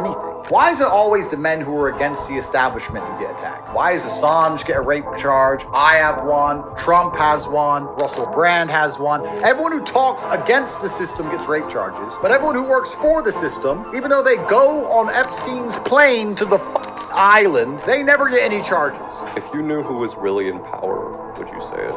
anything. Why is it always the men who are against the establishment who get attacked? Why does Assange get a rape charge? I have one. Trump has one. Russell Brand has one. Everyone who talks against the system gets rape charges. But everyone who works for the system, even though they go on Epstein's plane to the island, they never get any charges. If you knew who was really in power, would you say it?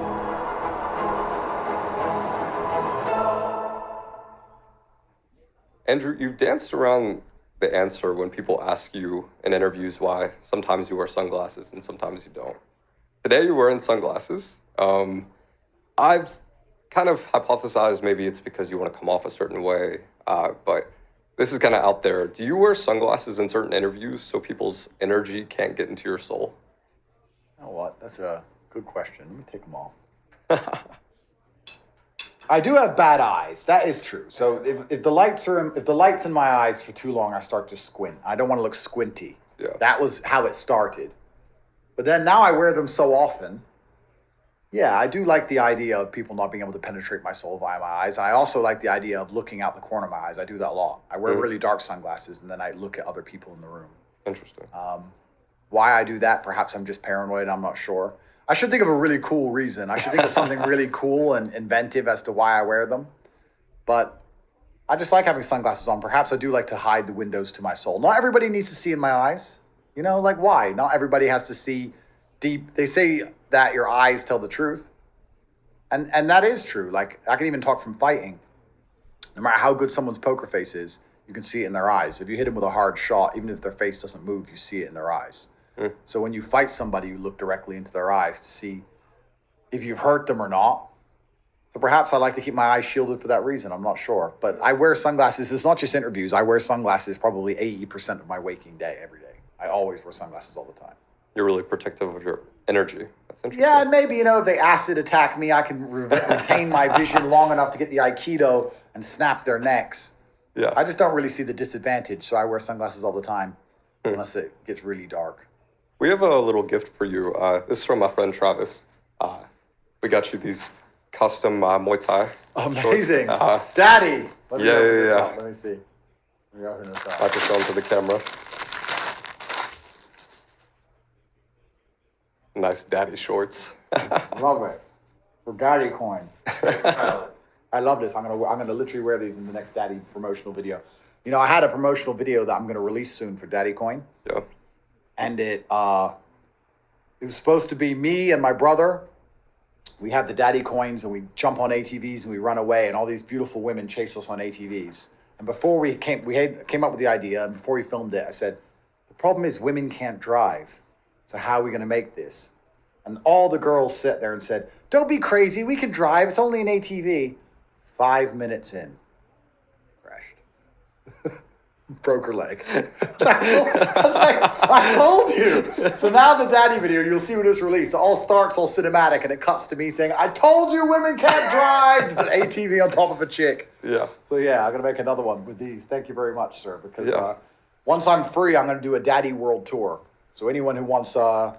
Andrew, you've danced around the answer when people ask you in interviews why sometimes you wear sunglasses and sometimes you don't. Today you're wearing sunglasses. I've kind of hypothesized maybe it's because you want to come off a certain way, but this is kind of out there. Do you wear sunglasses in certain interviews so people's energy can't get into your soul? You know what? That's a good question. Let me take them off. I do have bad eyes. That is true. So if the light's in my eyes for too long, I start to squint. I don't want to look squinty. Yeah. That was how it started. But then now I wear them so often. Yeah, I do like the idea of people not being able to penetrate my soul via my eyes. And I also like the idea of looking out the corner of my eyes. I do that a lot. I wear really dark sunglasses and then I look at other people in the room. Interesting. Why I do that, perhaps I'm just paranoid. I'm not sure. I should think of a really cool reason. I should think of something really cool and inventive as to why I wear them. But I just like having sunglasses on. Perhaps I do like to hide the windows to my soul. Not everybody needs to see in my eyes. You know, like why? Not everybody has to see deep. They say that your eyes tell the truth. And that is true. Like I can even talk from fighting. No matter how good someone's poker face is, you can see it in their eyes. If you hit them with a hard shot, even if their face doesn't move, you see it in their eyes. So when you fight somebody, you look directly into their eyes to see if you've hurt them or not. So perhaps I like to keep my eyes shielded for that reason. I'm not sure. But I wear sunglasses. It's not just interviews. I wear sunglasses probably 80% of my waking day every day. I always wear sunglasses all the time. You're really protective of your energy. That's interesting. Yeah, and maybe, if they acid attack me, I can retain my vision long enough to get the Aikido and snap their necks. Yeah. I just don't really see the disadvantage, so I wear sunglasses all the time, unless it gets really dark. We have a little gift for you. This is from my friend Travis. We got you these custom Muay Thai. Amazing. Daddy. Let me open this yeah. up. Let me see. Let me open this up. I just show them to the camera. Nice daddy shorts. Love it. For daddy coin. I love this. I'm gonna literally wear these in the next daddy promotional video. I had a promotional video that I'm gonna release soon for Daddy Coin. Yeah. And it was supposed to be me and my brother. We have the daddy coins and we jump on ATVs and we run away and all these beautiful women chase us on ATVs. And before we came up with the idea and before we filmed it, I said, the problem is women can't drive. So how are we going to make this? And all the girls sat there and said, don't be crazy. We can drive. It's only an ATV. 5 minutes in, crashed. Broke her leg. I told you. So now the daddy video, you'll see when it's released. It all starts all cinematic and it cuts to me saying, I told you women can't drive. It's an ATV on top of a chick. Yeah. So yeah, I'm going to make another one with these. Thank you very much, sir. Because once I'm free, I'm going to do a daddy world tour. So anyone who wants to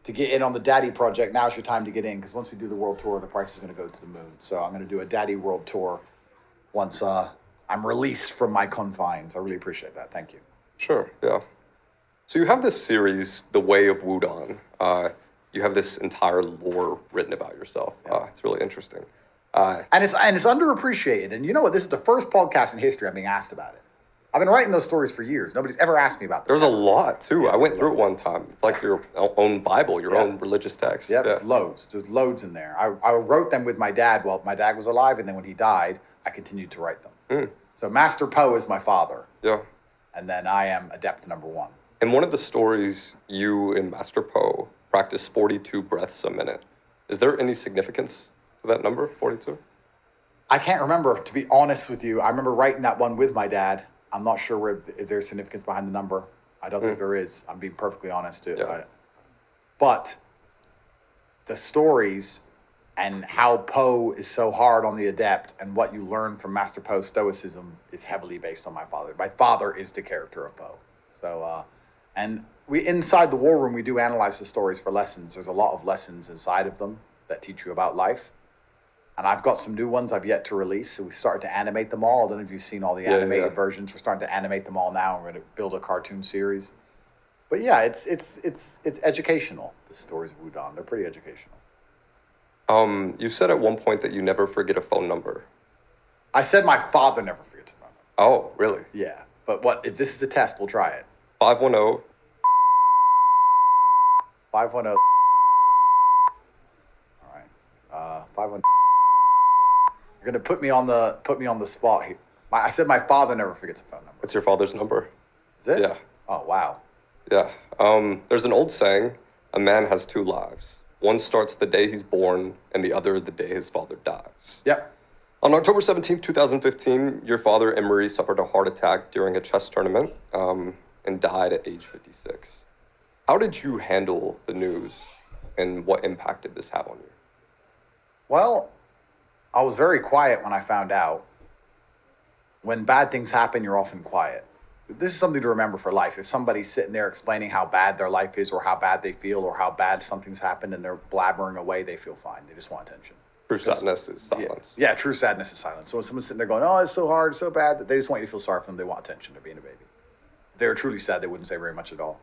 get in on the daddy project, now's your time to get in. Because once we do the world tour, the price is going to go to the moon. So I'm going to do a daddy world tour once I'm released from my confines. I really appreciate that. Thank you. Sure, yeah. So you have this series, The Way of Wudon. You have this entire lore written about yourself. Yeah. It's really interesting. And it's underappreciated. And you know what? This is the first podcast in history I'm being asked about it. I've been writing those stories for years. Nobody's ever asked me about them. There's a lot, too. I went through it one time. It's like your own Bible, your own religious text. Yep, there's loads. There's loads in there. I wrote them with my dad while my dad was alive, and then when he died, I continued to write them. So Master Poe is my father. Yeah. And then I am adept number one. In one of the stories, you and Master Poe practice 42 breaths a minute. Is there any significance to that number, 42? I can't remember, to be honest with you. I remember writing that one with my dad. I'm not sure if there's significance behind the number. I don't think there is. I'm being perfectly honest. But the stories and how Poe is so hard on the adept and what you learn from Master Poe's stoicism is heavily based on my father. My father is the character of Poe. So, and we inside the war room, we do analyze the stories for lessons. There's a lot of lessons inside of them that teach you about life. And I've got some new ones I've yet to release. So we started to animate them all. I don't know if you've seen all the animated versions. We're starting to animate them all now. We're going to build a cartoon series. But yeah, it's educational. The stories of Wudang, they're pretty educational. You said at one point that you never forget a phone number. I said my father never forgets a phone number. Oh, really? Yeah, but what if this is a test? We'll try it. 510. 510. All right. 510. You're gonna put me on the spot here. I said my father never forgets a phone number. It's your father's number. Is it? Yeah. Oh wow. Yeah. There's an old saying, a man has two lives. One starts the day he's born, and the other the day his father dies. Yep. On October 17th, 2015, your father, Emery, suffered a heart attack during a chess tournament and died at age 56. How did you handle the news, and what impact did this have on you? Well, I was very quiet when I found out. When bad things happen, you're often quiet. This is something to remember for life. If somebody's sitting there explaining how bad their life is or how bad they feel or how bad something's happened and they're blabbering away, they feel fine. They just want attention. True sadness is silence. Yeah, true sadness is silence. So when someone's sitting there going, oh, it's so hard, it's so bad, that they just want you to feel sorry for them. They want attention. They're being a baby. If they were truly sad, they wouldn't say very much at all.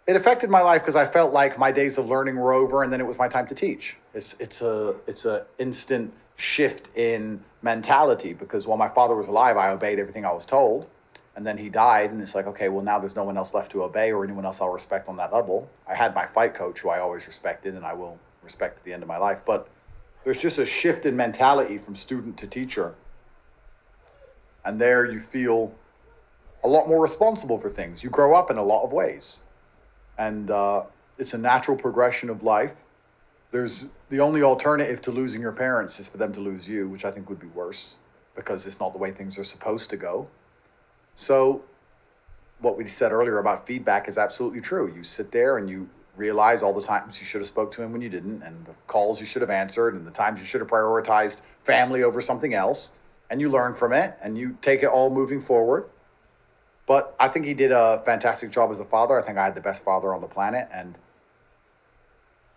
It affected my life because I felt like my days of learning were over and then it was my time to teach. It's a instant shift in mentality because while my father was alive, I obeyed everything I was told. And then he died, and it's like, okay, well, now there's no one else left to obey or anyone else I'll respect on that level. I had my fight coach, who I always respected, and I will respect at the end of my life. But there's just a shift in mentality from student to teacher. And there you feel a lot more responsible for things. You grow up in a lot of ways. And it's a natural progression of life. There's the only alternative to losing your parents is for them to lose you, which I think would be worse because it's not the way things are supposed to go. So what we said earlier about feedback is absolutely true. You sit there and you realize all the times you should have spoke to him when you didn't, and the calls you should have answered, and the times you should have prioritized family over something else, and you learn from it, and you take it all moving forward. But I think he did a fantastic job as a father. I think I had the best father on the planet, and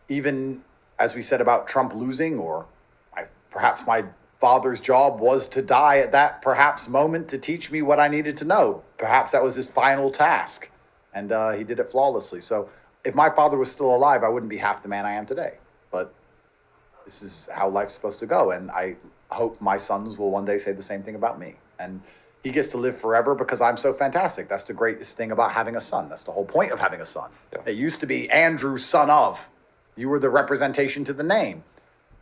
even as we said about Trump losing, or perhaps my father's job was to die at that perhaps moment to teach me what I needed to know. Perhaps that was his final task, and he did it flawlessly. So if my father was still alive, I wouldn't be half the man I am today. But this is how life's supposed to go, and I hope my sons will one day say the same thing about me. And he gets to live forever because I'm so fantastic. That's the greatest thing about having a son. That's the whole point of having a son. Yeah. It used to be Andrew, son of. You were the representation to the name.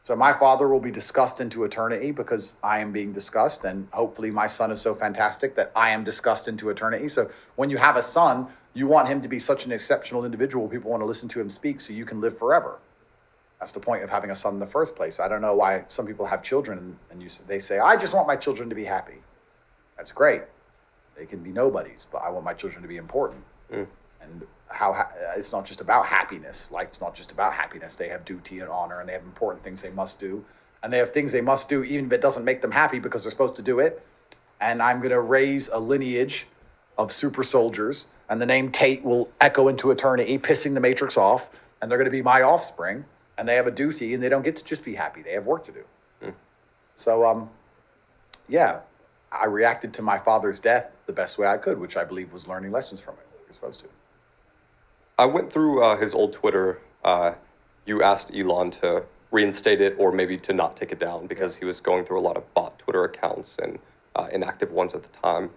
So my father will be discussed into eternity because I am being discussed, and hopefully my son is so fantastic that I am discussed into eternity. So when you have a son, you want him to be such an exceptional individual. People want to listen to him speak so you can live forever. That's the point of having a son in the first place. I don't know why some people have children and they say, I just want my children to be happy. That's great. They can be nobodies, but I want my children to be important. And it's not just about happiness. Life's not just about happiness. They have duty and honor, and they have important things they must do. And they have things they must do even if it doesn't make them happy because they're supposed to do it. And I'm going to raise a lineage of super soldiers, and the name Tate will echo into eternity, pissing the Matrix off, and they're going to be my offspring, and they have a duty, and they don't get to just be happy. They have work to do. So, yeah, I reacted to my father's death the best way I could, which I believe was learning lessons from it. You're supposed to. I went through his old Twitter. You asked Elon to reinstate it or maybe to not take it down because he was going through a lot of bot Twitter accounts and inactive ones at the time.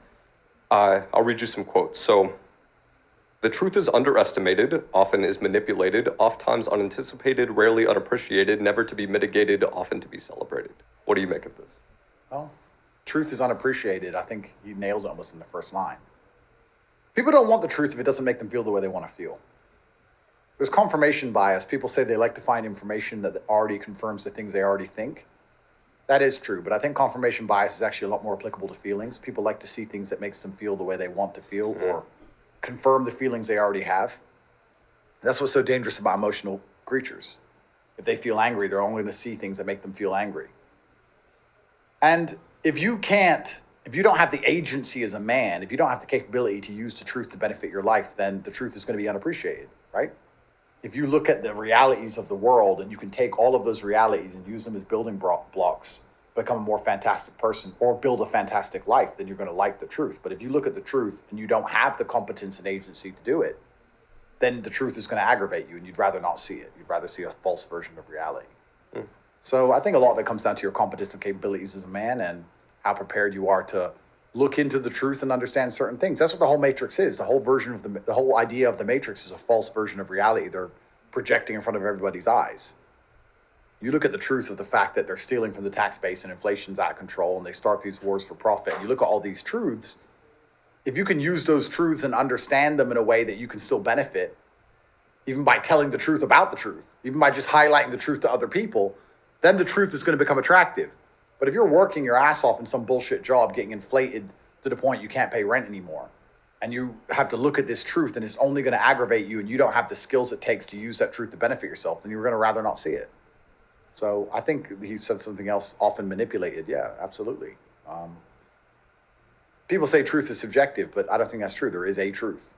I'll read you some quotes. So, the truth is underestimated, often is manipulated, oftentimes unanticipated, rarely unappreciated, never to be mitigated, often to be celebrated. What do you make of this? Well, truth is unappreciated. I think he nails it almost in the first line. People don't want the truth if it doesn't make them feel the way they want to feel. There's confirmation bias. People say they like to find information that already confirms the things they already think. That is true, but I think confirmation bias is actually a lot more applicable to feelings. People like to see things that makes them feel the way they want to feel or confirm the feelings they already have. That's what's so dangerous about emotional creatures. If they feel angry, they're only going to see things that make them feel angry. And if you don't have the agency as a man, if you don't have the capability to use the truth to benefit your life, then the truth is going to be unappreciated, right? if you look at the realities of the world and you can take all of those realities and use them as building blocks, become a more fantastic person or build a fantastic life, then you're going to like the truth. But if you look at the truth and you don't have the competence and agency to do it, then the truth is going to aggravate you and you'd rather not see it. You'd rather see a false version of reality. So I think a lot of it comes down to your competence and capabilities as a man and how prepared you are to look into the truth and understand certain things. That's what the whole Matrix is. The whole version of the whole idea of the Matrix is a false version of reality. They're projecting in front of everybody's eyes. You look at the truth of the fact that they're stealing from the tax base and inflation's out of control and they start these wars for profit. You look at all these truths. If you can use those truths and understand them in a way that you can still benefit, even by telling the truth about the truth, even by just highlighting the truth to other people, then the truth is going to become attractive. But if you're working your ass off in some bullshit job, getting inflated to the point you can't pay rent anymore, and you have to look at this truth and it's only going to aggravate you and you don't have the skills it takes to use that truth to benefit yourself, then you're going to rather not see it. So I think he said something else, often manipulated. Yeah, absolutely. People say truth is subjective, but I don't think that's true. There is a truth.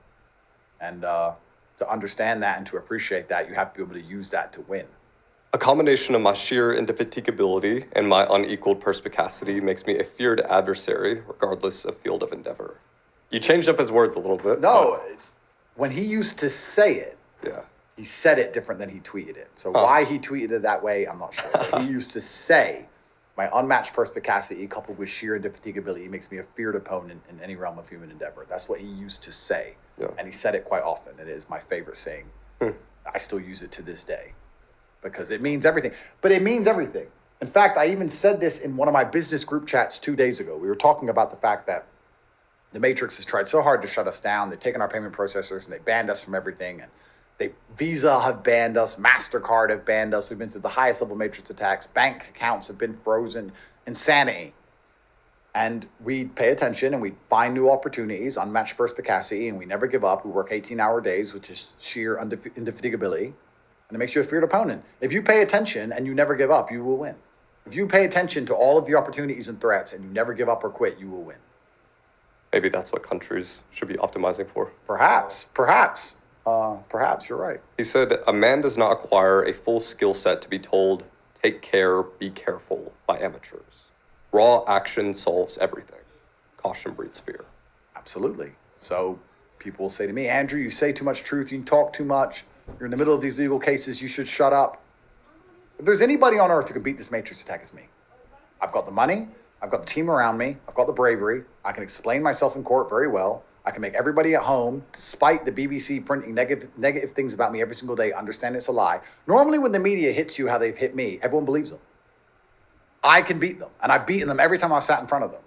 And to understand that and to appreciate that, you have to be able to use that to win. A combination of my sheer indefatigability and my unequaled perspicacity makes me a feared adversary, regardless of field of endeavor. You changed up his words a little bit. No, when he used to say it, Yeah. he said it different than he tweeted it. So why he tweeted it that way, I'm not sure. But he used to say, my unmatched perspicacity coupled with sheer indefatigability makes me a feared opponent in any realm of human endeavor. That's what he used to say. Yeah. And he said it quite often. It is my favorite saying. I still use it to this day because it means everything. But it means everything. In fact, I even said this in one of my business group chats 2 days ago. We were talking about the fact that the Matrix has tried so hard to shut us down. They've taken our payment processors and they banned us from everything. And Visa have banned us. MasterCard have banned us. We've been through the highest level Matrix attacks. Bank accounts have been frozen. Insanity. And we pay attention and we find new opportunities, unmatched perspicacity, and we never give up. We work 18-hour days, which is sheer indefatigability. And it makes you a feared opponent. If you pay attention and you never give up, you will win. If you pay attention to all of the opportunities and threats and you never give up or quit, you will win. Maybe that's what countries should be optimizing for. Perhaps you're right. He said, a man does not acquire a full skill set to be told, take care, be careful, by amateurs. Raw action solves everything. Caution breeds fear. Absolutely. So people will say to me, Andrew, you say too much truth. You talk too much. You're in the middle of these legal cases. You should shut up. If there's anybody on earth who can beat this Matrix attack, it's me. I've got the money. I've got the team around me. I've got the bravery. I can explain myself in court very well. I can make everybody at home, despite the BBC printing negative things about me every single day, understand it's a lie. Normally when the media hits you how they've hit me, everyone believes them. I can beat them, and I've beaten them every time I've sat in front of them.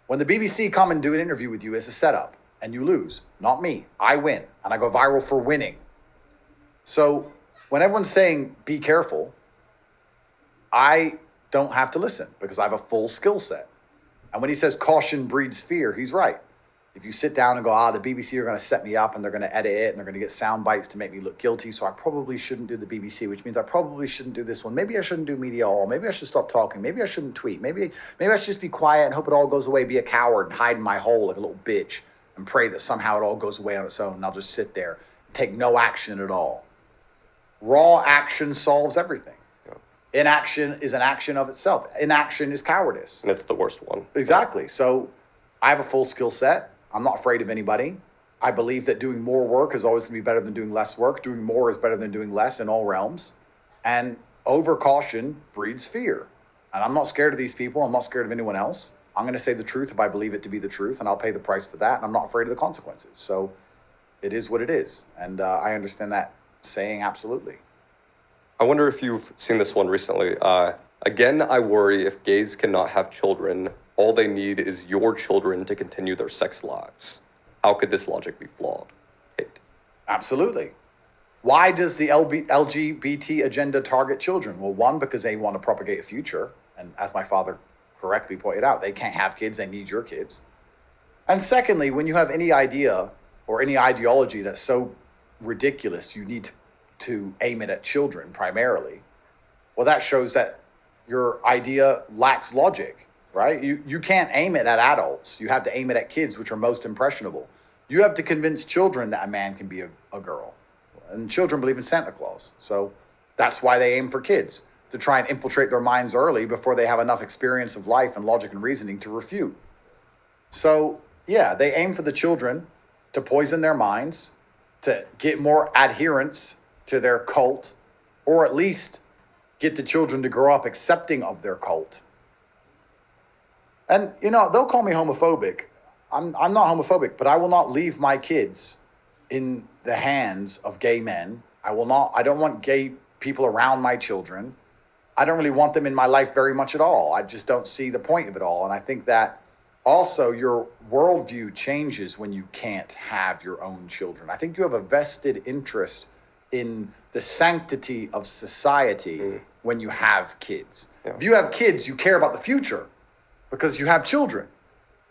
When the BBC come and do an interview with you as a setup, and you lose, not me, I win, and I go viral for winning. So when everyone's saying, be careful, I don't have to listen because I have a full skill set. And when he says caution breeds fear, he's right. If you sit down and go, the BBC are going to set me up and they're going to edit it and they're going to get sound bites to make me look guilty, so I probably shouldn't do the BBC, which means I probably shouldn't do this one. Maybe I shouldn't do media at all. Maybe I should stop talking. Maybe I shouldn't tweet. Maybe I should just be quiet and hope it all goes away, be a coward and hide in my hole like a little bitch and pray that somehow it all goes away on its own and I'll just sit there and take no action at all. Raw action solves everything. Inaction is an action of itself. Inaction is cowardice. And it's the worst one. Exactly. So I have a full skill set. I'm not afraid of anybody. I believe that doing more work is always going to be better than doing less work. Doing more is better than doing less in all realms. And over caution breeds fear. And I'm not scared of these people. I'm not scared of anyone else. I'm going to say the truth if I believe it to be the truth, and I'll pay the price for that. And I'm not afraid of the consequences. So it is what it is. And I understand that saying absolutely. I wonder if you've seen this one recently. Again, I worry if gays cannot have children, all they need is your children to continue their sex lives. How could this logic be flawed? Tate. Absolutely. Why does the LGBT agenda target children? Well, one, because they want to propagate a future. And as my father correctly pointed out, they can't have kids, they need your kids. And secondly, when you have any idea or any ideology that's so ridiculous, you need to aim it at children primarily. Well, that shows that your idea lacks logic, right? You can't aim it at adults. You have to aim it at kids, which are most impressionable. You have to convince children that a man can be a girl. and children believe in Santa Claus. So that's why they aim for kids, to try and infiltrate their minds early before they have enough experience of life and logic and reasoning to refute. So, yeah, they aim for the children to poison their minds, to get more adherents to their cult, or at least get the children to grow up accepting of their cult. And, they'll call me homophobic. I'm not homophobic, but I will not leave my kids in the hands of gay men. I don't want gay people around my children. I don't really want them in my life very much at all. I just don't see the point of it all. And I think that also your worldview changes when you can't have your own children. I think you have a vested interest in the sanctity of society when you have kids. Yeah. If you have kids, you care about the future because you have children.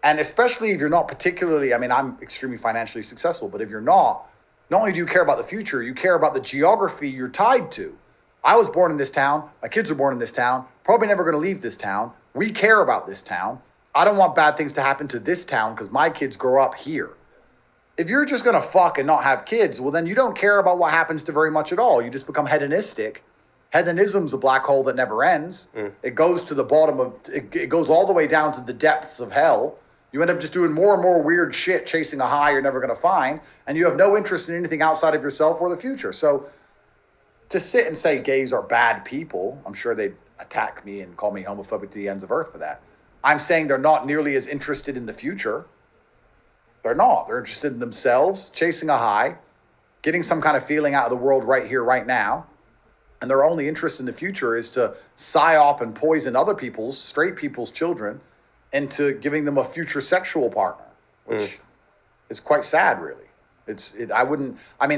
And especially if you're not particularly, I'm extremely financially successful, but if you're not only do you care about the future, you care about the geography you're tied to. I was born in this town. My kids are born in this town. Probably never going to leave this town. We care about this town. I don't want bad things to happen to this town because my kids grow up here. If you're just going to fuck and not have kids, well, then you don't care about what happens to very much at all. You just become hedonistic. Hedonism's a black hole that never ends. It goes to the bottom of, it goes all the way down to the depths of hell. You end up just doing more and more weird shit, chasing a high you're never going to find, and you have no interest in anything outside of yourself or the future. So to sit and say gays are bad people, I'm sure they'd attack me and call me homophobic to the ends of earth for that. I'm saying they're not nearly as interested in the future. They're not. They're interested in themselves, chasing a high, getting some kind of feeling out of the world right here, right now. And their only interest in the future is to psyop and poison other people's, straight people's children into giving them a future sexual partner, which is quite sad, really.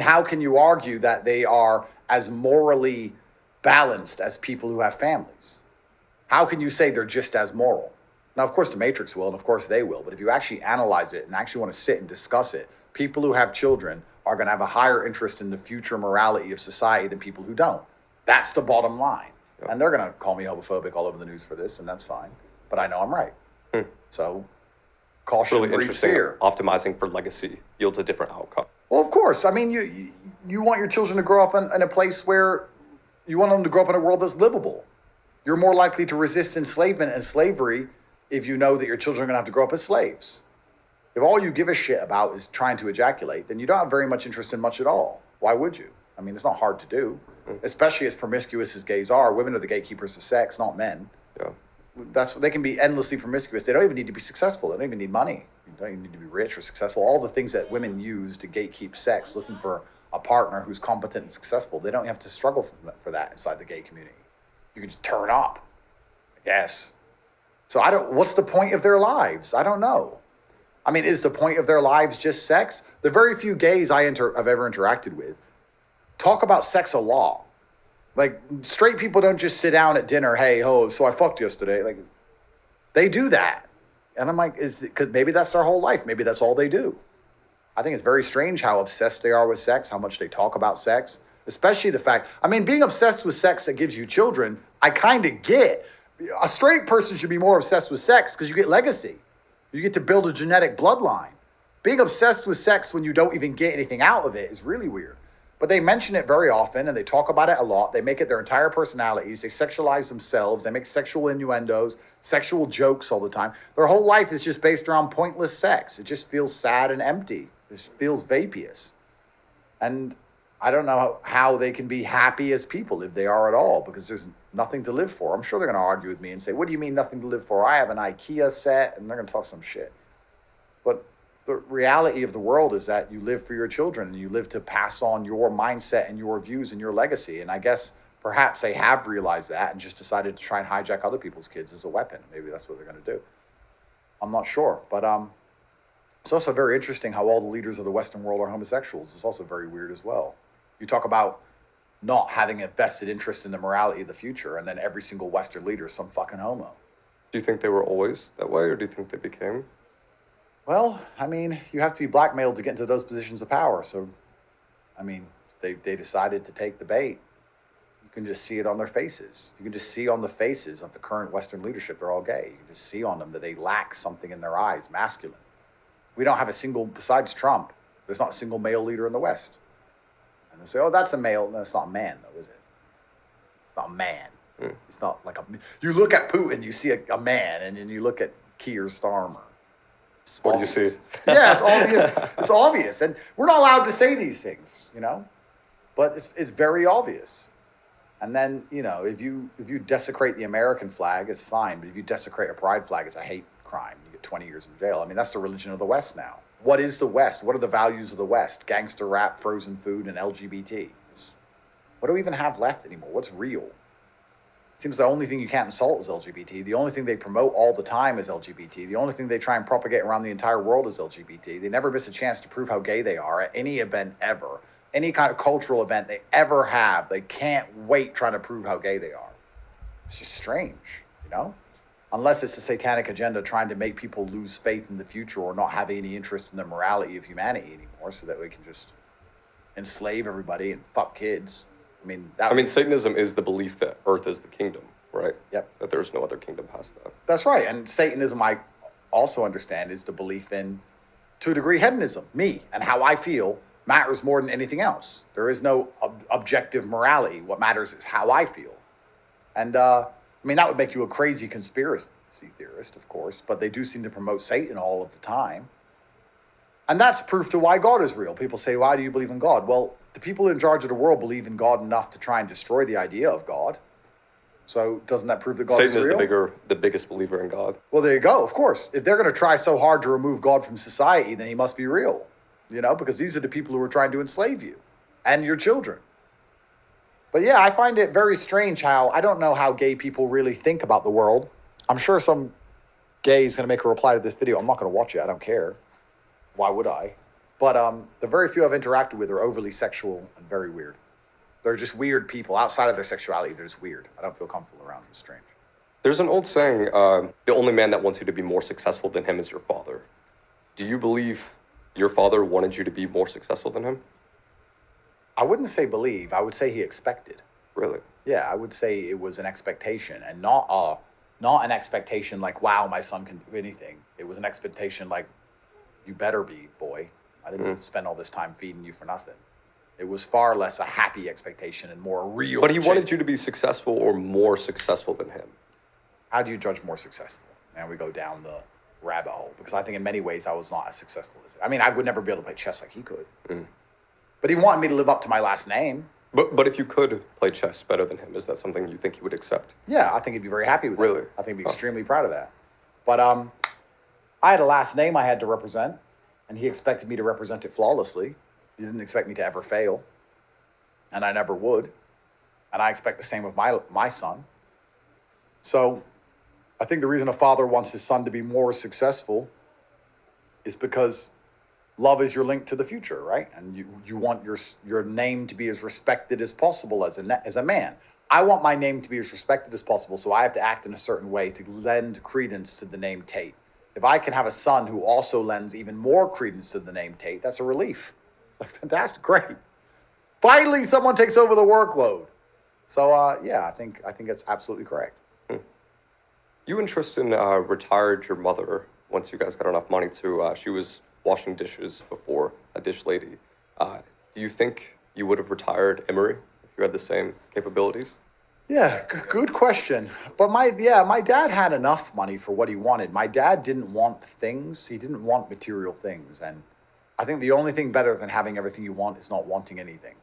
How can you argue that they are as morally balanced as people who have families? How can you say they're just as moral? Now, of course, the Matrix will, and of course they will, but if you actually analyze it and actually want to sit and discuss it, people who have children are going to have a higher interest in the future morality of society than people who don't. That's the bottom line. Yep. And they're going to call me homophobic all over the news for this, and that's fine. But I know I'm right. So, caution really breeds fear. Optimizing for legacy yields a different outcome. Well, of course. You want your children to grow up in a place where you want them to grow up in a world that's livable. You're more likely to resist enslavement and slavery if you know that your children are going to have to grow up as slaves. If all you give a shit about is trying to ejaculate, then you don't have very much interest in much at all. Why would you? It's not hard to do, especially as promiscuous as gays are. Women are the gatekeepers of sex, not men. Yeah. They can be endlessly promiscuous. They don't even need to be successful. They don't even need money. You don't even need to be rich or successful. All the things that women use to gatekeep sex, looking for a partner who's competent and successful, they don't have to struggle for that inside the gay community. You can just turn up, I guess. So what's the point of their lives? I don't know. Is the point of their lives just sex? The very few gays I've ever interacted with talk about sex a lot. Like, straight people don't just sit down at dinner, hey, so I fucked yesterday. Like, they do that. And I'm like, maybe that's their whole life. Maybe that's all they do. I think it's very strange how obsessed they are with sex, how much they talk about sex, especially the fact, being obsessed with sex that gives you children, I kind of get. A straight person should be more obsessed with sex because you get legacy. You get to build a genetic bloodline. Being obsessed with sex when you don't even get anything out of it is really weird. But they mention it very often and they talk about it a lot. They make it their entire personalities. They sexualize themselves. They make sexual innuendos, sexual jokes all the time. Their whole life is just based around pointless sex. It just feels sad and empty. It just feels vaporous. And I don't know how they can be happy as people if they are at all, because there's nothing to live for. I'm sure they're going to argue with me and say, what do you mean nothing to live for? I have an IKEA set, and they're going to talk some shit. But the reality of the world is that you live for your children and you live to pass on your mindset and your views and your legacy. And I guess perhaps they have realized that and just decided to try and hijack other people's kids as a weapon. Maybe that's what they're going to do. I'm not sure. But it's also very interesting how all the leaders of the Western world are homosexuals. It's also very weird as well. You talk about not having a vested interest in the morality of the future, and then every single Western leader is some fucking homo. Do you think they were always that way, or do you think they became? Well, you have to be blackmailed to get into those positions of power. So, they decided to take the bait. You can just see it on their faces. You can just see on the faces of the current Western leadership, they're all gay. You can just see on them that they lack something in their eyes, masculine. We don't have a single, besides Trump, there's not a single male leader in the West. And And they say, oh, that's a male. No, it's not a man, though, is it? It's not a man. It's not like a. You look at Putin, you see a man, and then you look at Keir Starmer. What do you see? Yeah, it's obvious. It's obvious, and we're not allowed to say these things, but it's very obvious. And then if you desecrate the American flag, it's fine, but if you desecrate a pride flag, it's a hate crime. You get 20 years in jail. I mean, that's the religion of the West now. What is the West? What are the values of the West? Gangster rap, frozen food, and LGBT. What do we even have left anymore? What's real? It seems the only thing you can't insult is LGBT. The only thing they promote all the time is LGBT. The only thing they try and propagate around the entire world is LGBT. They never miss a chance to prove how gay they are at any event ever. Any kind of cultural event they ever have. They can't wait trying to prove how gay they are. It's just strange, Unless it's a satanic agenda trying to make people lose faith in the future or not have any interest in the morality of humanity anymore so that we can just enslave everybody and fuck kids. I mean, Satanism is the belief that Earth is the kingdom, right? Yep. That there's no other kingdom past that. That's right. And Satanism, I also understand, is the belief in, to a degree, hedonism. Me and how I feel matters more than anything else. There is no objective morality. What matters is how I feel. And, that would make you a crazy conspiracy theorist, of course, but they do seem to promote Satan all of the time. And that's proof to why God is real. People say, why do you believe in God? Well, the people in charge of the world believe in God enough to try and destroy the idea of God. So doesn't that prove that God is real? Satan is the biggest believer in God. Well, there you go. Of course. If they're going to try so hard to remove God from society, then he must be real. Because these are the people who are trying to enslave you and your children. But yeah, I find it very strange I don't know how gay people really think about the world. I'm sure some gay is going to make a reply to this video. I'm not going to watch it. I don't care. Why would I? But the very few I've interacted with are overly sexual and very weird. They're just weird people. Outside of their sexuality, they're just weird. I don't feel comfortable around them. It's strange. There's an old saying, the only man that wants you to be more successful than him is your father. Do you believe your father wanted you to be more successful than him? I wouldn't say believe. I would say he expected. Really? Yeah, I would say it was an expectation, and not an expectation like, wow, my son can do anything. It was an expectation like, you better be, boy. I didn't spend all this time feeding you for nothing. It was far less a happy expectation and more real. But he wanted you to be successful or more successful than him. How do you judge more successful? And we go down the rabbit hole, because I think in many ways I was not as successful as him. I would never be able to play chess like he could. But he wanted me to live up to my last name. But if you could play chess better than him, is that something you think he would accept? Yeah, I think he'd be very happy with that. Really? I think he'd be extremely proud of that. But I had a last name I had to represent, and he expected me to represent it flawlessly. He didn't expect me to ever fail, and I never would. And I expect the same of my son. So I think the reason a father wants his son to be more successful is because love is your link to the future, right? And you want your name to be as respected as possible as a man. I want my name to be as respected as possible, so I have to act in a certain way to lend credence to the name Tate. If I can have a son who also lends even more credence to the name Tate, that's a relief. It's like, fantastic, great. Finally, someone takes over the workload. So yeah, I think that's absolutely correct. You and Tristan retired your mother once you guys got enough money to. She was washing dishes before a dish lady. Do you think you would have retired Emery if you had the same capabilities? Yeah, good question. But my dad had enough money for what he wanted. My dad didn't want things. He didn't want material things. And I think the only thing better than having everything you want is not wanting anything.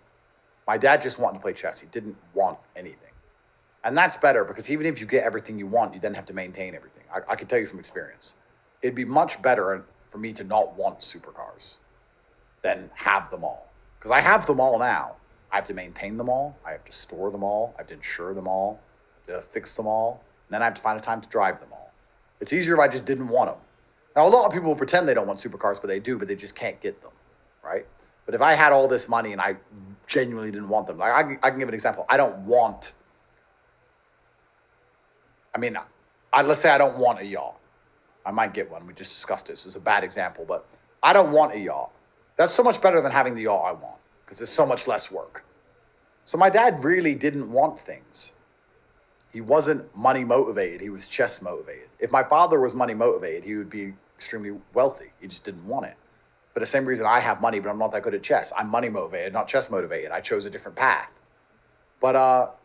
My dad just wanted to play chess. He didn't want anything. And that's better, because even if you get everything you want, you then have to maintain everything. I can tell you from experience. It'd be much better for me to not want supercars than have them all. Because I have them all now. I have to maintain them all. I have to store them all. I have to insure them all. I have to fix them all. And then I have to find a time to drive them all. It's easier if I just didn't want them. Now, a lot of people will pretend they don't want supercars, but they do, but they just can't get them, right? But if I had all this money and I genuinely didn't want them, like I can give an example. I don't want, let's say I don't want a yacht. I might get one. We just discussed this. It's a bad example, but I don't want a yacht. That's so much better than having the yacht I want, because it's so much less work. So my dad really didn't want things. He wasn't money motivated. He was chess motivated. If my father was money motivated, he would be extremely wealthy. He just didn't want it. For the same reason I have money, but I'm not that good at chess. I'm money motivated, not chess motivated. I chose a different path. But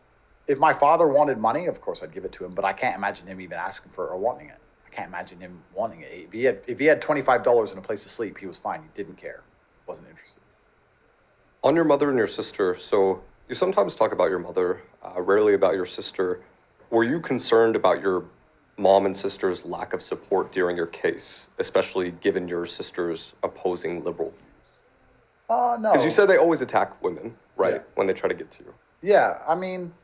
if my father wanted money, of course I'd give it to him. But I can't imagine him even asking for it or wanting it. I can't imagine him wanting it. If he had $25 and a place to sleep, he was fine. He didn't care. Wasn't interested. On your mother and your sister, so you sometimes talk about your mother, rarely about your sister. Were you concerned about your mom and sister's lack of support during your case, especially given your sister's opposing liberal views? No. Because you said they always attack women, right, Yeah. when they try to get to you. Yeah, I mean,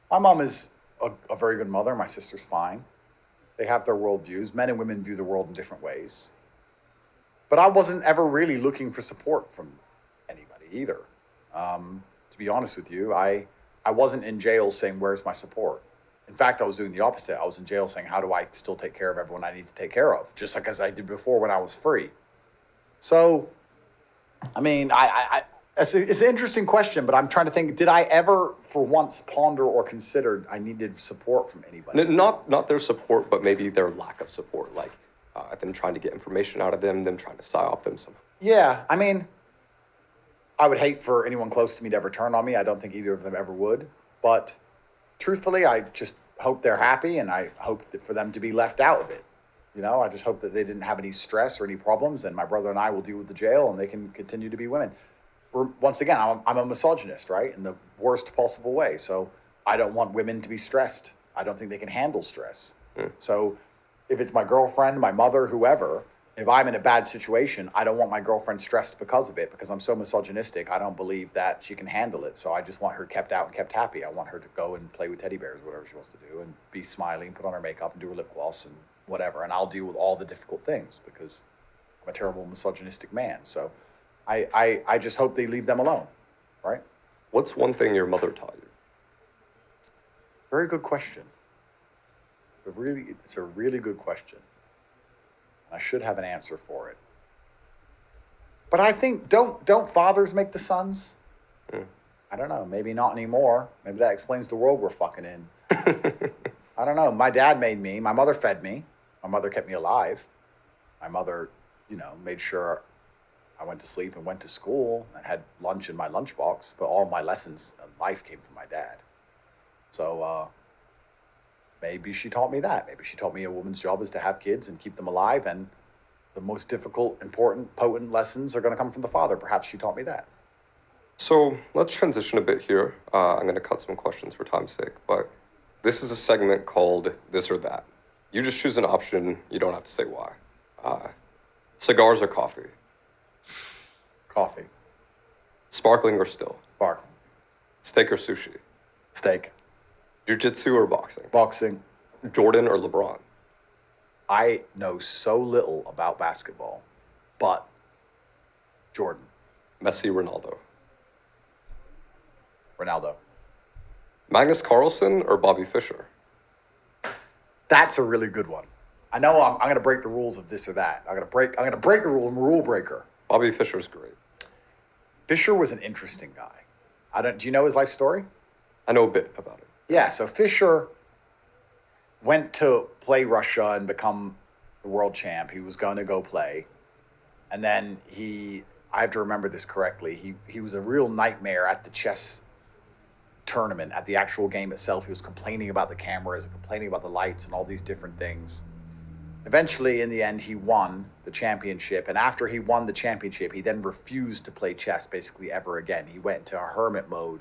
my mom is a very good mother. My sister's fine. They have their worldviews. Men and women view the world in different ways. But I wasn't ever really looking for support from anybody either. To be honest with you, I wasn't in jail saying, "Where's my support?" In fact, I was doing the opposite. I was in jail saying, "How do I still take care of everyone I need to take care of?" Just like as I did before when I was free. So, I mean, it's an interesting question, but I'm trying to think, did I ever for once ponder or consider I needed support from anybody? Not their support, but maybe their lack of support, like them trying to get information out of them trying to psyop them somehow. Yeah, I mean, I would hate for anyone close to me to ever turn on me. I don't think either of them ever would. But truthfully, I just hope they're happy, and I hope for them to be left out of it. You know, I just hope that they didn't have any stress or any problems, and my brother and I will deal with the jail, and they can continue to be women. Once again, I'm a misogynist, right? In the worst possible way. So I don't want women to be stressed. I don't think they can handle stress. So if it's my girlfriend, my mother, whoever, if I'm in a bad situation, I don't want my girlfriend stressed because of it, because I'm so misogynistic. I don't believe that she can handle it. So I just want her kept out and kept happy. I want her to go and play with teddy bears, whatever she wants to do, and be smiling, put on her makeup and do her lip gloss and whatever. And I'll deal with all the difficult things because I'm a terrible misogynistic man. So I just hope they leave them alone, right? What's one thing your mother taught you? Very good question. It's a really good question. I should have an answer for it. But I think don't fathers make the sons? I don't know. Maybe not anymore. Maybe that explains the world we're fucking in. I don't know. My dad made me. My mother fed me. My mother kept me alive. My mother, made sure I went to sleep and went to school and had lunch in my lunchbox. But all my lessons in life came from my dad. So maybe she taught me that. Maybe she taught me a woman's job is to have kids and keep them alive. And the most difficult, important, potent lessons are going to come from the father. Perhaps she taught me that. So let's transition a bit here. I'm going to cut some questions for time's sake, but this is a segment called This or That. You just choose an option. You don't have to say why. Cigars or coffee? Coffee. Sparkling or still? Sparkling. Steak or sushi? Steak. Jiu-jitsu or boxing? Boxing. Jordan or LeBron? I know so little about basketball, but Jordan. Messi, Ronaldo? Ronaldo. Magnus Carlsen or Bobby Fischer? That's a really good one. I know I'm going to break the rules of this or that. I'm going to break the rule. I'm a rule breaker. Bobby Fischer's great. Fischer was an interesting guy. Do you know his life story? I know a bit about it. Yeah, so Fischer went to play Russia and become the world champ. He was going to go play. And then I have to remember this correctly, he was a real nightmare at the chess tournament, at the actual game itself. He was complaining about the cameras and complaining about the lights and all these different things. Eventually, in the end, he won the championship. And after he won the championship, he then refused to play chess basically ever again. He went into a hermit mode,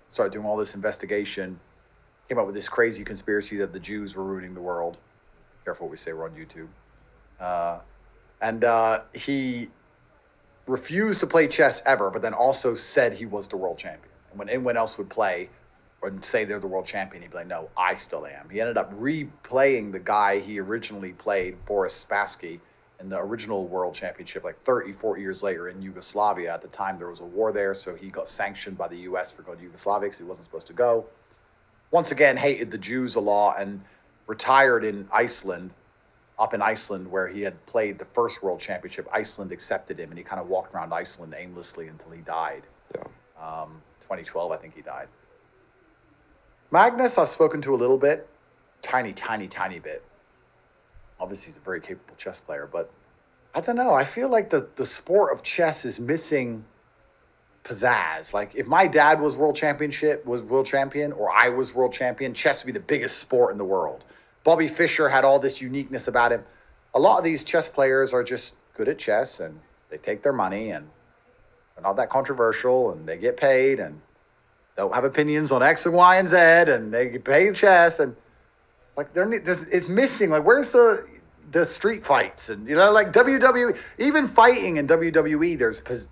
started doing all this investigation, came up with this crazy conspiracy that the Jews were ruining the world. Careful what we say, we're on YouTube. And he refused to play chess ever, but then also said he was the world champion. And when anyone else would play or say they're the world champion, he'd be like, no, I still am. He ended up replaying the guy he originally played, Boris Spassky, in the original world championship, like 34 years later in Yugoslavia. At the time, there was a war there, so he got sanctioned by the U.S. for going to Yugoslavia because he wasn't supposed to go. Once again, hated the Jews a lot and retired in Iceland, up in Iceland, where he had played the first world championship. Iceland accepted him, and he kind of walked around Iceland aimlessly until he died. Yeah. 2012, I think he died. Magnus, I've spoken to a little bit, tiny bit. Obviously, he's a very capable chess player, but I don't know. I feel like the sport of chess is missing pizzazz. Like if my dad was world champion, or I was world champion, chess would be the biggest sport in the world. Bobby Fischer had all this uniqueness about him. A lot of these chess players are just good at chess, and they take their money, and they're not that controversial, and they get paid, and don't have opinions on X and Y and Z, and they get paid chess, and like it's missing. Like where's the street fights, and like WWE, even fighting in WWE,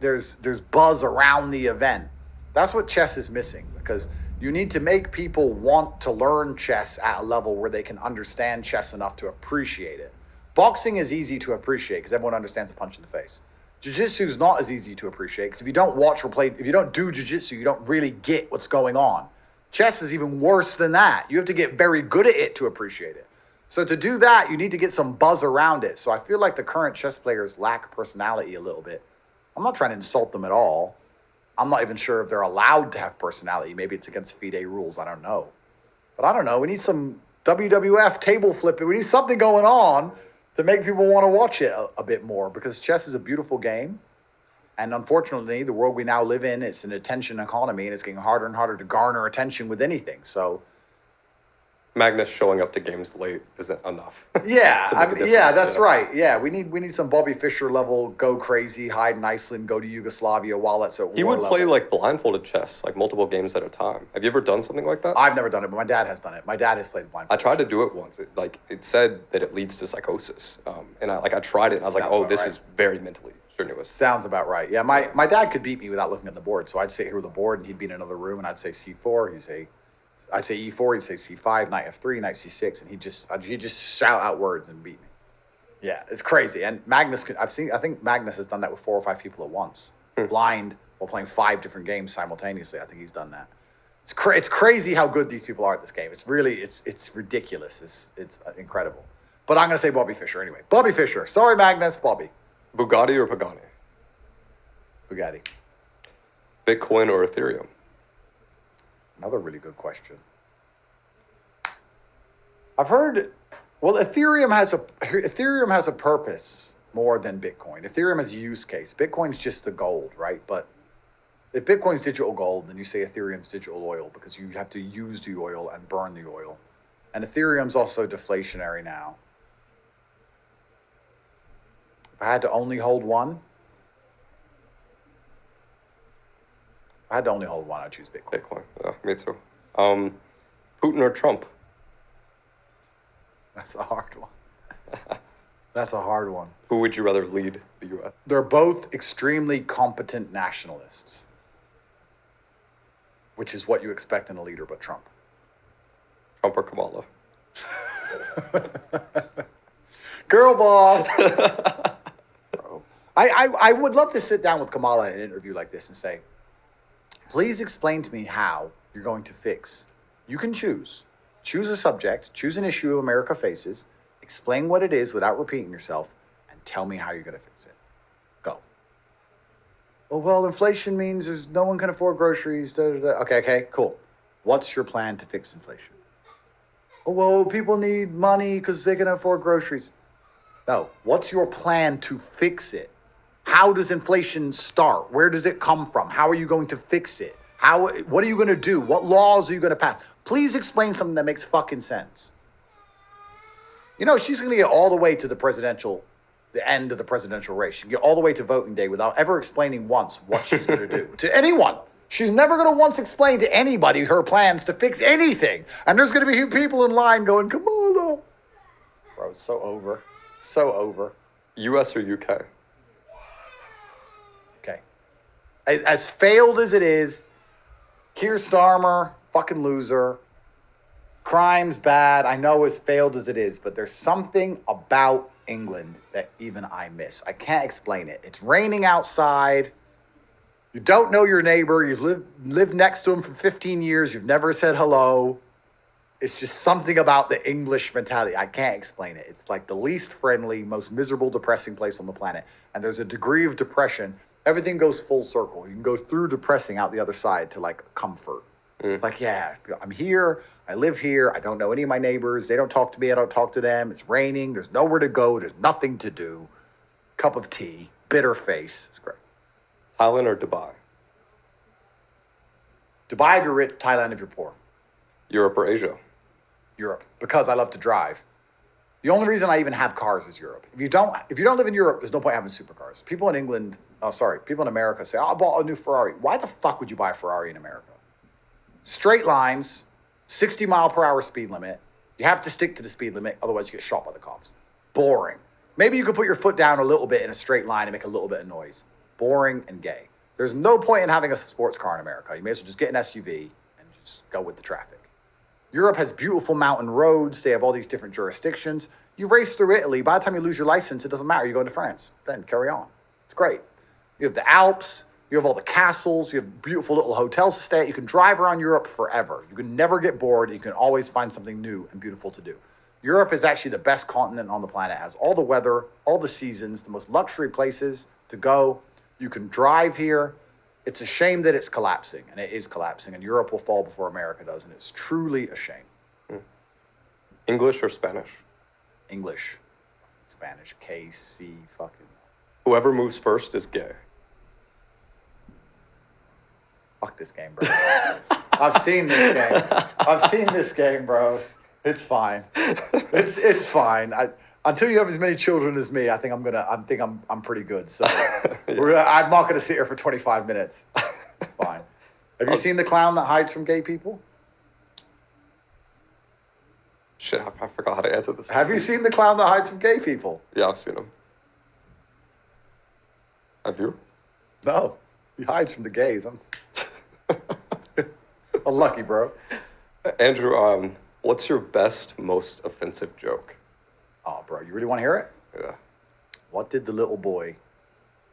there's buzz around the event. That's what chess is missing, because you need to make people want to learn chess at a level where they can understand chess enough to appreciate it. Boxing is easy to appreciate because everyone understands a punch in the face. Jiu-jitsu is not as easy to appreciate because if you don't watch or play, if you don't do jiu-jitsu, you don't really get what's going on. Chess is even worse than that. You have to get very good at it to appreciate it. So to do that, you need to get some buzz around it. So I feel like the current chess players lack personality a little bit. I'm not trying to insult them at all. I'm not even sure if they're allowed to have personality. Maybe it's against FIDE rules. I don't know. But I don't know. We need some WWF table flipping. We need something going on to make people want to watch it a bit more, because chess is a beautiful game. And unfortunately, the world we now live in, it's an attention economy, and it's getting harder and harder to garner attention with anything. So Magnus showing up to games late isn't enough. yeah, that's right. Yeah, we need some Bobby Fischer level, go crazy, hide in Iceland, go to Yugoslavia while it's at war. He would play level. like blindfolded chess, like multiple games at a time. Have you ever done something like that? I've never done it, but my dad has done it. My dad has played blindfolded. I tried to chess. do it once. It said that it leads to psychosis, and I tried it. And I was like, Sounds oh, about this right. is very mentally strenuous. Sounds about right. Yeah, my dad could beat me without looking at the board. So I'd sit here with the board, and he'd be in another room, and I'd say C4. I'd say E4. He'd say C5, knight F3, knight C6, and he'd just shout out words and beat me. Yeah, it's crazy. And Magnus, I think Magnus has done that with 4 or 5 people at once, blind, while playing 5 different games simultaneously. I think he's done that. It's crazy how good these people are at this game. It's really it's ridiculous. It's incredible. But I'm gonna say Bobby Fischer anyway. Bobby Fischer. Sorry, Magnus. Bobby. Bugatti or Pagani? Bugatti. Bitcoin or Ethereum? Another really good question. I've heard, well, Ethereum has a purpose more than Bitcoin. Ethereum has a use case. Bitcoin's just the gold, right? But if Bitcoin's digital gold, then you say Ethereum's digital oil, because you have to use the oil and burn the oil. And Ethereum's also deflationary now. If I had to only hold one, I'd choose Bitcoin. Bitcoin. Yeah, me too. Putin or Trump? That's a hard one. That's a hard one. Who would you rather lead the U.S.? They're both extremely competent nationalists, which is what you expect in a leader, but Trump. Trump or Kamala? Girl boss. I would love to sit down with Kamala in an interview like this and say, please explain to me how you're going to fix. You can choose. Choose a subject, choose an issue America faces, explain what it is without repeating yourself, and tell me how you're going to fix it. Go. Oh, well, inflation means no one can afford groceries. Da, da, da. Okay, cool. What's your plan to fix inflation? Oh, well, people need money because they can afford groceries. No, what's your plan to fix it? How does inflation start? Where does it come from? How are you going to fix it? What are you going to do? What laws are you going to pass? Please explain something that makes fucking sense. She's going to get all the way to the end of the presidential race. She can get all the way to voting day without ever explaining once what she's going to do to anyone. She's never going to once explain to anybody her plans to fix anything. And there's going to be people in line going, Kamala. Bro, it's so over. So over. U.S. or U.K.? Okay. As failed as it is, Keir Starmer, fucking loser. Crime's bad. I know as failed as it is, but there's something about England that even I miss. I can't explain it. It's raining outside. You don't know your neighbor. You've lived next to him for 15 years. You've never said hello. It's just something about the English mentality. I can't explain it. It's like the least friendly, most miserable, depressing place on the planet. And there's a degree of depression. Everything goes full circle. You can go through depressing out the other side to like comfort. It's like, yeah, I'm here. I live here. I don't know any of my neighbors. They don't talk to me. I don't talk to them. It's raining. There's nowhere to go. There's nothing to do. cup of tea, bitter face. It's great. Thailand or Dubai? Dubai if you're rich, Thailand if you're poor. Europe or Asia? Europe, because I love to drive. The only reason I even have cars is Europe. If you don't live in Europe, there's no point having supercars. People in people in America say, "Oh, I bought a new Ferrari." Why the fuck would you buy a Ferrari in America? Straight lines, 60-mile-per-hour speed limit. You have to stick to the speed limit, otherwise you get shot by the cops. Boring. Maybe you could put your foot down a little bit in a straight line and make a little bit of noise. Boring and gay. There's no point in having a sports car in America. You may as well just get an SUV and just go with the traffic. Europe has beautiful mountain roads. They have all these different jurisdictions. You race through Italy. By the time you lose your license, it doesn't matter. You go into France. Then carry on. It's great. You have the Alps. You have all the castles. You have beautiful little hotels to stay at. You can drive around Europe forever. You can never get bored. You can always find something new and beautiful to do. Europe is actually the best continent on the planet. It has all the weather, all the seasons, the most luxury places to go. You can drive here. It's a shame that it's collapsing, and it is collapsing, and Europe will fall before America does, and it's truly a shame. English or Spanish? English. Spanish. KC fucking. Whoever moves first is gay. Fuck this game, bro. I've seen this game. I've seen this game, bro. It's fine. It's fine. Until you have as many children as me, I think I'm pretty good. So I'm not gonna sit here for 25 minutes. It's fine. Have you seen the clown that hides from gay people? Shit, I forgot how to answer this. Have you seen the clown that hides from gay people? Yeah, I've seen him. Have you? No, he hides from the gays. I'm lucky, bro. Andrew, what's your best, most offensive joke? Oh, bro, you really want to hear it? Yeah. What did the little boy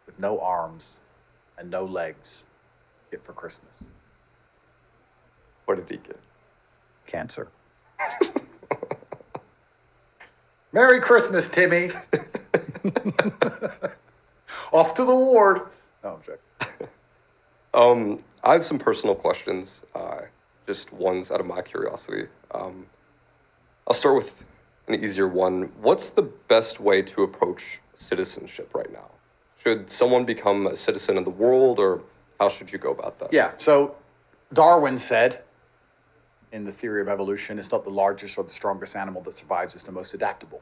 with no arms and no legs get for Christmas? What did he get? Cancer. Merry Christmas, Timmy. Off to the ward. No, I'm joking. I have some personal questions, just ones out of my curiosity. I'll start with an easier one. What's the best way to approach citizenship right now? Should someone become a citizen of the world, or how should you go about that? Yeah, so Darwin said in the theory of evolution, it's not the largest or the strongest animal that survives, it's the most adaptable.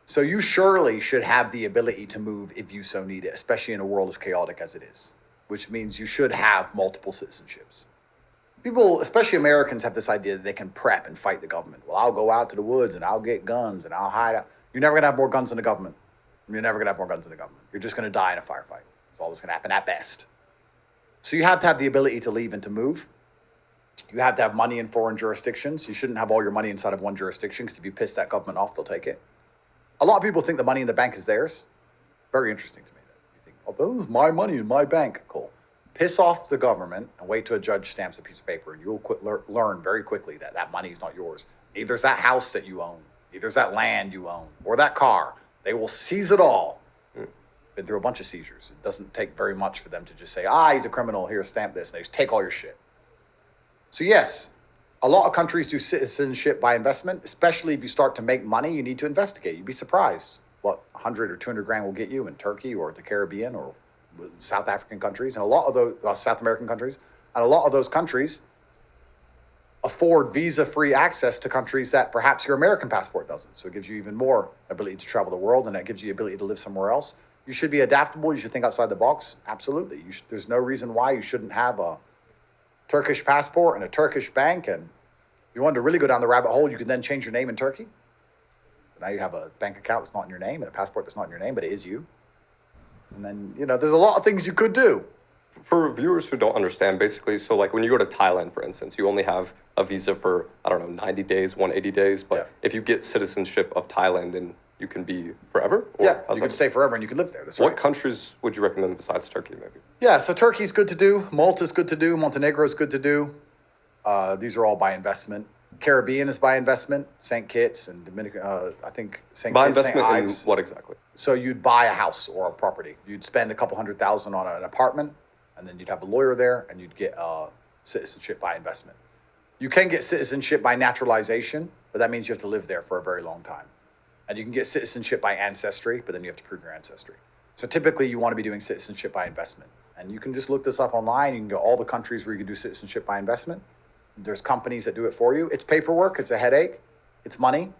So you surely should have the ability to move if you so need it, especially in a world as chaotic as it is, which means you should have multiple citizenships. People, especially Americans, have this idea that they can prep and fight the government. Well, I'll go out to the woods and I'll get guns and I'll hide out. You're never going to have more guns than the government. You're never going to have more guns than the government. You're just going to die in a firefight. That's all that's going to happen at best. So you have to have the ability to leave and to move. You have to have money in foreign jurisdictions. You shouldn't have all your money inside of one jurisdiction, because if you piss that government off, they'll take it. A lot of people think the money in the bank is theirs. Very interesting to me. You think, oh, that was my money in my bank. Cool. Piss off the government and wait till a judge stamps a piece of paper, and you'll learn very quickly that that money is not yours. Neither is that house that you own. Neither is that land you own or that car. They will seize it all. Been through a bunch of seizures. It doesn't take very much for them to just say, he's a criminal, here, stamp this. And they just take all your shit. So yes, a lot of countries do citizenship by investment, especially if you start to make money, you need to investigate. You'd be surprised what 100 or 200 grand will get you in Turkey or the Caribbean or South African countries, and a lot of those South American countries, and a lot of those countries afford visa-free access to countries that perhaps your American passport doesn't. So it gives you even more ability to travel the world, and it gives you the ability to live somewhere else. You should be adaptable. You should think outside the box. Absolutely. There's no reason why you shouldn't have a Turkish passport and a Turkish bank. And if you wanted to really go down the rabbit hole, you can then change your name in Turkey. Now you have a bank account that's not in your name and a passport that's not in your name, but it is you. And then, there's a lot of things you could do. For viewers who don't understand, basically, so like when you go to Thailand, for instance, you only have a visa for, 90 days, 180 days. But if you get citizenship of Thailand, then you can be forever? Or you can stay forever and you can live there. That's what right. countries would you recommend besides Turkey, maybe? Yeah, so Turkey's good to do. Malta's good to do. Montenegro's good to do. These are all by investment. Caribbean is by investment. St. Kitts and Dominican, I think St. By Kitts, investment St. in Ives. what exactly? So you'd buy a house or a property. You'd spend a couple $100,000 on an apartment, and then you'd have a lawyer there, and you'd get citizenship by investment. You can get citizenship by naturalization, but that means you have to live there for a very long time. And you can get citizenship by ancestry, but then you have to prove your ancestry. So typically you want to be doing citizenship by investment. And you can just look this up online. You can go all the countries where you can do citizenship by investment. There's companies that do it for you. It's paperwork. It's a headache. It's money.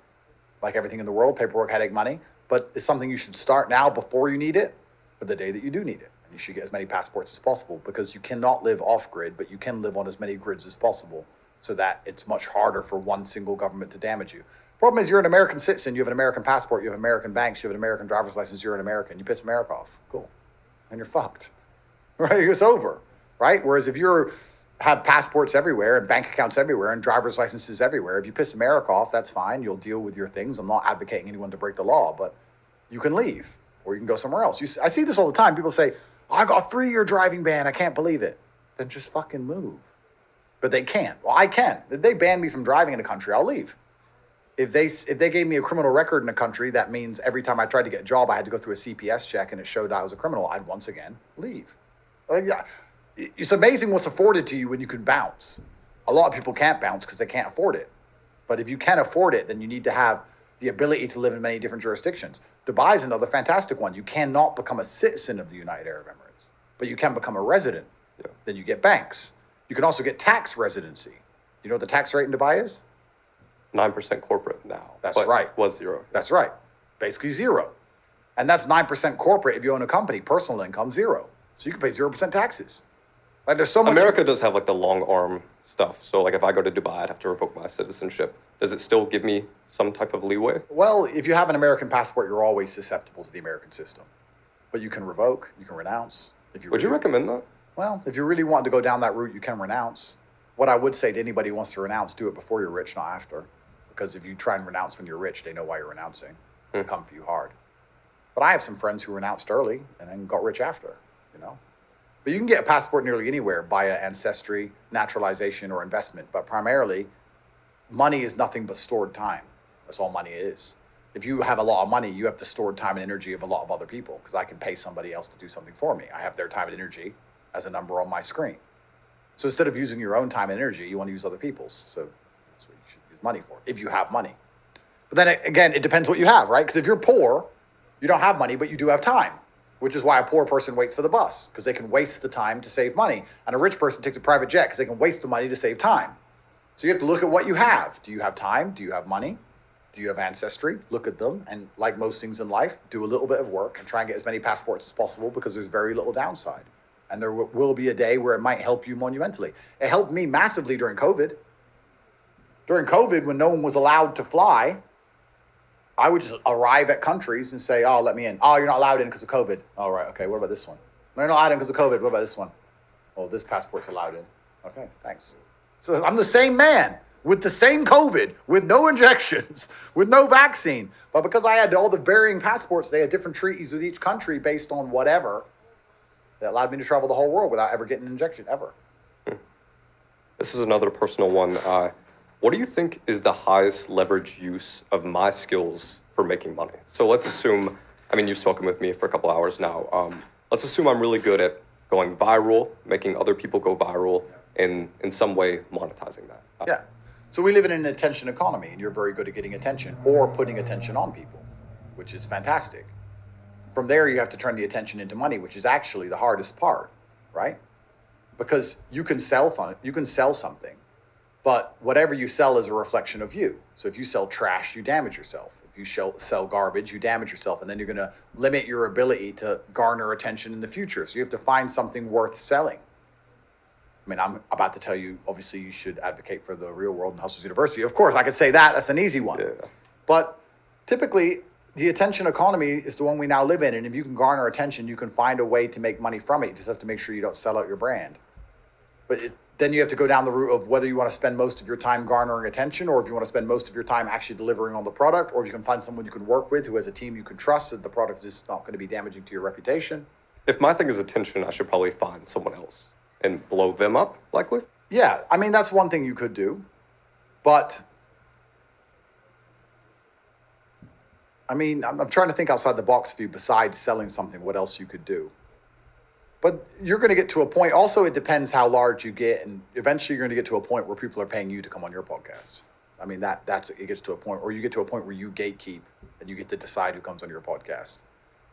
Like everything in the world, paperwork, headache, money. But it's something you should start now before you need it for the day that you do need it. And you should get as many passports as possible because you cannot live off grid, but you can live on as many grids as possible so that it's much harder for one single government to damage you. Problem is, you're an American citizen, you have an American passport, you have American banks, you have an American driver's license, you're an American. You piss America off. Cool. And you're fucked. Right? It's over. Right? Whereas if you have passports everywhere and bank accounts everywhere and driver's licenses everywhere, if you piss America off, that's fine. You'll deal with your things. I'm not advocating anyone to break the law, but you can leave or you can go somewhere else. I see this all the time. People say, oh, I got a 3-year driving ban. I can't believe it. Then just fucking move. But they can't. Well, I can. If they ban me from driving in a country, I'll leave. If they gave me a criminal record in a country, that means every time I tried to get a job, I had to go through a CPS check and it showed I was a criminal, I'd once again leave. It's amazing what's afforded to you when you can bounce. A lot of people can't bounce because they can't afford it. But if you can afford it, then you need to have the ability to live in many different jurisdictions. Dubai is another fantastic one. You cannot become a citizen of the United Arab Emirates, but you can become a resident. Yeah. Then you get banks. You can also get tax residency. You know what the tax rate in Dubai is? 9% corporate now. That's right. Was 0. That's right. Basically 0. And that's 9% corporate if you own a company. Personal income, 0. So you can pay 0% taxes. Like there's so much. America does have like the long arm stuff. So like if I go to Dubai, I'd have to revoke my citizenship. Does it still give me some type of leeway? Well, if you have an American passport, you're always susceptible to the American system. But you can revoke, you can renounce. Would you recommend that? Well, if you really want to go down that route, you can renounce. What I would say to anybody who wants to renounce, do it before you're rich, not after. Because if you try and renounce when you're rich, they know why you're renouncing. It'll come for you hard. But I have some friends who renounced early and then got rich after, you know. But you can get a passport nearly anywhere via ancestry, naturalization, or investment. But primarily, money is nothing but stored time. That's all money is. If you have a lot of money, you have the stored time and energy of a lot of other people because I can pay somebody else to do something for me. I have their time and energy as a number on my screen. So instead of using your own time and energy, you want to use other people's. So that's what you should use money for, if you have money. But then again, it depends what you have, right? Because if you're poor, you don't have money, but you do have time, which is why a poor person waits for the bus because they can waste the time to save money. And a rich person takes a private jet because they can waste the money to save time. So you have to look at what you have. Do you have time? Do you have money? Do you have ancestry? Look at them. And like most things in life, do a little bit of work and try and get as many passports as possible because there's very little downside. And there will be a day where it might help you monumentally. It helped me massively during COVID. During COVID, when no one was allowed to fly, I would just arrive at countries and say, oh, let me in. Oh, you're not allowed in because of COVID. All right, okay, what about this one? No, you're not allowed in because of COVID. What about this one? Oh, this passport's allowed in. Okay, thanks. So I'm the same man with the same COVID, with no injections, with no vaccine. But because I had all the varying passports, they had different treaties with each country based on whatever. That allowed me to travel the whole world without ever getting an injection, ever. This is another personal one. What do you think is the highest leverage use of my skills for making money? So let's assume, I mean, you've spoken with me for a couple hours now. Let's assume I'm really good at going viral, making other people go viral, and in some way monetizing that. Yeah. So we live in an attention economy, and you're very good at getting attention or putting attention on people, which is fantastic. From there, you have to turn the attention into money, which is actually the hardest part, right? Because you can sell something, but whatever you sell is a reflection of you. So if you sell trash, you damage yourself. If you sell garbage, you damage yourself, and then you're going to limit your ability to garner attention in the future. So you have to find something worth selling. I mean, I'm about to tell you, obviously, you should advocate for the real world and Hustlers University. Of course, I could say that. That's an easy one. Yeah. But typically, the attention economy is the one we now live in. And if you can garner attention, you can find a way to make money from it. You just have to make sure you don't sell out your brand. But then you have to go down the route of whether you want to spend most of your time garnering attention or if you want to spend most of your time actually delivering on the product, or if you can find someone you can work with who has a team you can trust that the product is not going to be damaging to your reputation. If my thing is attention, I should probably find someone else and blow them up, likely. Yeah, I mean, that's one thing you could do. But, I mean, I'm trying to think outside the box for you besides selling something, what else you could do. But you're going to get to a point. Also, it depends how large you get. And eventually, you're going to get to a point where people are paying you to come on your podcast. I mean, that's it gets to a point, or you get to a point where you gatekeep and you get to decide who comes on your podcast.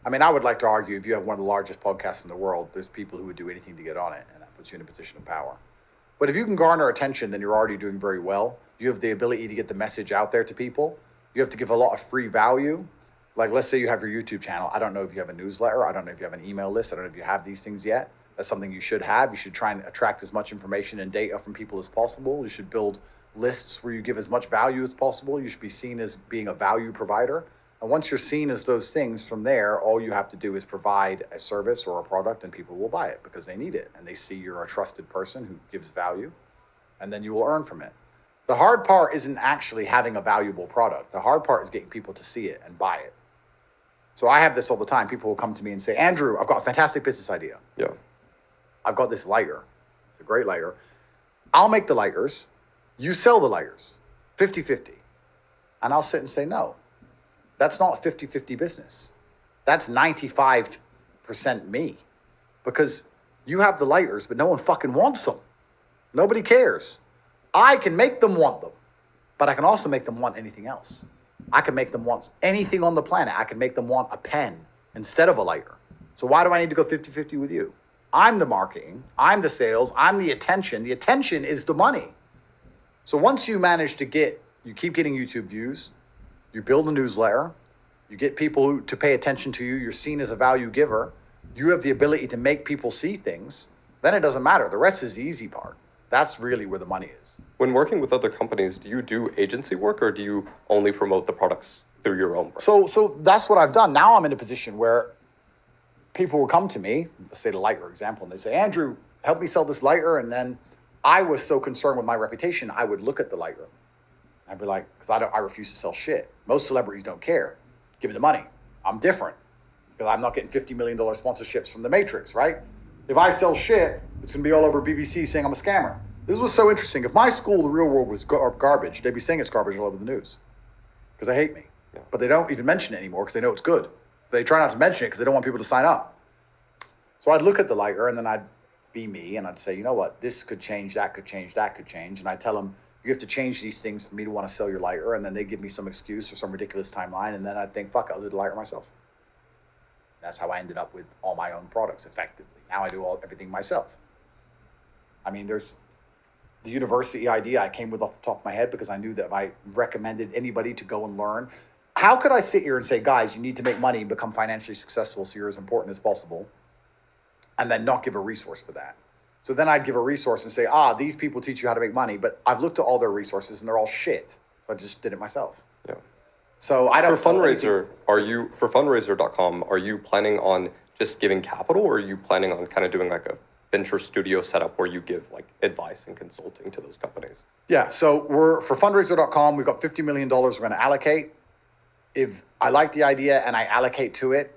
I mean, I would like to argue if you have one of the largest podcasts in the world, there's people who would do anything to get on it, and that puts you in a position of power. But if you can garner attention, then you're already doing very well. You have the ability to get the message out there to people. You have to give a lot of free value. Like, let's say you have your YouTube channel. I don't know if you have a newsletter. I don't know if you have an email list. I don't know if you have these things yet. That's something you should have. You should try and attract as much information and data from people as possible. You should build lists where you give as much value as possible. You should be seen as being a value provider. And once you're seen as those things, from there, all you have to do is provide a service or a product, and people will buy it because they need it. And they see you're a trusted person who gives value, and then you will earn from it. The hard part isn't actually having a valuable product. The hard part is getting people to see it and buy it. So I have this all the time. People will come to me and say, Andrew, I've got a fantastic business idea. Yeah. I've got this lighter. It's a great lighter. I'll make the lighters. You sell the lighters, 50-50. And I'll sit and say, no, that's not 50-50 business. That's 95% me. Because you have the lighters, but no one fucking wants them. Nobody cares. I can make them want them, but I can also make them want anything else. I can make them want anything on the planet. I can make them want a pen instead of a lighter. So why do I need to go 50-50 with you? I'm the marketing, I'm the sales, I'm the attention. The attention is the money. So once you manage to you keep getting YouTube views, you build a newsletter, you get people to pay attention to you, you're seen as a value giver, you have the ability to make people see things, then it doesn't matter. The rest is the easy part. That's really where the money is. When working with other companies, do you do agency work or do you only promote the products through your own brand? So that's what I've done. Now I'm in a position where people will come to me, let's say the lighter example, and they say, Andrew, help me sell this lighter. And then I was so concerned with my reputation, I would look at the lighter. I'd be like, because I refuse to sell shit. Most celebrities don't care. Give me the money. I'm different because I'm not getting $50 million sponsorships from the Matrix, right? If I sell shit, it's going to be all over BBC saying I'm a scammer. This was so interesting. If my school, The Real World, was garbage, they'd be saying it's garbage all over the news because they hate me. Yeah. But they don't even mention it anymore because they know it's good. They try not to mention it because they don't want people to sign up. So I'd look at the lighter and then I'd be me and I'd say, you know what, this could change, that could change, that could change. And I'd tell them, you have to change these things for me to want to sell your lighter. And then they give me some excuse or some ridiculous timeline. And then I'd think, fuck, I'll do the lighter myself. That's how I ended up with all my own products effectively. Now I do everything myself. I mean, there's the university idea I came with off the top of my head because I knew that if I recommended anybody to go and learn, how could I sit here and say, guys, you need to make money and become financially successful so you're as important as possible, and then not give a resource for that? So then I'd give a resource and say, these people teach you how to make money, but I've looked at all their resources and they're all shit. So I just did it myself. Yeah. So I don't. For fundraiser, for fundraiser.com, are you planning on just giving capital, or are you planning on kind of doing like a venture studio setup where you give like advice and consulting to those companies? Yeah. So for fundraiser.com, we've got $50 million we're going to allocate. If I like the idea and I allocate to it,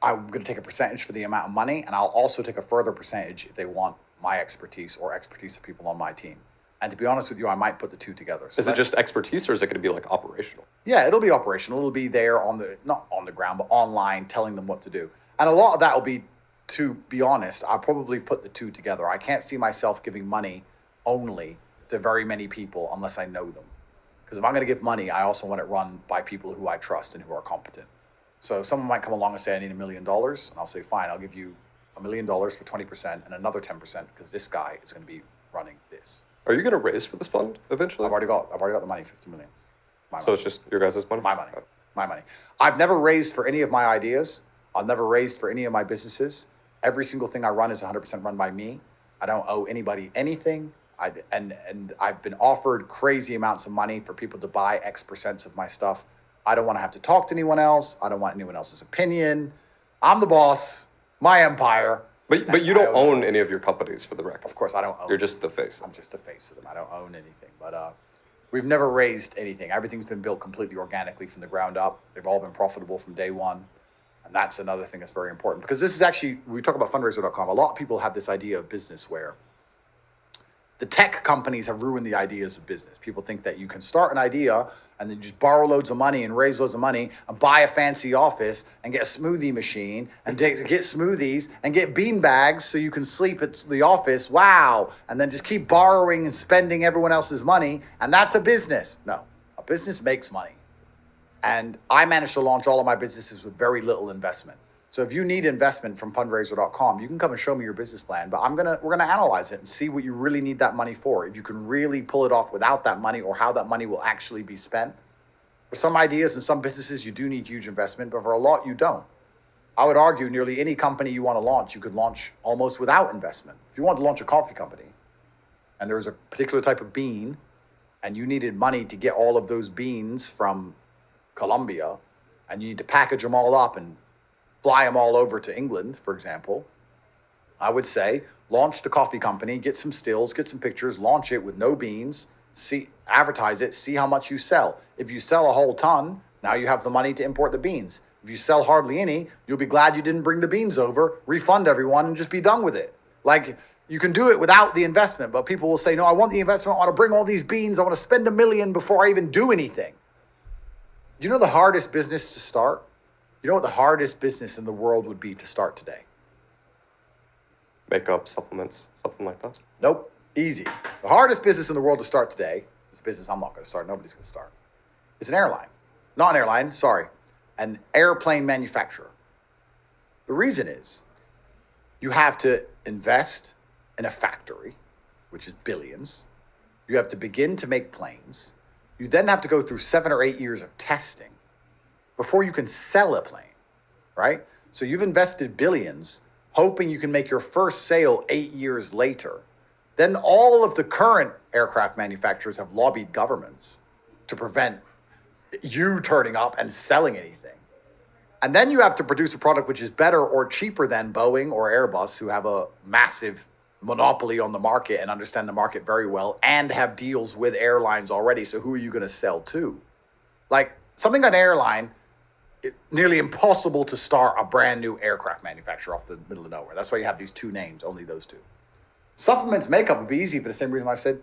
I'm going to take a percentage for the amount of money, and I'll also take a further percentage if they want my expertise or expertise of people on my team. And to be honest with you, I might put the two together. So is it just expertise, or is it going to be like operational? Yeah, it'll be operational. It'll be there not on the ground, but online, telling them what to do. And a lot of that will be, to be honest, I'll probably put the two together. I can't see myself giving money only to very many people unless I know them. Because if I'm going to give money, I also want it run by people who I trust and who are competent. So someone might come along and say, I need $1 million. And I'll say, fine, I'll give you $1 million for 20% and another 10% because this guy is going to be running this. Are you going to raise for this fund eventually? I've already got the money, $50 million. So it's just your guys' money? My money. My money. I've never raised for any of my ideas. I've never raised for any of my businesses. Every single thing I run is 100% run by me. I don't owe anybody anything. And I've been offered crazy amounts of money for people to buy X percents of my stuff. I don't want to have to talk to anyone else. I don't want anyone else's opinion. I'm the boss. It's my empire. But you don't own any of your companies, for the record. Of course, I don't own. You're just the face. I'm just the face of them. I don't own anything. But we've never raised anything. Everything's been built completely organically from the ground up. They've all been profitable from day one. And that's another thing that's very important. Because this is actually, we talk about fundraiser.com. A lot of people have this idea of business where The tech companies have ruined the ideas of business. People think that you can start an idea and then just borrow loads of money and raise loads of money and buy a fancy office and get a smoothie machine and get smoothies and get bean bags so you can sleep at the office. Wow. And then just keep borrowing and spending everyone else's money. And that's a business. No, a business makes money. And I managed to launch all of my businesses with very little investment. So if you need investment from fundraiser.com, you can come and show me your business plan, but we're gonna analyze it and see what you really need that money for. If you can really pull it off without that money, or how that money will actually be spent. For some ideas and some businesses, you do need huge investment, but for a lot, you don't. I would argue nearly any company you want to launch, you could launch almost without investment. If you wanted to launch a coffee company and there was a particular type of bean and you needed money to get all of those beans from Colombia, and you need to package them all up and fly them all over to England, for example, I would say launch the coffee company, get some stills, get some pictures, launch it with no beans, advertise it, see how much you sell. If you sell a whole ton, now you have the money to import the beans. If you sell hardly any, you'll be glad you didn't bring the beans over, refund everyone, and just be done with it. Like, you can do it without the investment, but people will say, no, I want the investment. I want to bring all these beans. I want to spend $1 million before I even do anything. Do you know the hardest business to start? You know what the hardest business in the world would be to start today? Makeup, supplements, something like that. Nope. Easy. The hardest business in the world to start today, this business I'm not going to start, nobody's going to start, is an airline. Not an airline, sorry. An airplane manufacturer. The reason is you have to invest in a factory, which is billions. You have to begin to make planes. You then have to go through 7 or 8 years of testing before you can sell a plane, right? So you've invested billions hoping you can make your first sale 8 years later. Then all of the current aircraft manufacturers have lobbied governments to prevent you turning up and selling anything. And then you have to produce a product which is better or cheaper than Boeing or Airbus, who have a massive monopoly on the market and understand the market very well and have deals with airlines already. So who are you going to sell to? Like, something on an airline, nearly impossible to start a brand new aircraft manufacturer off the middle of nowhere. That's why you have these two names, only those two. Supplements, makeup would be easy for the same reason I said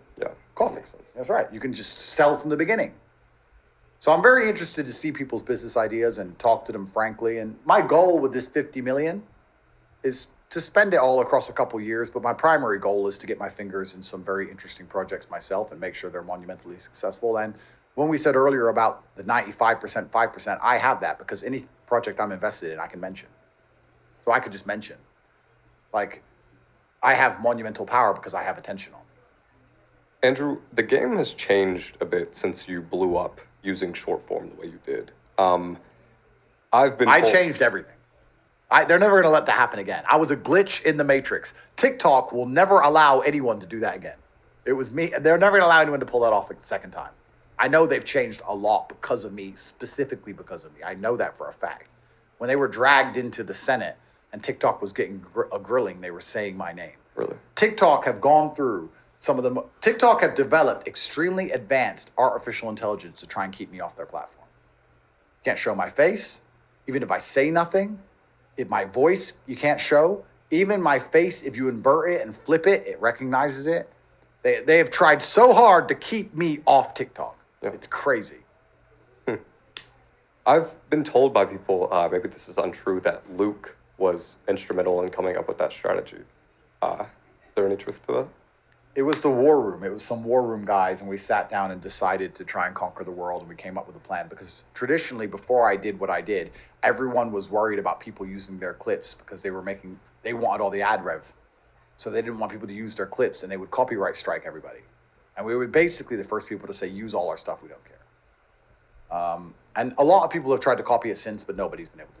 coffee. That's right. You can just sell from the beginning. So I'm very interested to see people's business ideas and talk to them frankly. And my goal with this 50 million is to spend it all across a couple years. But my primary goal is to get my fingers in some very interesting projects myself and make sure they're monumentally successful. And when we said earlier about the 95%, 5%, I have that because any project I'm invested in, I can mention. So I could just mention. Like, I have monumental power because I have attention on me. Andrew, the game has changed a bit since you blew up using short form the way you did. I changed everything. They're never going to let that happen again. I was a glitch in the matrix. TikTok will never allow anyone to do that again. It was me. They're never going to allow anyone to pull that off a second time. I know they've changed a lot because of me, specifically because of me. I know that for a fact. When they were dragged into the Senate and TikTok was getting a grilling, they were saying my name. Really? TikTok have gone through TikTok have developed extremely advanced artificial intelligence to try and keep me off their platform. Can't show my face. Even if I say nothing, if my voice you can't show, even my face, if you invert it and flip it, it recognizes it. They have tried so hard to keep me off TikTok. Yeah. It's crazy. I've been told by people, maybe this is untrue, that Luke was instrumental in coming up with that strategy. Is there any truth to that? It was the war room. It was some war room guys, and we sat down and decided to try and conquer the world, and we came up with a plan. Because traditionally, before I did what I did, everyone was worried about people using their clips because they wanted all the ad rev. So they didn't want people to use their clips, and they would copyright strike everybody. And we were basically the first people to say, use all our stuff, we don't care. And a lot of people have tried to copy it since, but nobody's been able to do it.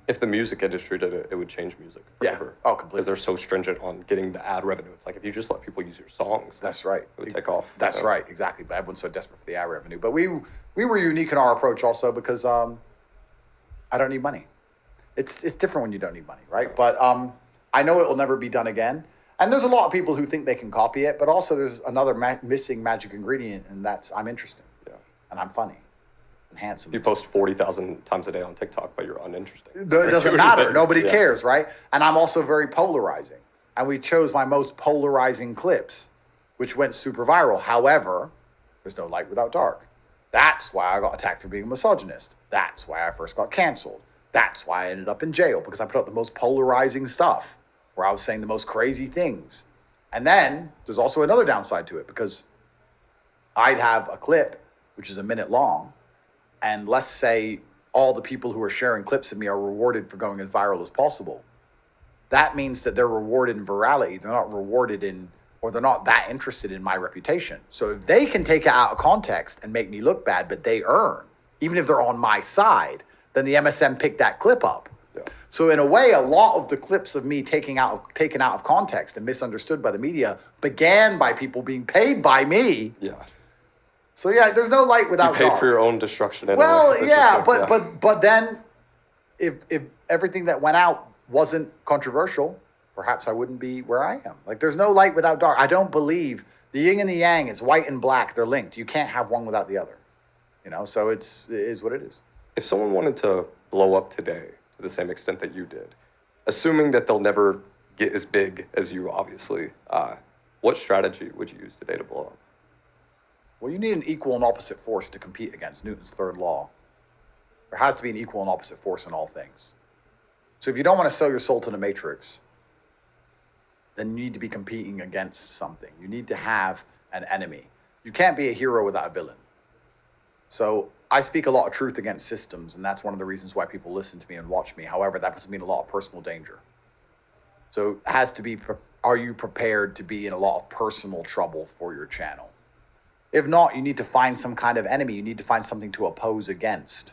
If the music industry did it, it would change music forever. Yeah. Oh, completely. Because they're so stringent on getting the ad revenue. It's like if you just let people use your songs, that's right, it would take off. That's right, exactly. But everyone's so desperate for the ad revenue. But we were unique in our approach also because I don't need money. It's different when you don't need money, right? But I know it will never be done again. And there's a lot of people who think they can copy it, but also there's another missing magic ingredient, and that's I'm interesting. Yeah. And I'm funny. Handsome. You post 40,000 times a day on TikTok, but you're uninteresting. It doesn't matter. Nobody cares, right? And I'm also very polarizing. And we chose my most polarizing clips. which went super viral. However, there's no light without dark. That's why I got attacked for being a misogynist. That's why I first got canceled. That's why I ended up in jail, because I put out the most polarizing stuff, where I was saying the most crazy things. And then there's also another downside to it, because I'd have a clip, which is a minute long, and let's say all the people who are sharing clips of me are rewarded for going as viral as possible. That means that they're rewarded in virality. They're not rewarded in, or they're not that interested in my reputation. So if they can take it out of context and make me look bad, but they earn, even if they're on my side, then the MSM picked that clip up. Yeah. So in a way, a lot of the clips of me taken out of context and misunderstood by the media began by people being paid by me. Yeah. So yeah, there's no light without You paid dark. for your own destruction anyway. Well, It's yeah, interesting. but then if everything that went out wasn't controversial, perhaps I wouldn't be where I am. Like, there's no light without dark. I don't believe the yin and the yang. It's white and black. They're linked. You can't have one without the other. You know, so it is what it is. If someone wanted to blow up today to the same extent that you did, assuming that they'll never get as big as you, obviously, what strategy would you use today to blow up? Well, you need an equal and opposite force to compete against Newton's third law. There has to be an equal and opposite force in all things. So if you don't want to sell your soul to the matrix, then you need to be competing against something. You need to have an enemy. You can't be a hero without a villain. So I speak a lot of truth against systems, and that's one of the reasons why people listen to me and watch me. However, that puts me in a lot of personal danger. So it has to be, are you prepared to be in a lot of personal trouble for your channel? If not, you need to find some kind of enemy. You need to find something to oppose against.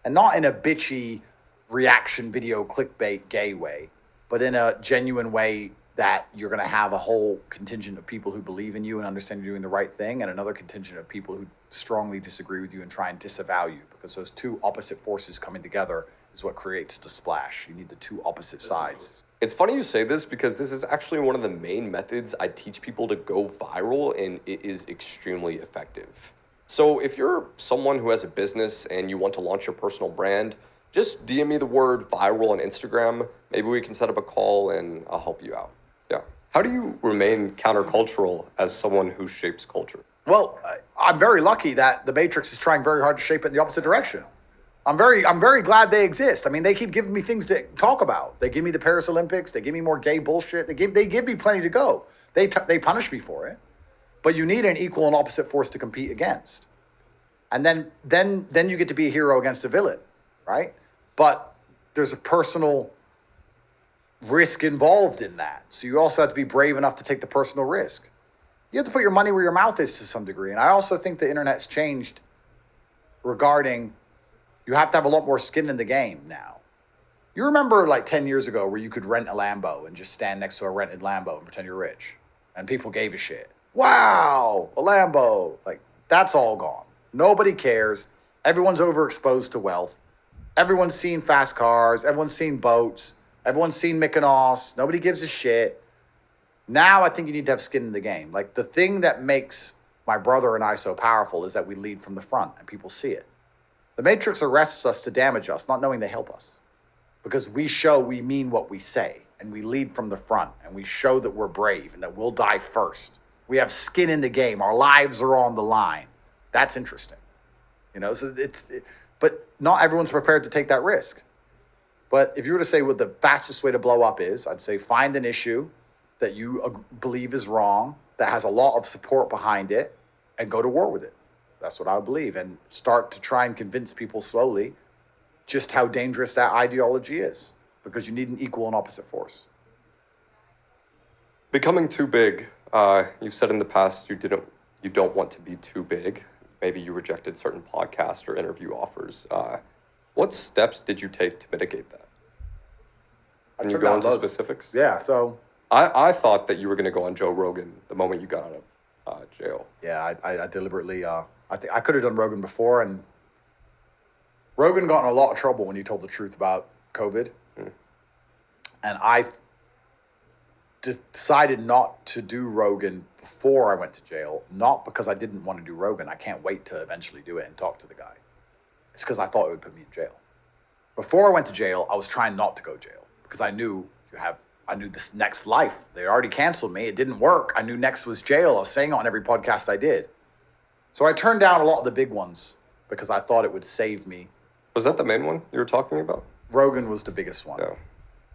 And not in a bitchy reaction video clickbait gay way, but in a genuine way that you're going to have a whole contingent of people who believe in you and understand you're doing the right thing, and another contingent of people who strongly disagree with you and try and disavow you, because those two opposite forces coming together is what creates the splash. You need the two opposite sides. It's funny you say this, because this is actually one of the main methods I teach people to go viral, and it is extremely effective. So if you're someone who has a business and you want to launch your personal brand, just DM me the word viral on Instagram. Maybe we can set up a call and I'll help you out. Yeah. How do you remain countercultural as someone who shapes culture? Well, I'm very lucky that the Matrix is trying very hard to shape it in the opposite direction. I'm very glad they exist. I mean, they keep giving me things to talk about. They give me the Paris Olympics. They give me more gay bullshit. They give me plenty to go. They punish me for it. But you need an equal and opposite force to compete against. And then you get to be a hero against a villain, right? But there's a personal risk involved in that. So you also have to be brave enough to take the personal risk. You have to put your money where your mouth is to some degree. And I also think the internet's changed regarding, you have to have a lot more skin in the game now. You remember like 10 years ago where you could rent a Lambo and just stand next to a rented Lambo and pretend you're rich. And people gave a shit. Wow, a Lambo. Like, that's all gone. Nobody cares. Everyone's overexposed to wealth. Everyone's seen fast cars. Everyone's seen boats. Everyone's seen Mykonos. Nobody gives a shit. Now I think you need to have skin in the game. Like, the thing that makes my brother and I so powerful is that we lead from the front and people see it. The Matrix arrests us to damage us, not knowing they help us. Because we show we mean what we say, and we lead from the front, and we show that we're brave and that we'll die first. We have skin in the game. Our lives are on the line. That's interesting. You know, so but not everyone's prepared to take that risk. But if you were to say what the fastest way to blow up is, I'd say find an issue that you believe is wrong, that has a lot of support behind it, and go to war with it. That's what I believe. And start to try and convince people slowly just how dangerous that ideology is, because you need an equal and opposite force. Becoming too big. You've said in the past you don't want to be too big. Maybe you rejected certain podcast or interview offers. What steps did you take to mitigate that? Can you go into specifics? Yeah, so I thought that you were going to go on Joe Rogan the moment you got out of jail. yeah, I deliberately I think I could have done Rogan before, and Rogan got in a lot of trouble when he told the truth about COVID. And I decided not to do Rogan before I went to jail, not because I didn't want to do Rogan. I can't wait to eventually do it and talk to the guy. It's because I thought it would put me in jail. Before I went to jail, I was trying not to go to jail because I knew I knew this next life. They already canceled me. It didn't work. I knew next was jail. I was saying it on every podcast I did. So I turned down a lot of the big ones because I thought it would save me. Was that the main one you were talking about? Rogan was the biggest one. Yeah.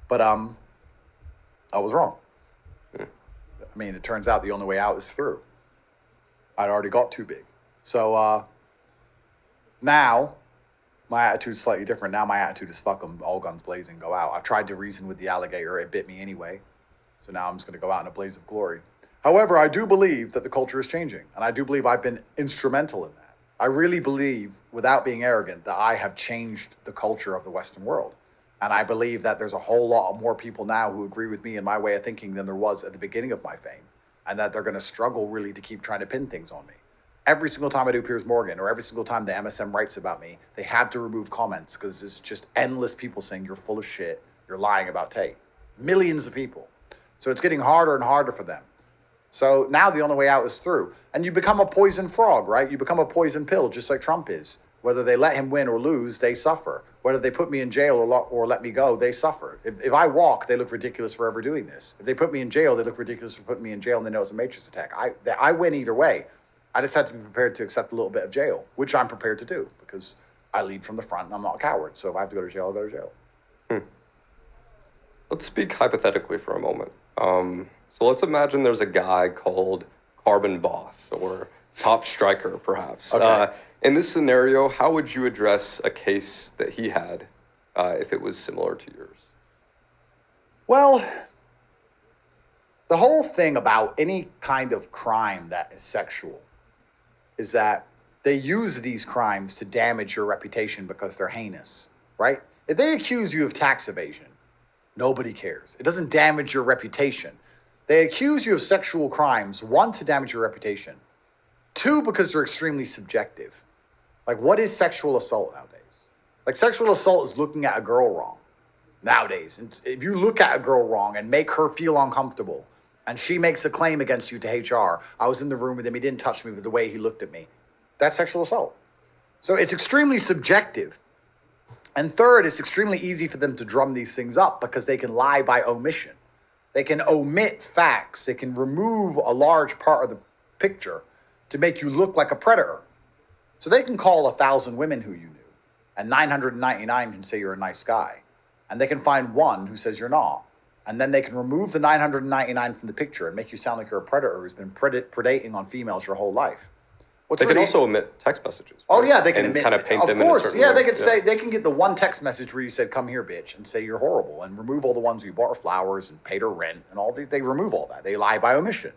But I was wrong. I mean, it turns out the only way out is through. I'd already got too big. So now my attitude's slightly different. Now my attitude is fuck them, all guns blazing, go out. I've tried to reason with the alligator. It bit me anyway. So now I'm just going to go out in a blaze of glory. However, I do believe that the culture is changing. And I do believe I've been instrumental in that. I really believe, without being arrogant, that I have changed the culture of the Western world. And I believe that there's a whole lot more people now who agree with me and my way of thinking than there was at the beginning of my fame. And that they're going to struggle really to keep trying to pin things on me. Every single time I do Piers Morgan or every single time the MSM writes about me, they have to remove comments because it's just endless people saying you're full of shit, you're lying about Tate. Millions of people. So it's getting harder and harder for them. So now the only way out is through. And you become a poison frog, right? You become a poison pill just like Trump is. Whether they let him win or lose, they suffer. Whether they put me in jail or let me go, they suffer. If I walk, they look ridiculous for ever doing this. If they put me in jail, they look ridiculous for putting me in jail and they know it's a matrix attack. I win either way. I just have to be prepared to accept a little bit of jail, which I'm prepared to do because I lead from the front and I'm not a coward. So if I have to go to jail, I'll go to jail. Let's speak hypothetically for a moment. So let's imagine there's a guy called Carbon Boss or Top Striker, perhaps. Okay. In this scenario, how would you address a case that he had if it was similar to yours? Well, the whole thing about any kind of crime that is sexual is that they use these crimes to damage your reputation because they're heinous, right? If they accuse you of tax evasion, nobody cares. It doesn't damage your reputation. They accuse you of sexual crimes, one, to damage your reputation, two, because they're extremely subjective. Like, what is sexual assault nowadays? Like, sexual assault is looking at a girl wrong nowadays. And if you look at a girl wrong and make her feel uncomfortable, and she makes a claim against you to HR, I was in the room with him, he didn't touch me, but the way he looked at me, that's sexual assault. So it's extremely subjective. And third, it's extremely easy for them to drum these things up because they can lie by omission. They can omit facts. They can remove a large part of the picture to make you look like a predator. So they can call 1,000 women who you knew, and 999 can say you're a nice guy. And they can find one who says you're not. And then they can remove the 999 from the picture and make you sound like you're a predator who's been predating on females your whole life. They can also omit text messages. Oh, right? yeah, they can and admit. kind of paint them of course, in a certain yeah, way. they could say, they can get the one text message where you said, come here, bitch, and say you're horrible, and remove all the ones where you bought her flowers and paid her rent and all they remove all that. They lie by omission.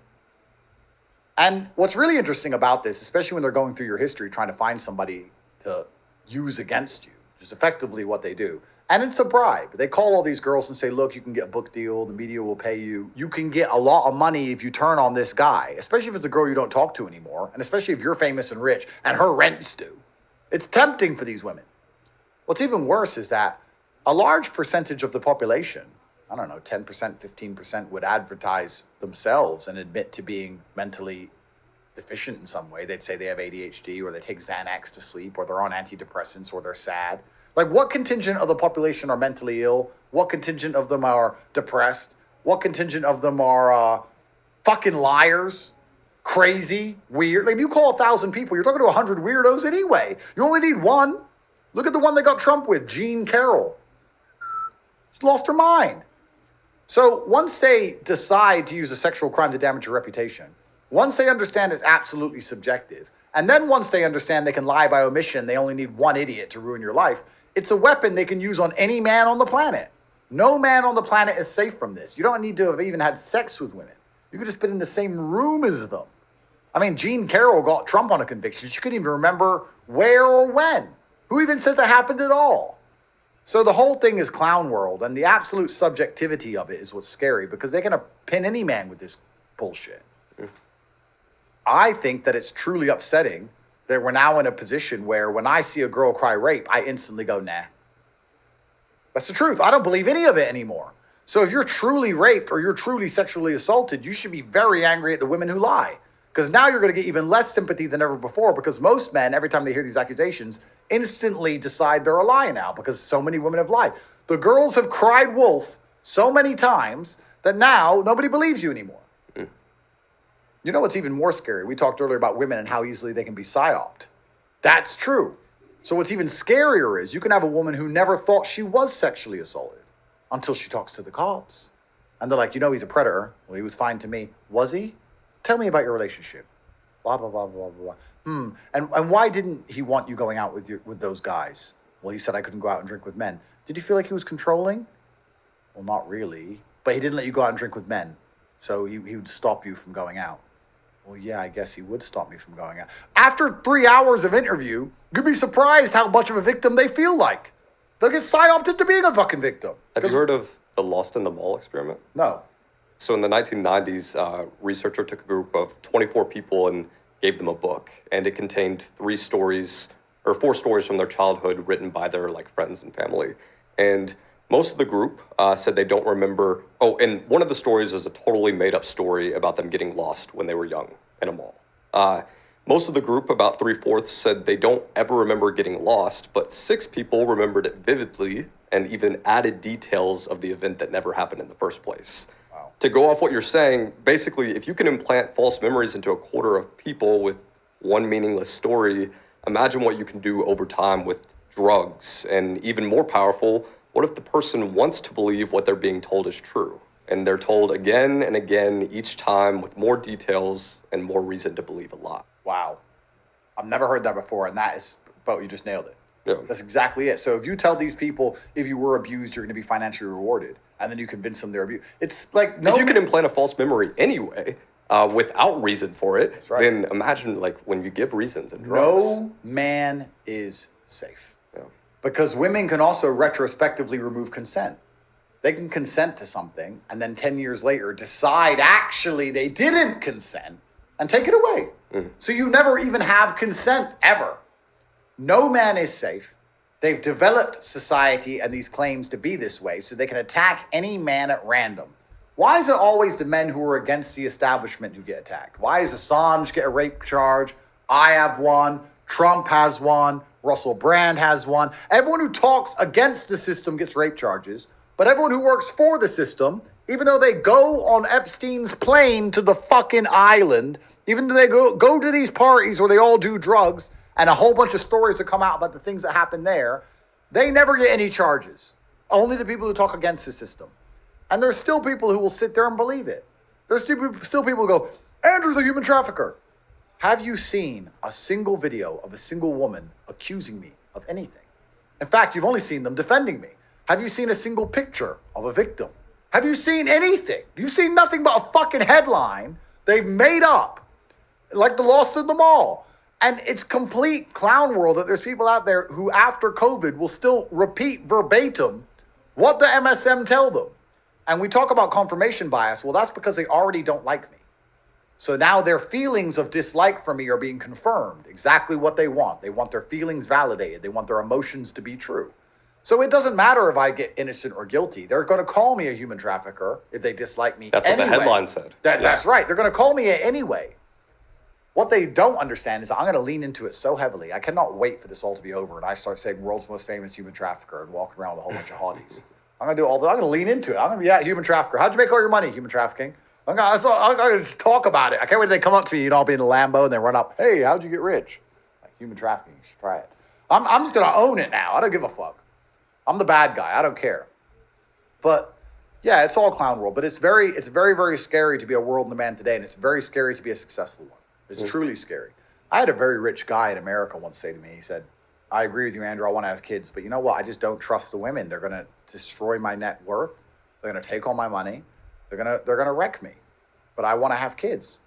And what's really interesting about this, especially when they're going through your history, trying to find somebody to use against you, which is effectively what they do. And it's a bribe. They call all these girls and say, look, you can get a book deal. The media will pay you. You can get a lot of money if you turn on this guy, especially if it's a girl you don't talk to anymore. And especially if you're famous and rich and her rent's due. It's tempting for these women. What's even worse is that a large percentage of the population, I don't know, 10%, 15% would advertise themselves and admit to being mentally deficient in some way. They'd say they have ADHD or they take Xanax to sleep or they're on antidepressants or they're sad. Like, what contingent of the population are mentally ill? What contingent of them are depressed? What contingent of them are fucking liars, crazy, weird? Like, if you call 1,000 people, you're talking to 100 weirdos anyway. You only need one. Look at the one they got Trump with, Jean Carroll. She's lost her mind. So once they decide to use a sexual crime to damage your reputation, once they understand it's absolutely subjective, and then once they understand they can lie by omission, they only need one idiot to ruin your life, it's a weapon they can use on any man on the planet. No man on the planet is safe from this. You don't need to have even had sex with women. You could just been in the same room as them. I mean, Jean Carroll got Trump on a conviction. She couldn't even remember where or when. Who even says that happened at all? So the whole thing is clown world, and the absolute subjectivity of it is what's scary because they're going to pin any man with this bullshit. I think that it's truly upsetting that we're now in a position where when I see a girl cry rape, I instantly go, nah. That's the truth. I don't believe any of it anymore. So if you're truly raped or you're truly sexually assaulted, you should be very angry at the women who lie. Because now you're going to get even less sympathy than ever before because most men, every time they hear these accusations, instantly decide they're a lie now because so many women have lied. The girls have cried wolf so many times that now nobody believes you anymore. You know what's even more scary? We talked earlier about women and how easily they can be psyoped. That's true. So what's even scarier is you can have a woman who never thought she was sexually assaulted until she talks to the cops. And they're like, he's a predator. Well, he was fine to me. Was he? Tell me about your relationship. Blah, blah, blah, blah, blah, blah. And why didn't he want you going out with those guys? Well, he said I couldn't go out and drink with men. Did you feel like he was controlling? Well, not really. But he didn't let you go out and drink with men. So he would stop you from going out. Well, yeah, I guess he would stop me from going out. After 3 hours of interview, you'd be surprised how much of a victim they feel like. They'll get psyoped into being a fucking victim. Have you heard of the Lost in the Mall experiment? No. So in the 1990s, a researcher took a group of 24 people and gave them a book. And it contained 4 stories from their childhood written by their friends and family. And most of the group said they don't remember. Oh, and one of the stories is a totally made up story about them getting lost when they were young in a mall. Most of the group, about 3/4, said they don't ever remember getting lost, but 6 people remembered it vividly and even added details of the event that never happened in the first place. Wow. To go off what you're saying, basically, if you can implant false memories into 1/4 of people with one meaningless story, imagine what you can do over time with drugs. And even more powerful, what if the person wants to believe what they're being told is true? And they're told again and again each time with more details and more reason to believe a lie. Wow. I've never heard that before, and you just nailed it. Yeah. That's exactly it. So if you tell these people, if you were abused, you're going to be financially rewarded, and then you convince them they're abused. It's like, if you can implant a false memory anyway, without reason for it, that's right. Then imagine when you give reasons and drugs. No man is safe. Yeah. Because women can also retrospectively remove consent. They can consent to something and then 10 years later decide actually they didn't consent and take it away. So you never even have consent ever. No man is safe. They've developed society and these claims to be this way so they can attack any man at random. Why is it always the men who are against the establishment who get attacked? Why does Assange get a rape charge? I have one. Trump has one. Russell Brand has one. Everyone who talks against the system gets rape charges. But everyone who works for the system, even though they go on Epstein's plane to the fucking island, even though they go to these parties where they all do drugs and a whole bunch of stories that come out about the things that happen there, they never get any charges. Only the people who talk against the system. And there's still people who will sit there and believe it. There's still people who go, Andrew's a human trafficker. Have you seen a single video of a single woman accusing me of anything? In fact, you've only seen them defending me. Have you seen a single picture of a victim? Have you seen anything? You've seen nothing but a fucking headline they've made up, like the Lost in the Mall. And it's complete clown world that there's people out there who after COVID will still repeat verbatim what the MSM tell them. And we talk about confirmation bias. Well, that's because they already don't like me. So now their feelings of dislike for me are being confirmed. Exactly what they want. They want their feelings validated. They want their emotions to be true. So it doesn't matter if I get innocent or guilty. They're going to call me a human trafficker if they dislike me. That's anyway. What the headline said. That's right. They're going to call me it anyway. What they don't understand is I'm going to lean into it so heavily. I cannot wait for this all to be over and I start saying world's most famous human trafficker and walking around with a whole bunch of hotties. I'm going to lean into it. I'm going to be, human trafficker. How'd you make all your money, human trafficking? I'm going to just talk about it. I can't wait till they come up to me, I'll be in a Lambo and they run up, hey, how'd you get rich? Like, human trafficking, you should try it. I'm just going to own it now. I don't give a fuck. I'm the bad guy. I don't care. But yeah, it's all clown world. But it's very, very scary to be a world and a man today. And it's very scary to be a successful one. It's truly scary. I had a very rich guy in America once say to me, he said, I agree with you, Andrew. I want to have kids. But you know what? I just don't trust the women. They're going to destroy my net worth. They're going to take all my money. They're going to wreck me. But I want to have kids.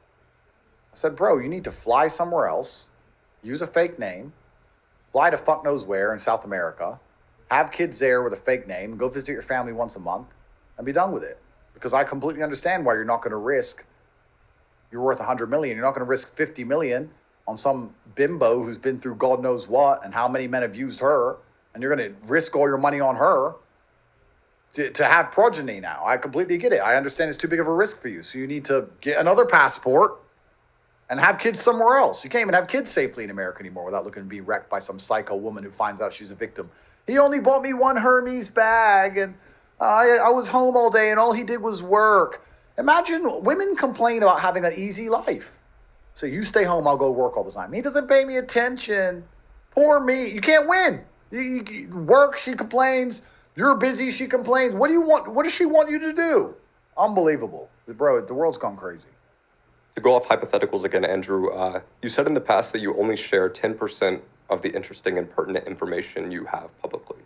I said, bro, you need to fly somewhere else, use a fake name, fly to fuck knows where in South America, have kids there with a fake name, go visit your family once a month, and be done with it. Because I completely understand why you're not going to risk, you're worth 100 million, you're not going to risk 50 million on some bimbo who's been through God knows what and how many men have used her, and you're going to risk all your money on her to have progeny now. I completely get it. I understand it's too big of a risk for you. So you need to get another passport and have kids somewhere else. You can't even have kids safely in America anymore without looking to be wrecked by some psycho woman who finds out she's a victim. He only bought me one Hermes bag and I was home all day and all he did was work. Imagine women complain about having an easy life. So you stay home, I'll go work all the time. He doesn't pay me attention. Poor me. You can't win. You work, she complains. You're busy, she complains. What do you want? What does she want you to do? Unbelievable. Bro, the world's gone crazy. To go off hypotheticals again, Andrew, you said in the past that you only share 10% of the interesting and pertinent information you have publicly.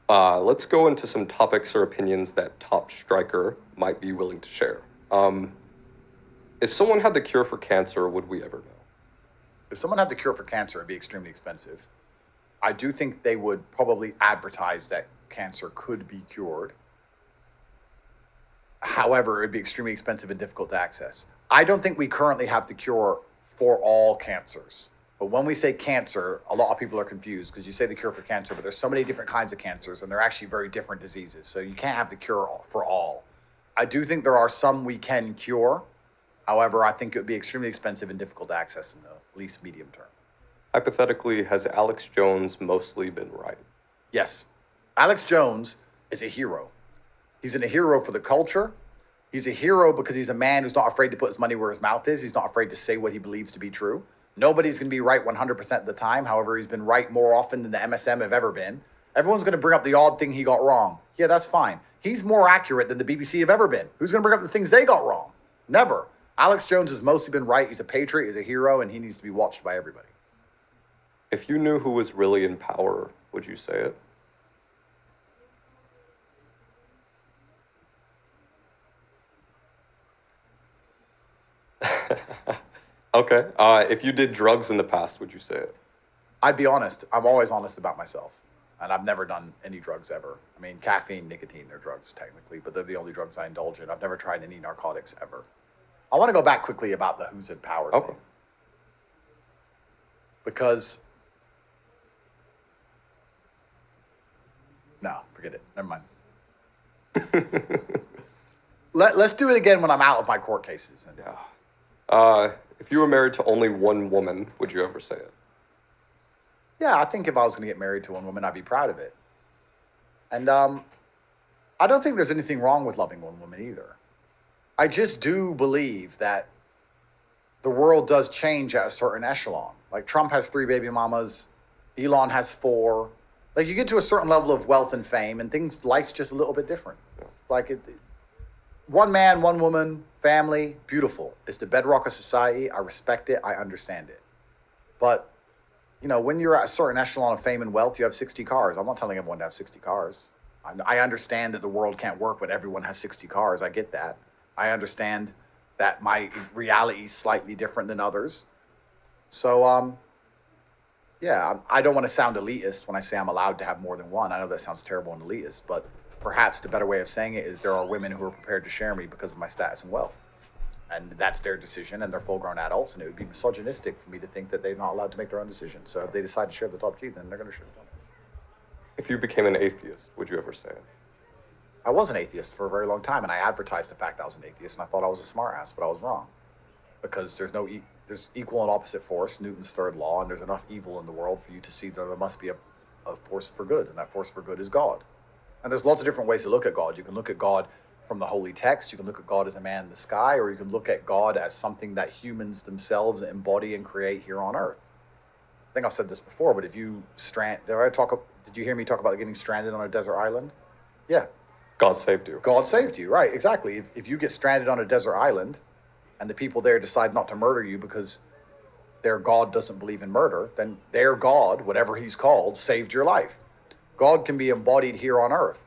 Let's go into some topics or opinions that Top Striker might be willing to share. If someone had the cure for cancer, would we ever know? If someone had the cure for cancer, it'd be extremely expensive. I do think they would probably advertise that cancer could be cured. However, it'd be extremely expensive and difficult to access. I don't think we currently have the cure for all cancers. But when we say cancer, a lot of people are confused because you say the cure for cancer, but there's so many different kinds of cancers and they're actually very different diseases. So you can't have the cure for all. I do think there are some we can cure. However, I think it would be extremely expensive and difficult to access in the least medium term. Hypothetically, has Alex Jones mostly been right? Yes. Alex Jones is a hero. He's a hero for the culture. He's a hero because he's a man who's not afraid to put his money where his mouth is. He's not afraid to say what he believes to be true. Nobody's going to be right 100% of the time. However, he's been right more often than the MSM have ever been. Everyone's going to bring up the odd thing he got wrong. Yeah, that's fine. He's more accurate than the BBC have ever been. Who's going to bring up the things they got wrong? Never. Alex Jones has mostly been right. He's a patriot, he's a hero, and he needs to be watched by everybody. If you knew who was really in power, would you say it? Okay. If you did drugs in the past, would you say it? I'd be honest. I'm always honest about myself. And I've never done any drugs ever. I mean, caffeine, nicotine, they're drugs technically, but they're the only drugs I indulge in. I've never tried any narcotics ever. I want to go back quickly about the who's in power thing. Because, no, forget it. Never mind. Let's do it again when I'm out of my court cases. Yeah. If you were married to only one woman, would you ever say it? Yeah, I think if I was going to get married to one woman, I'd be proud of it. And I don't think there's anything wrong with loving one woman either. I just do believe that the world does change at a certain echelon. Like Trump has 3 baby mamas, Elon has 4. Like you get to a certain level of wealth and fame, and life's just a little bit different. Like one man, one woman, family, beautiful. It's the bedrock of society. I respect it. I understand it. But when you're at a certain echelon of fame and wealth, you have 60 cars. I'm not telling everyone to have 60 cars. I understand that the world can't work when everyone has 60 cars. I get that. I understand that my reality is slightly different than others. So, yeah, I don't want to sound elitist when I say I'm allowed to have more than one. I know that sounds terrible and elitist, but perhaps the better way of saying it is there are women who are prepared to share me because of my status and wealth. And that's their decision, and they're full-grown adults, and it would be misogynistic for me to think that they're not allowed to make their own decision. So if they decide to share the top G, then they're going to share the top G. If you became an atheist, would you ever say it? I was an atheist for a very long time, and I advertised the fact I was an atheist, and I thought I was a smartass, but I was wrong. Because there's equal and opposite force, Newton's third law, and there's enough evil in the world for you to see that there must be a force for good, and that force for good is God. And there's lots of different ways to look at God. You can look at God from the holy text, you can look at God as a man in the sky, or you can look at God as something that humans themselves embody and create here on earth. I think I've said this before, but if you did you hear me talk about getting stranded on a desert island? Yeah. God saved you. God saved you, right, exactly. If you get stranded on a desert island and the people there decide not to murder you because their God doesn't believe in murder, then their God, whatever he's called, saved your life. God can be embodied here on earth.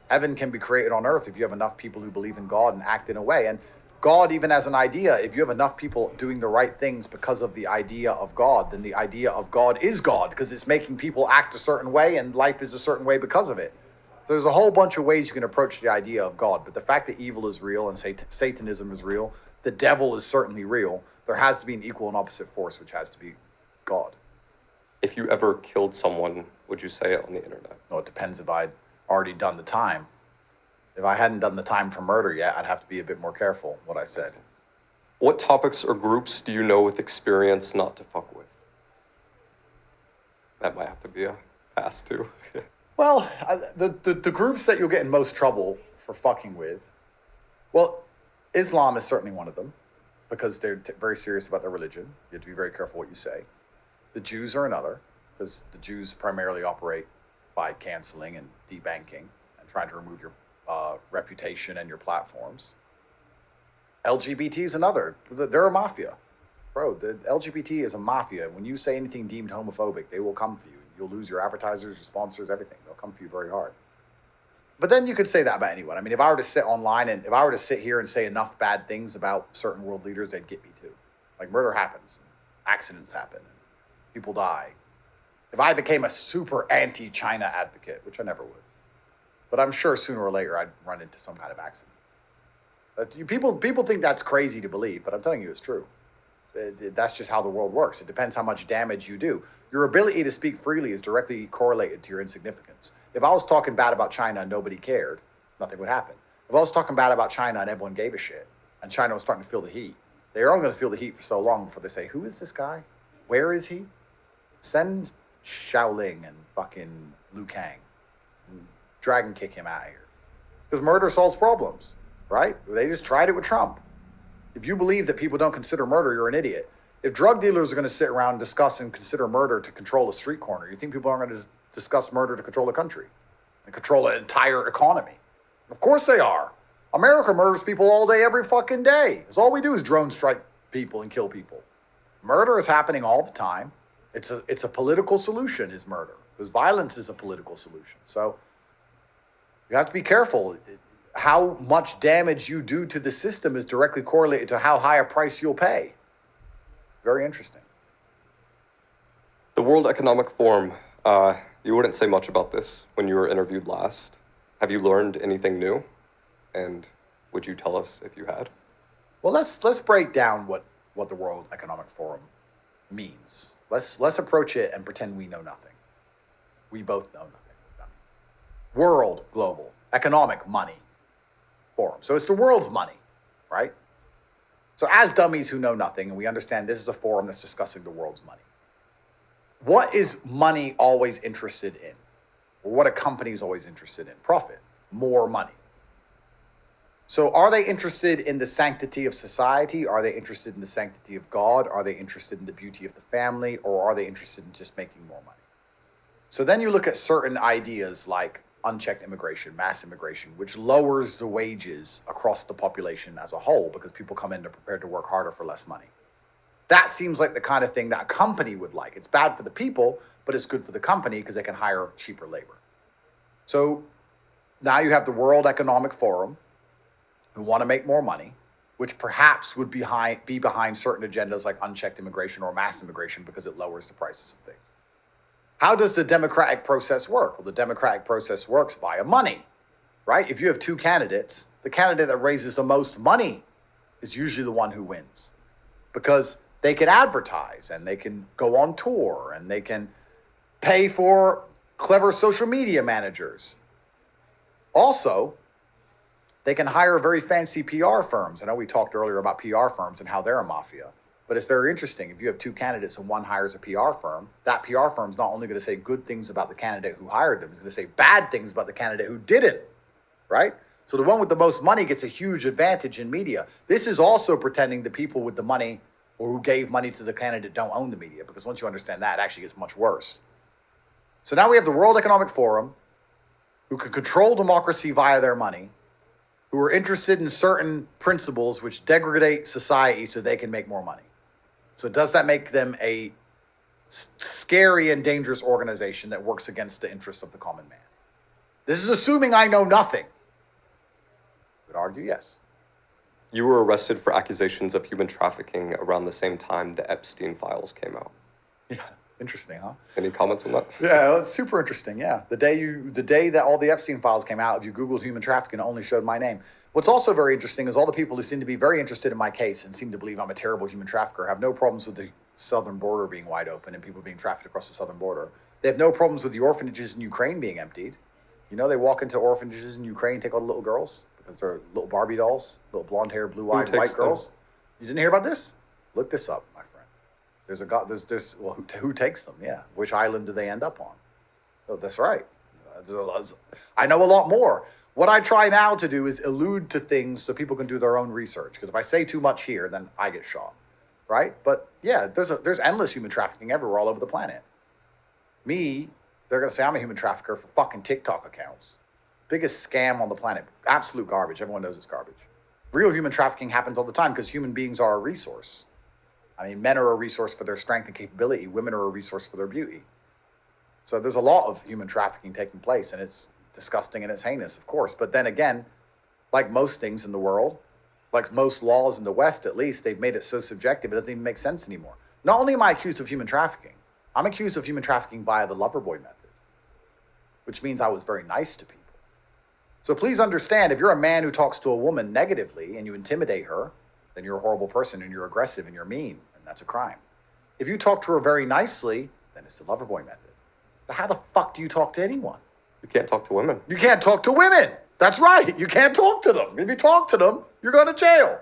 Heaven can be created on earth if you have enough people who believe in God and act in a way. And God, even as an idea, if you have enough people doing the right things because of the idea of God, then the idea of God is God because it's making people act a certain way and life is a certain way because of it. So there's a whole bunch of ways you can approach the idea of God. But the fact that evil is real and Satanism is real, the devil is certainly real, there has to be an equal and opposite force, which has to be God. If you ever killed someone, would you say it on the internet? Well, it depends if I'd already done the time. If I hadn't done the time for murder yet, I'd have to be a bit more careful what I said. What topics or groups do you know with experience not to fuck with? That might have to be a pass too. Well, the groups that you'll get in most trouble for fucking with, well, Islam is certainly one of them because they're very serious about their religion. You have to be very careful what you say. The Jews are another because the Jews primarily operate by canceling and debanking and trying to remove your reputation and your platforms. LGBT is another. They're a mafia. Bro, the LGBT is a mafia. When you say anything deemed homophobic, they will come for you. You'll lose your advertisers, your sponsors, everything. They'll come for you very hard. But then you could say that about anyone. I mean, if I were to sit online and if I were to sit here and say enough bad things about certain world leaders, they'd get me too. Like murder happens, accidents happen, people die. If I became a super anti-China advocate, which I never would, but I'm sure sooner or later I'd run into some kind of accident. People think that's crazy to believe, but I'm telling you it's true. That's just how the world works. It depends how much damage you do. Your ability to speak freely is directly correlated to your insignificance. If I was talking bad about China and nobody cared, nothing would happen. If I was talking bad about China and everyone gave a shit, and China was starting to feel the heat, they're only going to feel the heat for so long before they say, who is this guy? Where is he? Send Xiaoling and fucking Liu Kang. And dragon kick him out of here. Because murder solves problems, right? They just tried it with Trump. If you believe that people don't consider murder, you're an idiot. If drug dealers are going to sit around and discuss and consider murder to control a street corner, you think people aren't going to discuss murder to control a country and control an entire economy? Of course they are. America murders people all day, every fucking day. Because all we do is drone strike people and kill people. Murder is happening all the time. It's a political solution, is murder. Because violence is a political solution. So you have to be careful. How much damage you do to the system is directly correlated to how high a price you'll pay. Very interesting. The World Economic Forum, you wouldn't say much about this when you were interviewed last. Have you learned anything new? And would you tell us if you had? Well, let's break down what the World Economic Forum means. Let's approach it and pretend we know nothing. We both know nothing. World, global, economic, money. Forum. So it's the world's money, right? So as dummies who know nothing, and we understand this is a forum that's discussing the world's money. What is money always interested in? Or what a company is always interested in? Profit, more money. So are they interested in the sanctity of society? Are they interested in the sanctity of God? Are they interested in the beauty of the family? Or are they interested in just making more money? So then you look at certain ideas like unchecked immigration, mass immigration, which lowers the wages across the population as a whole because people come in to prepared to work harder for less money. That seems like the kind of thing that a company would like. It's bad for the people, but it's good for the company because they can hire cheaper labor. So now you have the World Economic Forum who want to make more money, which perhaps would be behind certain agendas like unchecked immigration or mass immigration because it lowers the prices of things. How does the democratic process work? Well, the democratic process works via money, right? If you have two candidates, the candidate that raises the most money is usually the one who wins because they can advertise and they can go on tour and they can pay for clever social media managers. Also, they can hire very fancy PR firms. I know we talked earlier about PR firms and how they're a mafia. But it's very interesting. If you have two candidates and one hires a PR firm, that PR firm is not only going to say good things about the candidate who hired them, it's going to say bad things about the candidate who didn't, right? So the one with the most money gets a huge advantage in media. This is also pretending the people with the money or who gave money to the candidate don't own the media, because once you understand that, it actually gets much worse. So now we have the World Economic Forum, who can control democracy via their money, who are interested in certain principles which degrade society so they can make more money. So does that make them a scary and dangerous organization that works against the interests of the common man? This is assuming I know nothing. I would argue yes. You were arrested for accusations of human trafficking around the same time the Epstein files came out. Yeah, interesting, huh? Any comments on that? Yeah, well, it's super interesting. Yeah, the day that all the Epstein files came out, if you Googled human trafficking, it only showed my name. What's also very interesting is all the people who seem to be very interested in my case and seem to believe I'm a terrible human trafficker have no problems with the southern border being wide open and people being trafficked across the southern border. They have no problems with the orphanages in Ukraine being emptied. You know, they walk into orphanages in Ukraine, take all the little girls because they're little Barbie dolls, little blonde-haired, blue-eyed white girls. You didn't hear about this? Look this up, my friend. There's well, who takes them? Yeah. Which island do they end up on? Oh, that's right. I know a lot more. What I try now to do is allude to things so people can do their own research. Because if I say too much here, then I get shot, right? But yeah, there's endless human trafficking everywhere, all over the planet. They're gonna say I'm a human trafficker for fucking TikTok accounts. Biggest scam on the planet. Absolute garbage. Everyone knows it's garbage. Real human trafficking happens all the time because human beings are a resource. I mean, men are a resource for their strength and capability. Women are a resource for their beauty. So there's a lot of human trafficking taking place, and it's disgusting and it's heinous, of course. But then again, like most things in the world, like most laws in the West at least, they've made it so subjective it doesn't even make sense anymore. Not only am I accused of human trafficking, I'm accused of human trafficking via the lover boy method, which means I was very nice to people. So please understand, if you're a man who talks to a woman negatively and you intimidate her, then you're a horrible person and you're aggressive and you're mean, and that's a crime. If you talk to her very nicely, then it's the lover boy method. But how the fuck do you talk to anyone? You can't talk to women. You can't talk to women. That's right. You can't talk to them. If you talk to them, you're going to jail.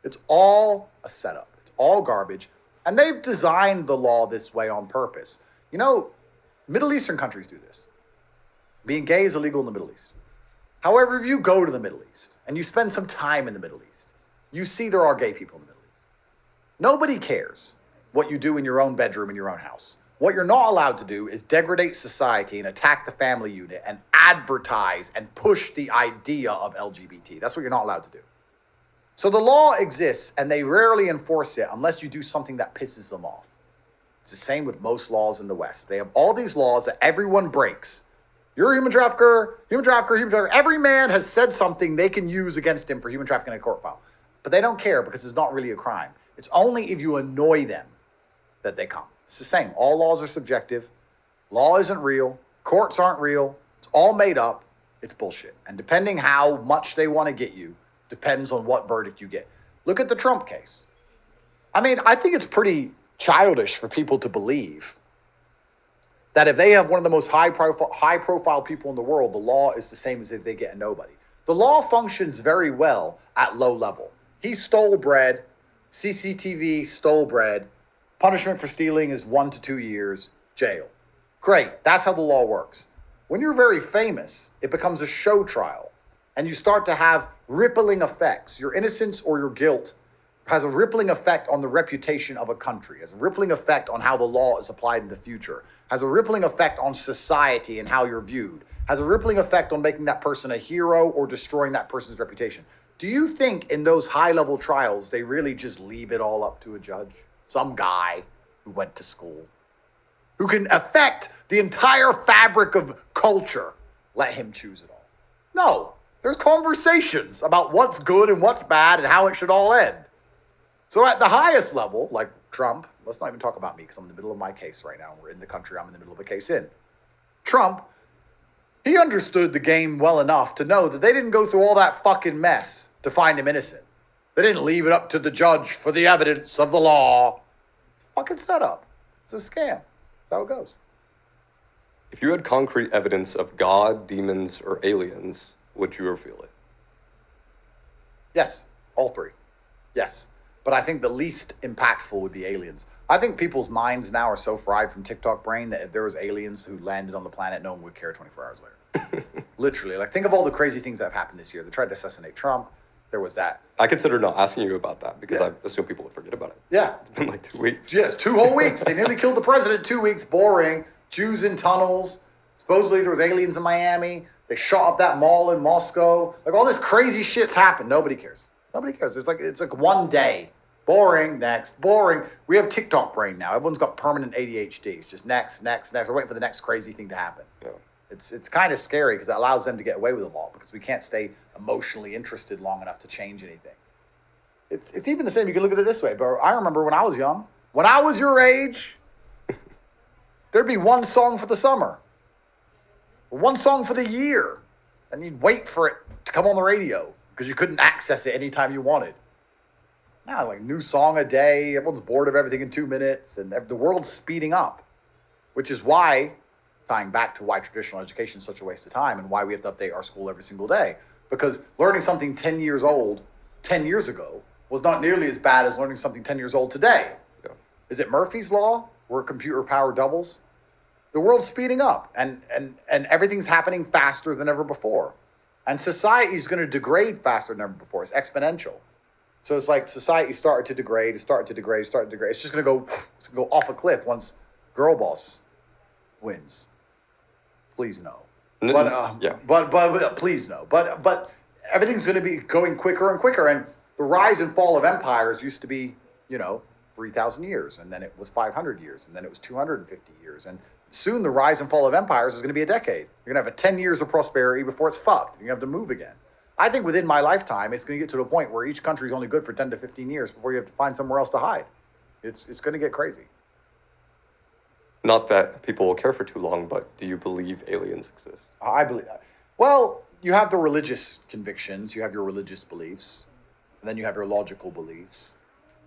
It's all a setup. It's all garbage. And they've designed the law this way on purpose. You know, Middle Eastern countries do this. Being gay is illegal in the Middle East. However, if you go to the Middle East and you spend some time in the Middle East, you see there are gay people in the Middle East. Nobody cares what you do in your own bedroom in your own house. What you're not allowed to do is degrade society and attack the family unit and advertise and push the idea of LGBT. That's what you're not allowed to do. So the law exists and they rarely enforce it unless you do something that pisses them off. It's the same with most laws in the West. They have all these laws that everyone breaks. You're a human trafficker, human trafficker, human trafficker. Every man has said something they can use against him for human trafficking in a court file. But they don't care because it's not really a crime. It's only if you annoy them that they come. It's the same. All laws are subjective. Law isn't real. Courts aren't real. It's all made up. It's bullshit. And depending how much they want to get you, depends on what verdict you get. Look at the Trump case. I mean, I think it's pretty childish for people to believe that if they have one of the most high profile people in the world, the law is the same as if they get a nobody. The law functions very well at low level. He stole bread, CCTV stole bread, punishment for stealing is 1 to 2 years, jail. Great, that's how the law works. When you're very famous, it becomes a show trial, and you start to have rippling effects. Your innocence or your guilt has a rippling effect on the reputation of a country, has a rippling effect on how the law is applied in the future, has a rippling effect on society and how you're viewed, has a rippling effect on making that person a hero or destroying that person's reputation. Do you think in those high-level trials, they really just leave it all up to a judge? Some guy who went to school, who can affect the entire fabric of culture, let him choose it all. No, there's conversations about what's good and what's bad and how it should all end. So at the highest level, like Trump, let's not even talk about me because I'm in the middle of my case right now. We're in the country I'm in the middle of a case in. Trump, he understood the game well enough to know that they didn't go through all that fucking mess to find him innocent. They didn't leave it up to the judge for the evidence of the law. It's a fucking setup. It's a scam. That's how it goes. If you had concrete evidence of God, demons, or aliens, would you reveal it? Yes, all three. Yes. But I think the least impactful would be aliens. I think people's minds now are so fried from TikTok brain that if there was aliens who landed on the planet, no one would care 24 hours later. Literally. Like, think of all the crazy things that have happened this year. They tried to assassinate Trump. There was that. I considered not asking you about that because I assume people would forget about it. Yeah. It's been like 2 weeks. Yes, 2 whole weeks. They nearly killed the president. 2 weeks. Boring. Jews in tunnels. Supposedly there was aliens in Miami. They shot up that mall in Moscow. Like, all this crazy shit's happened. Nobody cares. Nobody cares. It's like one day. Boring, next, boring. We have TikTok brain now. Everyone's got permanent ADHD. It's just next. We're waiting for the next crazy thing to happen. Yeah. It's kind of scary because it allows them to get away with the law because we can't stay emotionally interested long enough to change anything. It's even the same. You can look at it this way, but I remember when I was young, when I was your age, there'd be one song for the summer, one song for the year, and you'd wait for it to come on the radio because you couldn't access it anytime you wanted. Now, like, new song a day, everyone's bored of everything in 2 minutes, and the world's speeding up, which is why, tying back to why traditional education is such a waste of time and why we have to update our school every single day. Because learning something 10 years old 10 years ago was not nearly as bad as learning something 10 years old today. Yeah. Is it Murphy's Law, where computer power doubles? The world's speeding up, and everything's happening faster than ever before. And society is going to degrade faster than ever before. It's exponential. So it's like society started to degrade, it started to degrade, it started to degrade. It's just going to go, it's going to go off a cliff once Girl Boss wins. Please no. Yeah. But please no. But everything's going to be going quicker and quicker. And the rise and fall of empires used to be, 3,000 years, and then it was 500 years, and then it was 250 years, and soon the rise and fall of empires is going to be a decade. You're going to have 10 years of prosperity before it's fucked. You're going to have to move again. I think within my lifetime, it's going to get to the point where each country is only good for 10 to 15 years before you have to find somewhere else to hide. It's going to get crazy. Not that people will care for too long, but do you believe aliens exist? I believe that. Well, you have the religious convictions, you have your religious beliefs, and then you have your logical beliefs.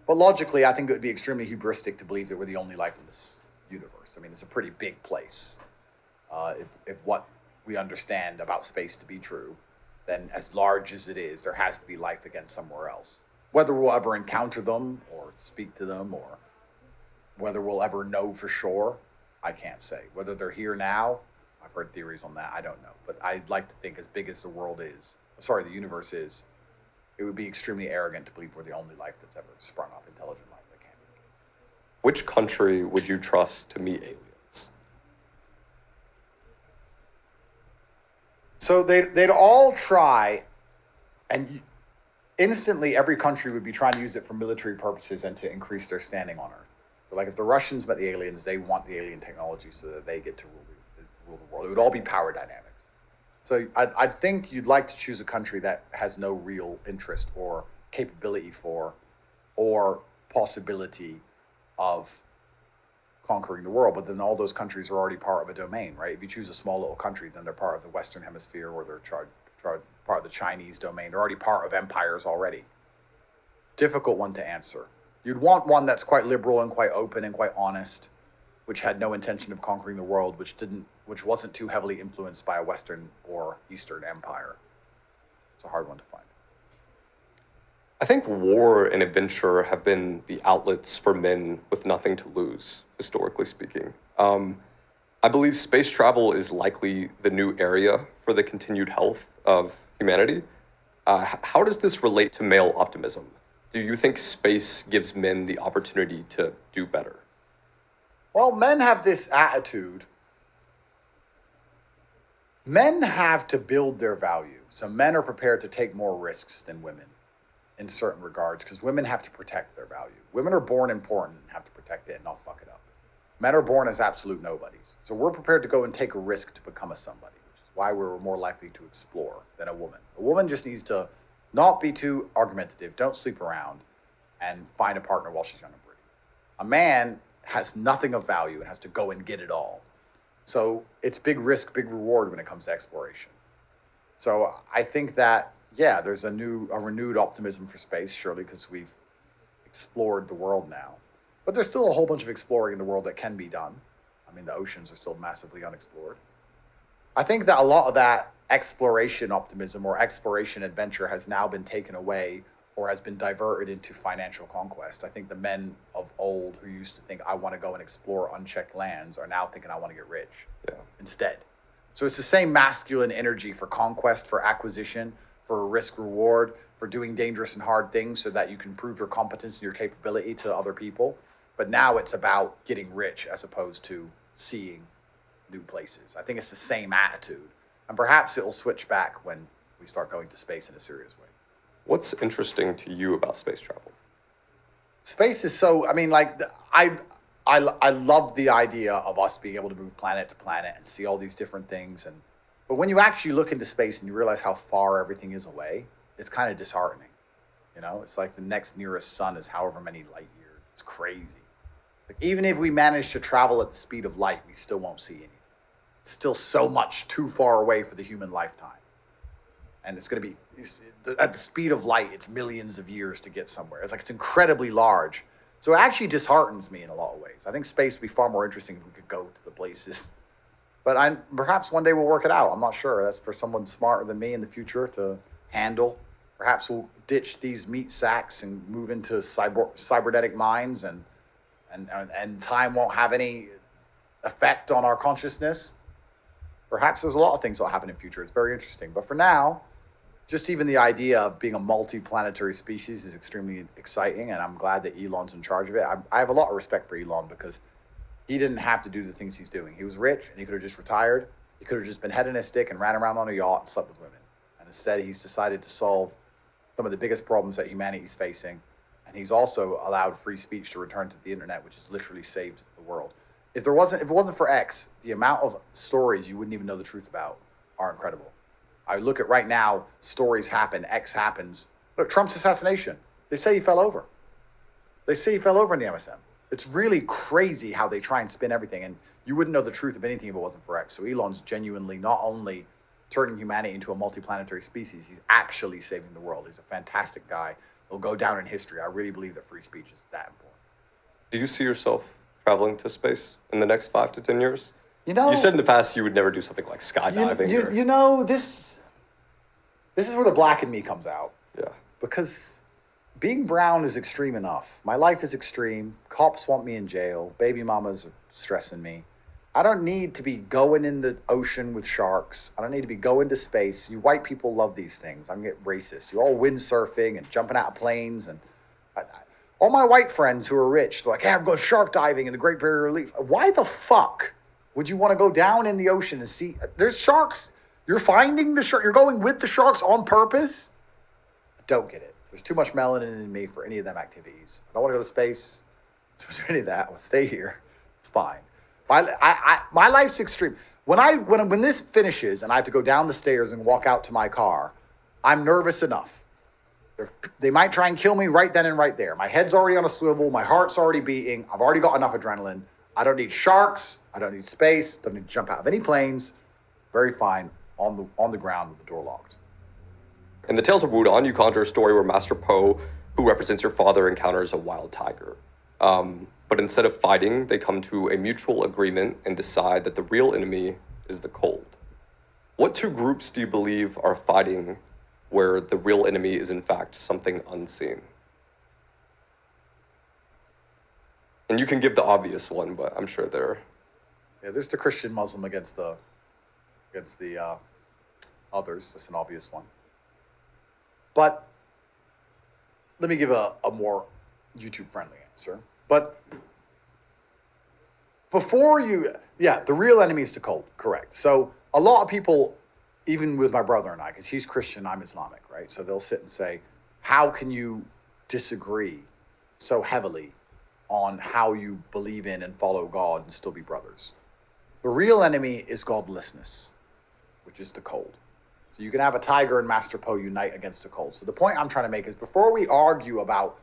But logically, I think it would be extremely hubristic to believe that we're the only life in this universe. I mean, it's a pretty big place. If what we understand about space to be true, then as large as it is, there has to be life again somewhere else. Whether we'll ever encounter them or speak to them or whether we'll ever know for sure, I can't say. Whether they're here now, I've heard theories on that, I don't know. But I'd like to think as big as the universe is, it would be extremely arrogant to believe we're the only life that's ever sprung up, intelligent life that can be. Which country would you trust to meet aliens? So they'd all try, and instantly every country would be trying to use it for military purposes and to increase their standing on Earth. So like if the Russians met the aliens, they want the alien technology so that they get to rule the world. It would all be power dynamics. So I think you'd like to choose a country that has no real interest or capability for or possibility of conquering the world. But then all those countries are already part of a domain, right? If you choose a small little country, then they're part of the Western Hemisphere or they're part of the Chinese domain. They're already part of empires already. Difficult one to answer. You'd want one that's quite liberal and quite open and quite honest, which had no intention of conquering the world, which wasn't too heavily influenced by a Western or Eastern empire. It's a hard one to find. I think war and adventure have been the outlets for men with nothing to lose, historically speaking. I believe space travel is likely the new area for the continued health of humanity. How does this relate to male optimism? Do you think space gives men the opportunity to do better? Well, men have this attitude. Men have to build their value. So men are prepared to take more risks than women in certain regards because women have to protect their value. Women are born important and have to protect it and not fuck it up. Men are born as absolute nobodies. So we're prepared to go and take a risk to become a somebody, which is why we're more likely to explore than a woman. A woman just needs to not be too argumentative, don't sleep around, and find a partner while she's young and pretty. A man has nothing of value and has to go and get it all. So it's big risk, big reward when it comes to exploration. So I think that, yeah, there's a renewed optimism for space, surely, because we've explored the world now. But there's still a whole bunch of exploring in the world that can be done. I mean, the oceans are still massively unexplored. I think that a lot of that exploration optimism or exploration adventure has now been taken away or has been diverted into financial conquest. I think the men of old who used to think, I want to go and explore unchecked lands, are now thinking, I want to get rich instead. So it's the same masculine energy for conquest, for acquisition, for risk reward, for doing dangerous and hard things so that you can prove your competence and your capability to other people. But now it's about getting rich as opposed to seeing new places. I think it's the same attitude. And perhaps it'll switch back when we start going to space in a serious way. What's interesting to you about space travel? Space is so, I mean, like, I love the idea of us being able to move planet to planet and see all these different things. But when you actually look into space and you realize how far everything is away, it's kind of disheartening. It's like the next nearest sun is however many light years. It's crazy. Like, even if we manage to travel at the speed of light, we still won't see anything. It's still so much too far away for the human lifetime. And it's going to be, at the speed of light, it's millions of years to get somewhere. It's incredibly large. So it actually disheartens me in a lot of ways. I think space would be far more interesting if we could go to the places. But perhaps one day we'll work it out. I'm not sure. That's for someone smarter than me in the future to handle. Perhaps we'll ditch these meat sacks and move into cybernetic minds, and time won't have any effect on our consciousness, perhaps there's a lot of things that'll happen in the future. It's very interesting. But for now, just even the idea of being a multi-planetary species is extremely exciting, and I'm glad that Elon's in charge of it. I have a lot of respect for Elon because he didn't have to do the things he's doing. He was rich, and he could have just retired. He could have just been hedonistic and ran around on a yacht and slept with women. And instead, he's decided to solve some of the biggest problems that humanity's facing. And he's also allowed free speech to return to the internet, which has literally saved the world. If it wasn't for X, the amount of stories you wouldn't even know the truth about are incredible. I look at right now, stories happen, X happens. Look, Trump's assassination. They say he fell over. They say he fell over in the MSM. It's really crazy how they try and spin everything, and you wouldn't know the truth of anything if it wasn't for X. So Elon's genuinely not only turning humanity into a multiplanetary species, he's actually saving the world. He's a fantastic guy. He'll go down in history. I really believe that free speech is that important. Do you see yourself traveling to space in the next 5 to 10 years? You know, you said in the past you would never do something like skydiving. You know, this is where the black in me comes out. Yeah. Because being brown is extreme enough. My life is extreme. Cops want me in jail. Baby mamas are stressing me. I don't need to be going in the ocean with sharks. I don't need to be going to space. You white people love these things. I'm getting racist. You're all windsurfing and jumping out of planes. And all my white friends who are rich, they're like, hey, I'm going shark diving in the Great Barrier Reef. Why the fuck would you want to go down in the ocean and see? There's sharks. You're finding the shark. You're going with the sharks on purpose? I don't get it. There's too much melanin in me for any of them activities. I don't want to go to space. Don't do any of that. I'll stay here. It's fine. My life's extreme. When this finishes and I have to go down the stairs and walk out to my car, I'm nervous enough. They might try and kill me right then and right there. My head's already on a swivel. My heart's already beating. I've already got enough adrenaline. I don't need sharks. I don't need space. Don't need to jump out of any planes. Very fine on the ground with the door locked. In the Tales of Wudon, you conjure a story where Master Po, who represents your father, encounters a wild tiger. But instead of fighting, they come to a mutual agreement and decide that the real enemy is the cold. What two groups do you believe are fighting where the real enemy is in fact something unseen? And you can give the obvious one, but I'm sure there. Yeah, there's the Christian Muslim against the others. That's an obvious one. But let me give a more YouTube-friendly answer. But the real enemy is the cold, correct. So a lot of people, even with my brother and I, because he's Christian, I'm Islamic, right? So they'll sit and say, how can you disagree so heavily on how you believe in and follow God and still be brothers? The real enemy is godlessness, which is the cold. So you can have a tiger and Master Po unite against the cold. So the point I'm trying to make is before we argue about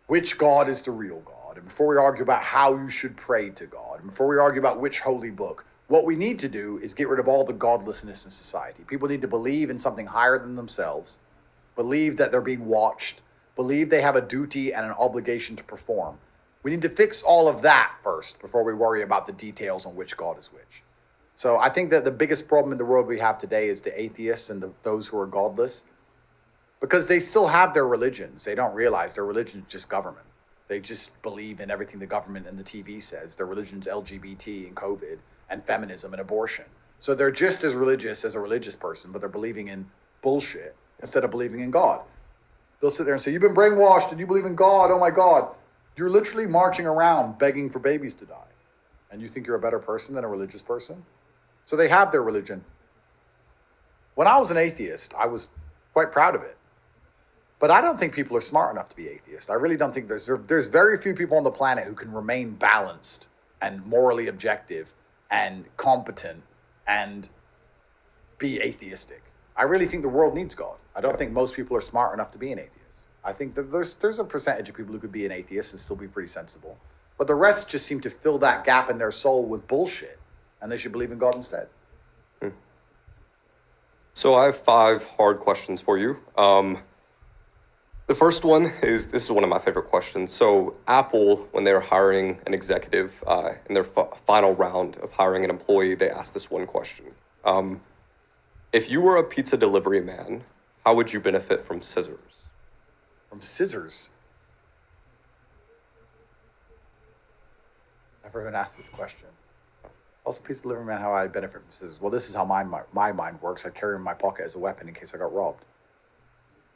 which God is the real God, and before we argue about how you should pray to God, and before we argue about which holy book, what we need to do is get rid of all the godlessness in society. People need to believe in something higher than themselves, believe that they're being watched, believe they have a duty and an obligation to perform. We need to fix all of that first before we worry about the details on which God is which. So I think that the biggest problem in the world we have today is the atheists and those who are godless, because they still have their religions. They don't realize their religion is just government. They just believe in everything the government and the TV says. Their religion's LGBT and COVID and feminism and abortion. So they're just as religious as a religious person, but they're believing in bullshit instead of believing in God. They'll sit there and say, you've been brainwashed and you believe in God. Oh my God. You're literally marching around begging for babies to die. And you think you're a better person than a religious person? So they have their religion. When I was an atheist, I was quite proud of it. But I don't think people are smart enough to be atheists. I really don't think there's very few people on the planet who can remain balanced and morally objective and competent and be atheistic. I really think the world needs God. I don't think most people are smart enough to be an atheist. I think that there's a percentage of people who could be an atheist and still be pretty sensible. But the rest just seem to fill that gap in their soul with bullshit. And they should believe in God instead. So I have 5 hard questions for you. The first one is, this is one of my favorite questions. So Apple, when they're hiring an executive in their final round of hiring an employee, they ask this one question. If you were a pizza delivery man, how would you benefit from scissors? From scissors? Never been asked this question. Also, please deliver me on how I benefit from scissors. Well, this is how my mind works. I carry them in my pocket as a weapon in case I got robbed.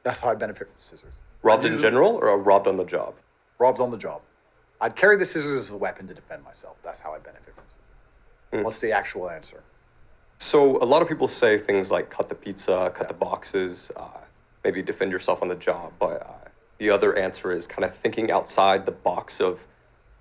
That's how I benefit from scissors. Robbed in general or robbed on the job? Robbed on the job. I'd carry the scissors as a weapon to defend myself. That's how I benefit from scissors. What's the actual answer? So a lot of people say things like cut the pizza, cut the boxes, maybe defend yourself on the job. But the other answer is kind of thinking outside the box of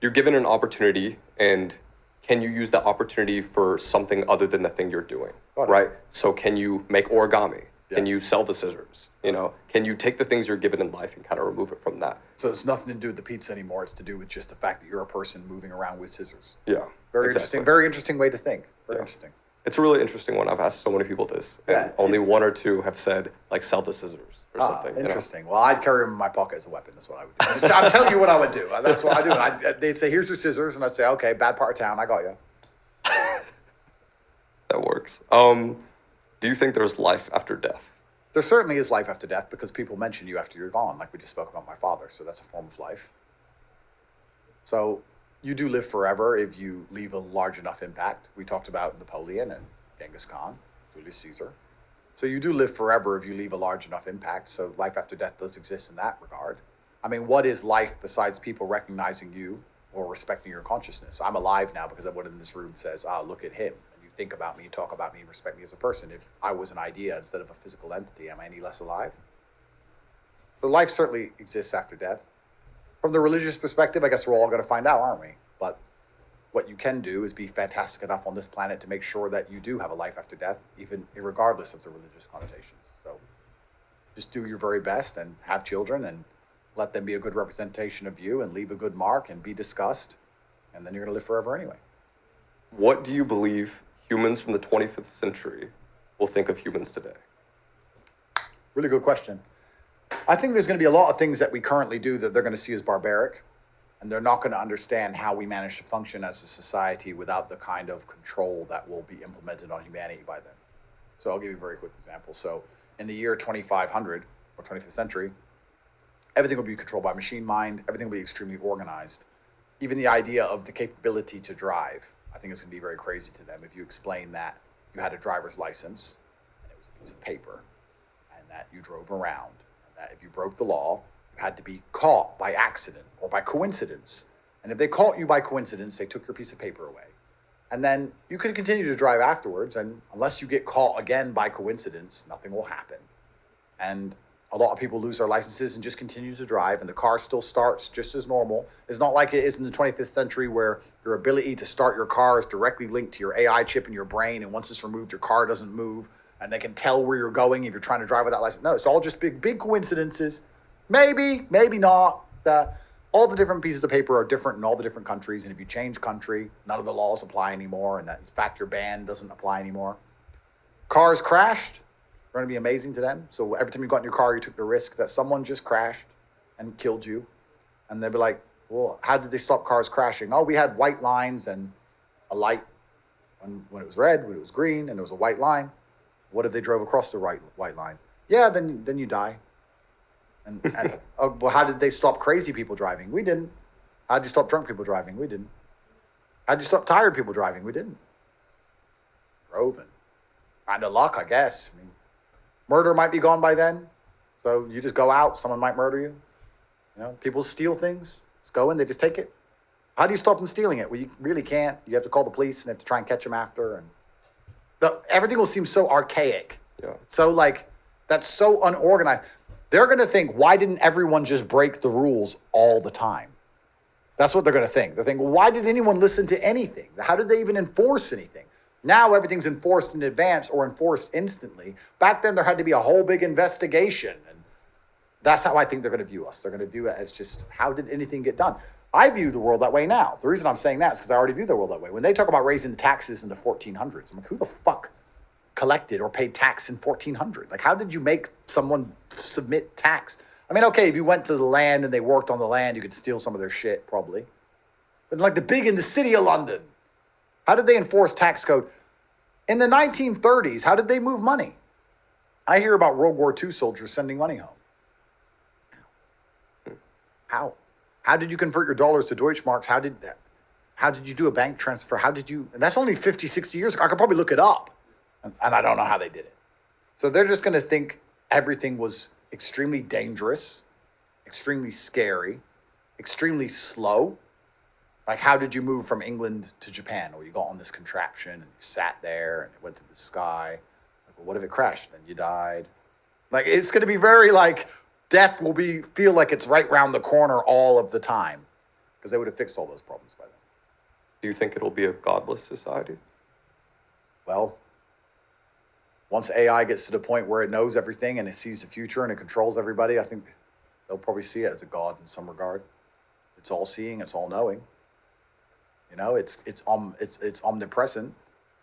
you're given an opportunity and can you use that opportunity for something other than the thing you're doing, right? So can you make origami? Yeah. Can you sell the scissors? You know, can you take the things you're given in life and kind of remove it from that? So it's nothing to do with the pizza anymore. It's to do with just the fact that you're a person moving around with scissors. Yeah. Very interesting. Very interesting way to think. Very interesting. It's a really interesting one. I've asked so many people this, and only one or two have said, like, sell the scissors or something. Interesting. You know? Well, I'd carry them in my pocket as a weapon. That's what I would do. I'm telling you what I would do. That's what I do. They'd say, here's your scissors, and I'd say, okay, bad part of town, I got you. That works. Do you think there's life after death? There certainly is life after death because people mention you after you're gone, like we just spoke about my father, so that's a form of life. So you do live forever if you leave a large enough impact. We talked about Napoleon and Genghis Khan, Julius Caesar. So you do live forever if you leave a large enough impact. So life after death does exist in that regard. I mean, what is life besides people recognizing you or respecting your consciousness? I'm alive now because everyone in this room says, look at him. And you think about me, you talk about me, and respect me as a person. If I was an idea instead of a physical entity, am I any less alive? So life certainly exists after death. From the religious perspective, I guess we're all going to find out, aren't we? But what you can do is be fantastic enough on this planet to make sure that you do have a life after death, even regardless of the religious connotations. So just do your very best and have children and let them be a good representation of you and leave a good mark and be discussed. And then you're going to live forever anyway. What do you believe humans from the 25th century will think of humans today? Really good question. I think there's going to be a lot of things that we currently do that they're going to see as barbaric, and they're not going to understand how we manage to function as a society without the kind of control that will be implemented on humanity by then. So I'll give you a very quick example. So in the year 2500 or 25th century, everything will be controlled by machine mind. Everything will be extremely organized. Even the idea of the capability to drive, I think is going to be very crazy to them if you explain that you had a driver's license and it was a piece of paper and that you drove around. That if you broke the law, you had to be caught by accident or by coincidence. And if they caught you by coincidence, they took your piece of paper away. And then you could continue to drive afterwards, and unless you get caught again by coincidence, nothing will happen. And a lot of people lose their licenses and just continue to drive, and the car still starts just as normal. It's not like it is in the 25th century where your ability to start your car is directly linked to your AI chip in your brain, and once it's removed, your car doesn't move. And they can tell where you're going if you're trying to drive without license. No, it's all just big coincidences. Maybe, maybe not. All the different pieces of paper are different in all the different countries. And if you change country, none of the laws apply anymore. And that, in fact, your ban doesn't apply anymore. Cars crashed. Going to be amazing to them. So every time you got in your car, you took the risk that someone just crashed and killed you. And they'd be like, well, how did they stop cars crashing? Oh, we had white lines and a light when it was red, when it was green, and there was a white line. What if they drove across the white line? Yeah, then you die. And well, how did they stop crazy people driving? We didn't. How'd you stop drunk people driving? We didn't. How'd you stop tired people driving? We didn't. Drove and kind of luck, I guess. I mean, murder might be gone by then. So you just go out, someone might murder you. You know, people steal things. Just go in, they just take it. How do you stop them stealing it? Well, you really can't. You have to call the police and they have to try and catch them after. And everything will seem so archaic. Yeah. So that's so unorganized. They're going to think, why didn't everyone just break the rules all the time? That's what they're going to think. They're thinking, why did anyone listen to anything? How did they even enforce anything? Now everything's enforced in advance or enforced instantly. Back then there had to be a whole big investigation. And that's how I think they're going to view us. They're going to view it as just, how did anything get done? I view the world that way now. The reason I'm saying that is because I already view the world that way. When they talk about raising the taxes in the 1400s, I'm like, who the fuck collected or paid tax in 1400? Like, how did you make someone submit tax? I mean, okay, if you went to the land and they worked on the land, you could steal some of their shit, probably. But in the city of London, how did they enforce tax code? In the 1930s, how did they move money? I hear about World War II soldiers sending money home. How? How did you convert your dollars to Deutschmarks? How How did you do a bank transfer? How did you? And that's only 50, 60 years ago. I could probably look it up. And I don't know how they did it. So they're just going to think everything was extremely dangerous, extremely scary, extremely slow. Like, how did you move from England to Japan? Or you got on this contraption and you sat there and it went to the sky. Like, well, what if it crashed? Then you died. Like, it's going to be very like death will feel like it's right round the corner all of the time because they would have fixed all those problems by then. Do you think it'll be a godless society? Well, once AI gets to the point where it knows everything and it sees the future and it controls everybody, I think they'll probably see it as a god in some regard. It's all seeing, it's all knowing. You know, it's omnipresent.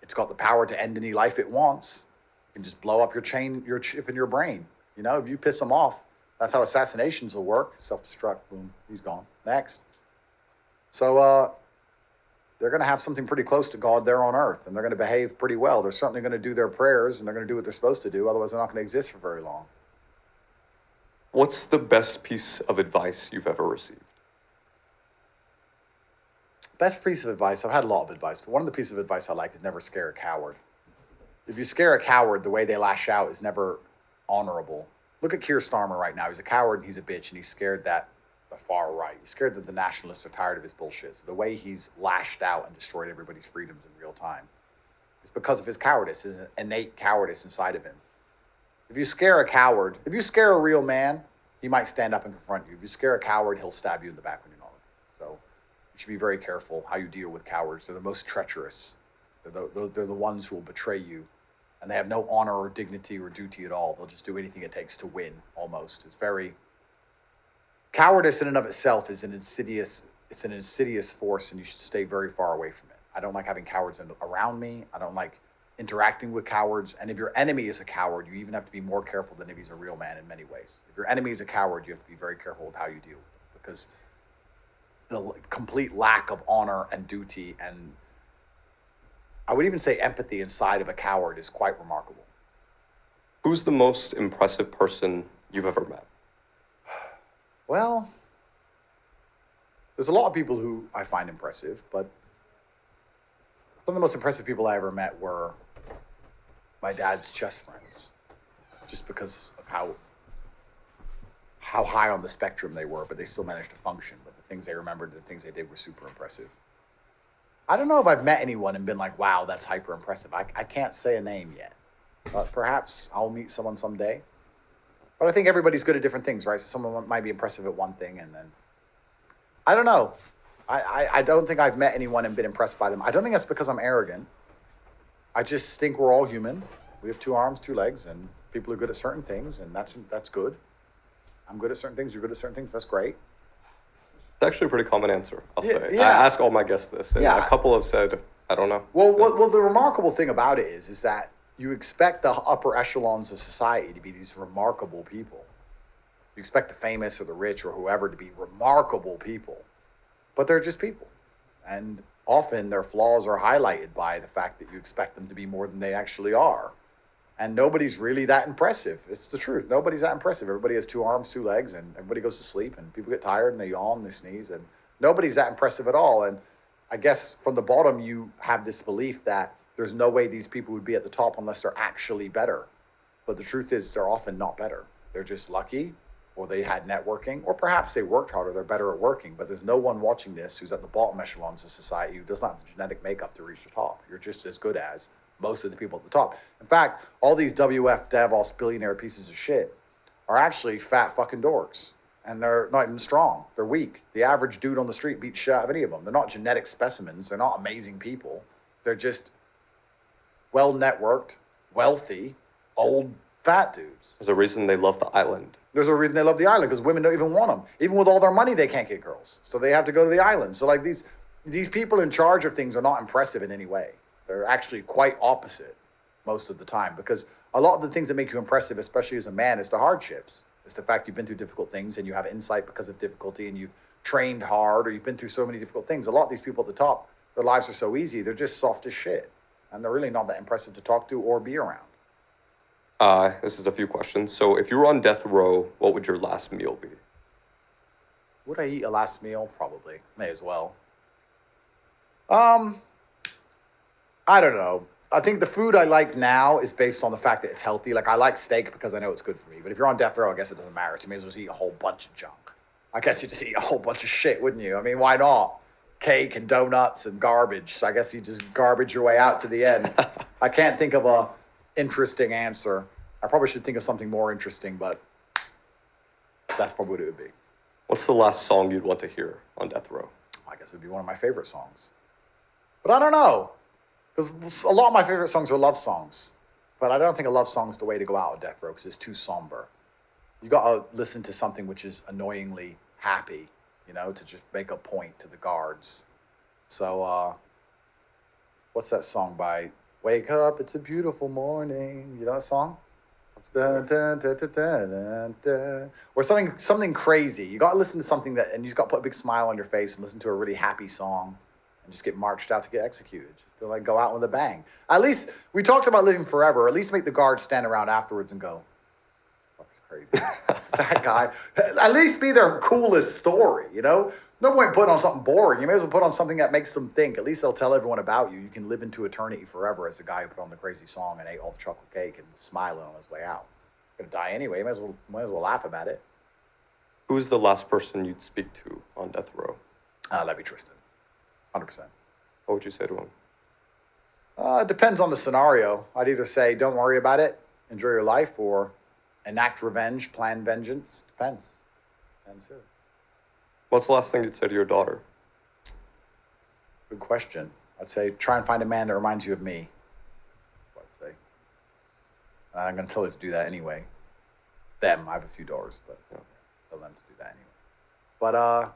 It's got the power to end any life it wants. It can just blow up your chip in your brain. You know, if you piss them off, that's how assassinations will work. Self-destruct, boom, he's gone. Next. So they're going to have something pretty close to God there on earth, and they're going to behave pretty well. They're certainly going to do their prayers, and they're going to do what they're supposed to do. Otherwise, they're not going to exist for very long. What's the best piece of advice you've ever received? Best piece of advice, I've had a lot of advice, but one of the pieces of advice I like is never scare a coward. If you scare a coward, the way they lash out is never honorable. Look at Keir Starmer right now. He's a coward and he's a bitch, and he's scared that the far right. He's scared that the nationalists are tired of his bullshit. So the way he's lashed out and destroyed everybody's freedoms in real time is because of his cowardice, his innate cowardice inside of him. If you scare a coward, if you scare a real man, he might stand up and confront you. If you scare a coward, he'll stab you in the back when you're not looking. So you should be very careful how you deal with cowards. They're the most treacherous. They're the ones who will betray you. And they have no honor or dignity or duty at all. They'll just do anything it takes to win, almost. It's very... Cowardice in and of itself is an insidious force, and you should stay very far away from it. I don't like having cowards around me. I don't like interacting with cowards. And if your enemy is a coward, you even have to be more careful than if he's a real man in many ways. If your enemy is a coward, you have to be very careful with how you deal with them, because the complete lack of honor and duty, and I would even say empathy inside of a coward, is quite remarkable. Who's the most impressive person you've ever met? Well, there's a lot of people who I find impressive, but some of the most impressive people I ever met were my dad's chess friends, just because of how high on the spectrum they were, but they still managed to function. But the things they remembered, the things they did were super impressive. I don't know if I've met anyone and been like, wow, that's hyper impressive. I can't say a name yet, but perhaps I'll meet someone someday. But I think everybody's good at different things, right? So someone might be impressive at one thing, and then I don't know. I don't think I've met anyone and been impressed by them. I don't think that's because I'm arrogant. I just think we're all human. We have 2 arms, 2 legs, and people are good at certain things, and that's good. I'm good at certain things. You're good at certain things. That's great. It's actually a pretty common answer, I'll say. Yeah. I ask all my guests this, and a couple have said, I don't know. Well, the remarkable thing about it is that you expect the upper echelons of society to be these remarkable people. You expect the famous or the rich or whoever to be remarkable people, but they're just people. And often their flaws are highlighted by the fact that you expect them to be more than they actually are. And nobody's really that impressive. It's the truth. Nobody's that impressive. Everybody has 2 arms, 2 legs, and everybody goes to sleep, and people get tired and they yawn and they sneeze, and nobody's that impressive at all. And I guess from the bottom, you have this belief that there's no way these people would be at the top unless they're actually better. But the truth is they're often not better. They're just lucky, or they had networking, or perhaps they worked harder, they're better at working. But there's no one watching this who's at the bottom echelons of society who does not have the genetic makeup to reach the top. You're just as good as most of the people at the top. In fact, all these WF Davos billionaire pieces of shit are actually fat fucking dorks. And they're not even strong. They're weak. The average dude on the street beats shit out of any of them. They're not genetic specimens. They're not amazing people. They're just well-networked, wealthy, old, fat dudes. There's a reason they love the island. There's a reason they love the island, because women don't even want them. Even with all their money, they can't get girls. So they have to go to the island. So like these people in charge of things are not impressive in any way. They're actually quite opposite most of the time, because a lot of the things that make you impressive, especially as a man, is the hardships. It's the fact you've been through difficult things and you have insight because of difficulty, and you've trained hard, or you've been through so many difficult things. A lot of these people at the top, their lives are so easy. They're just soft as shit. And they're really not that impressive to talk to or be around. This is a few questions. So if you were on death row, what would your last meal be? Would I eat a last meal? Probably. May as well. I don't know. I think the food I like now is based on the fact that it's healthy. Like I like steak because I know it's good for me. But if you're on death row, I guess it doesn't matter. So you may as well just eat a whole bunch of junk. I guess you just eat a whole bunch of shit, wouldn't you? I mean, why not? Cake and donuts and garbage. So I guess you just garbage your way out to the end. I can't think of a interesting answer. I probably should think of something more interesting, but that's probably what it would be. What's the last song you'd want to hear on death row? I guess it would be one of my favorite songs. But I don't know. Because a lot of my favorite songs are love songs. But I don't think a love song is the way to go out on death row because it's too somber. You got to listen to something which is annoyingly happy, you know, to just make a point to the guards. So, what's that song by Wake Up, It's a Beautiful Morning? You know that song? Dun, dun, dun, dun, dun, dun, dun. Or something crazy. You got to listen to something that, and you just got to put a big smile on your face and listen to a really happy song and just get marched out to get executed. Just to like go out with a bang. At least, we talked about living forever. At least make the guards stand around afterwards and go, fuck's crazy. That guy. At least be their coolest story, you know? No point putting on something boring. You may as well put on something that makes them think. At least they'll tell everyone about you. You can live into eternity forever as the guy who put on the crazy song and ate all the chocolate cake and smiling on his way out. Gonna die anyway. You might as well laugh about it. Who's the last person you'd speak to on death row? That'd be Tristan. 100%. What would you say to him? It depends on the scenario. I'd either say, don't worry about it, enjoy your life, or enact revenge, plan vengeance. Depends. Depends who. What's the last thing you'd say to your daughter? Good question. I'd say, try and find a man that reminds you of me. I'd say. I'm going to tell her to do that anyway. Them. I have a few daughters, but tell them to do that anyway. But,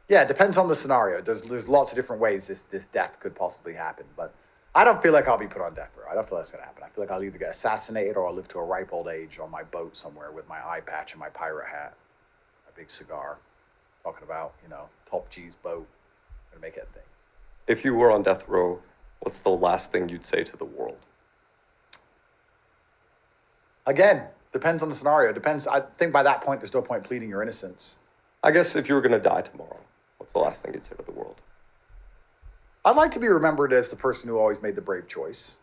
yeah, it depends on the scenario. There's lots of different ways this death could possibly happen. But I don't feel like I'll be put on death row. I don't feel that's going to happen. I feel like I'll either get assassinated or I'll live to a ripe old age on my boat somewhere with my eye patch and my pirate hat, my big cigar, talking about, you know, top G's boat. Gonna make it a thing. If you were on death row, what's the last thing you'd say to the world? Again, depends on the scenario. Depends. I think by that point, there's no point pleading your innocence. I guess if you were going to die tomorrow, what's the last thing you'd say to the world? I'd like to be remembered as the person who always made the brave choice.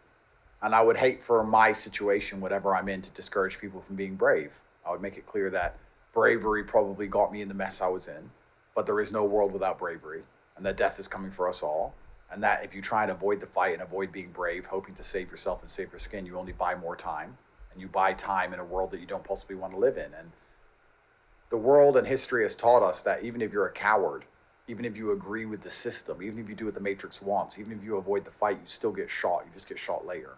And I would hate for my situation, whatever I'm in, to discourage people from being brave. I would make it clear that bravery probably got me in the mess I was in, but there is no world without bravery, and that death is coming for us all. And that if you try and avoid the fight and avoid being brave, hoping to save yourself and save your skin, you only buy more time. And you buy time in a world that you don't possibly want to live in. And the world and history has taught us that even if you're a coward, even if you agree with the system, even if you do what the Matrix wants, even if you avoid the fight, you still get shot. You just get shot later.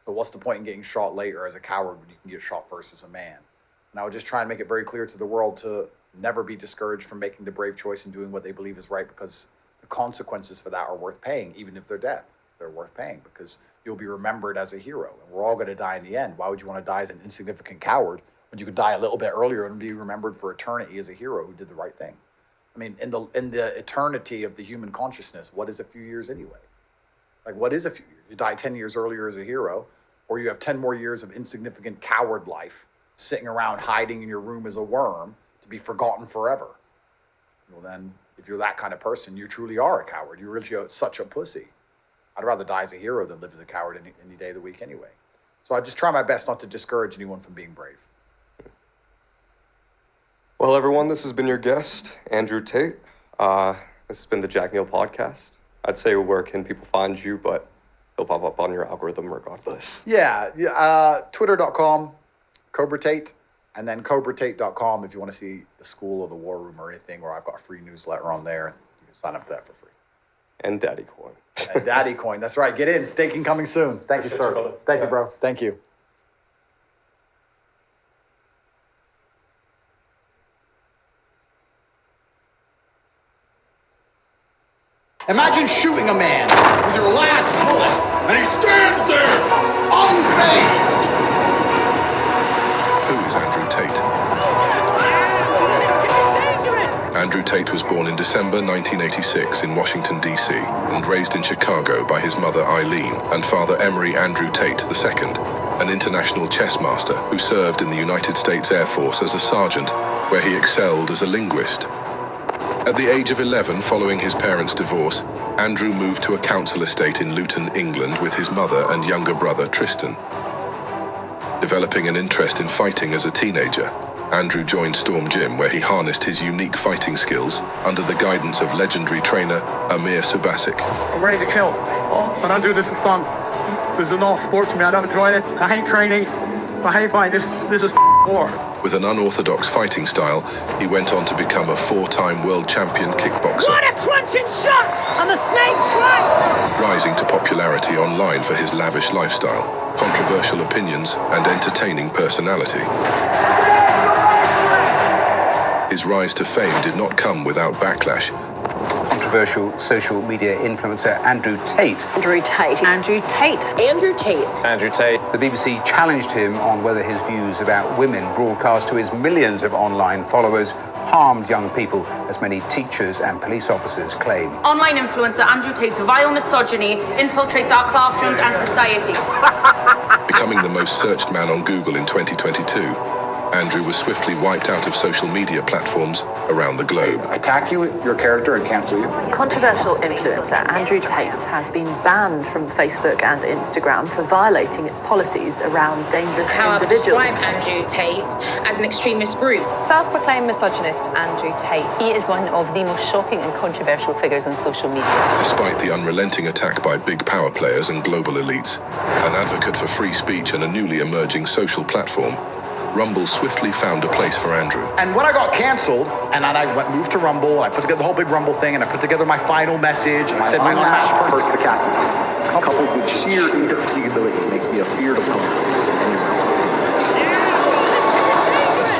So what's the point in getting shot later as a coward when you can get shot first as a man? And I would just try and make it very clear to the world to never be discouraged from making the brave choice and doing what they believe is right, because the consequences for that are worth paying, even if they're death. They're worth paying because you'll be remembered as a hero. And we're all going to die in the end. Why would you want to die as an insignificant coward when you could die a little bit earlier and be remembered for eternity as a hero who did the right thing? I mean, in the eternity of the human consciousness, what is a few years anyway? Like, what is a few years? You die 10 years earlier as a hero, or you have 10 more years of insignificant coward life sitting around hiding in your room as a worm to be forgotten forever. Well, then, if you're that kind of person, you truly are a coward. You're really such a pussy. I'd rather die as a hero than live as a coward any day of the week anyway. So I just try my best not to discourage anyone from being brave. Well, everyone, this has been your guest, Andrew Tate. This has been the Jack Neel podcast. I'd say where can people find you, but he'll pop up on your algorithm regardless. Yeah, twitter.com, Cobra Tate, and then cobratate.com if you want to see the school or the war room or anything, or I've got a free newsletter on there. You can sign up to that for free. And Daddy Coin. And Daddy Coin, that's right. Get in. Staking coming soon. Thank you, sir. Thank you, bro. Thank you. Imagine shooting a man with your last bullet, and he stands there, unfazed. Who is Andrew Tate? Andrew Tate was born in December 1986 in Washington, D.C., and raised in Chicago by his mother Eileen and father Emery Andrew Tate II, an international chess master who served in the United States Air Force as a sergeant, where he excelled as a linguist. At the age of 11, following his parents' divorce, Andrew moved to a council estate in Luton, England with his mother and younger brother Tristan. Developing an interest in fighting as a teenager, Andrew joined Storm Gym, where he harnessed his unique fighting skills under the guidance of legendary trainer Amir Subasic. I'm ready to kill. I don't do this for fun. This is not sport to me. I don't enjoy it. I hate training. I hate fighting. This is war. With an unorthodox fighting style, he went on to become a 4-time world champion kickboxer. What a crunching shot! And the snake strikes! Rising to popularity online for his lavish lifestyle, controversial opinions, and entertaining personality. His rise to fame did not come without backlash. Controversial social media influencer Andrew Tate. Andrew Tate. Andrew Tate. Andrew Tate. Andrew Tate. The BBC challenged him on whether his views about women broadcast to his millions of online followers harmed young people, as many teachers and police officers claim. Online influencer Andrew Tate's vile misogyny infiltrates our classrooms and society. Becoming the most searched man on Google in 2022, Andrew was swiftly wiped out of social media platforms around the globe. Attack you, your character, and cancel you. Controversial influencer Andrew Tate has been banned from Facebook and Instagram for violating its policies around dangerous individuals. Describe Andrew Tate as an extremist group. Self-proclaimed misogynist Andrew Tate. He is one of the most shocking and controversial figures on social media. Despite the unrelenting attack by big power players and global elites, an advocate for free speech and a newly emerging social platform, Rumble swiftly found a place for Andrew. And when I got canceled, and then I moved to Rumble, and I put together the whole big Rumble thing, and I put together my final message, and I said my unmatched perspicacity, coupled with sheer indefatigability, makes me a fear to come.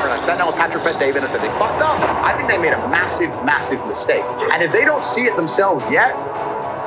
And I sat down with Patrick Bet-David and I said, they fucked up. I think they made a massive, massive mistake. And if they don't see it themselves yet,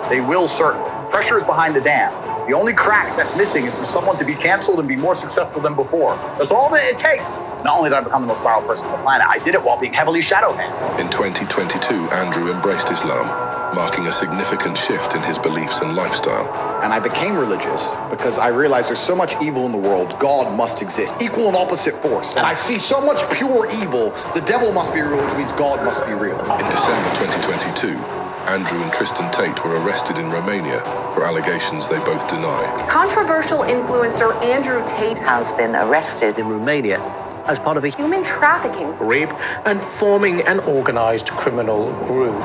they will certainly. Pressure is behind the dam. The only crack that's missing is for someone to be canceled and be more successful than before. That's all that it takes. Not only did I become the most viral person on the planet, I did it while being heavily shadow banned. In 2022, Andrew embraced Islam, marking a significant shift in his beliefs and lifestyle. And I became religious because I realized there's so much evil in the world, God must exist. Equal and opposite force. And I see so much pure evil, the devil must be real, which means God must be real. In December 2022, Andrew and Tristan Tate were arrested in Romania for allegations they both deny. Controversial influencer Andrew Tate has been arrested In Romania, as part of a human trafficking. Rape and forming an organized criminal group.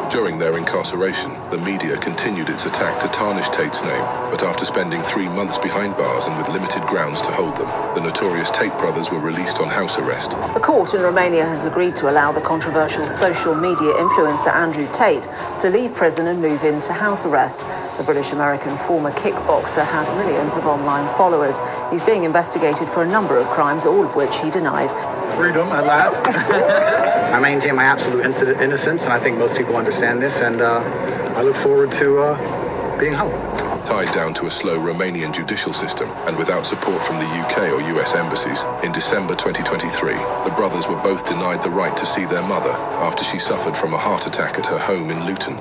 During their incarceration, the media continued its attack to tarnish Tate's name, but after spending 3 months behind bars and with limited grounds to hold them, the notorious Tate brothers were released on house arrest. The court in Romania has agreed to allow the controversial social media influencer Andrew Tate to leave prison and move into house arrest. The British-American former kickboxer has millions of online followers. He's being investigated for a number of crimes, all of which he denies. Freedom at last. I maintain my absolute innocence, and I think most people understand this, and I look forward to being home. Tied down to a slow Romanian judicial system and without support from the UK or US embassies, in December 2023, the brothers were both denied the right to see their mother after she suffered from a heart attack at her home in Luton.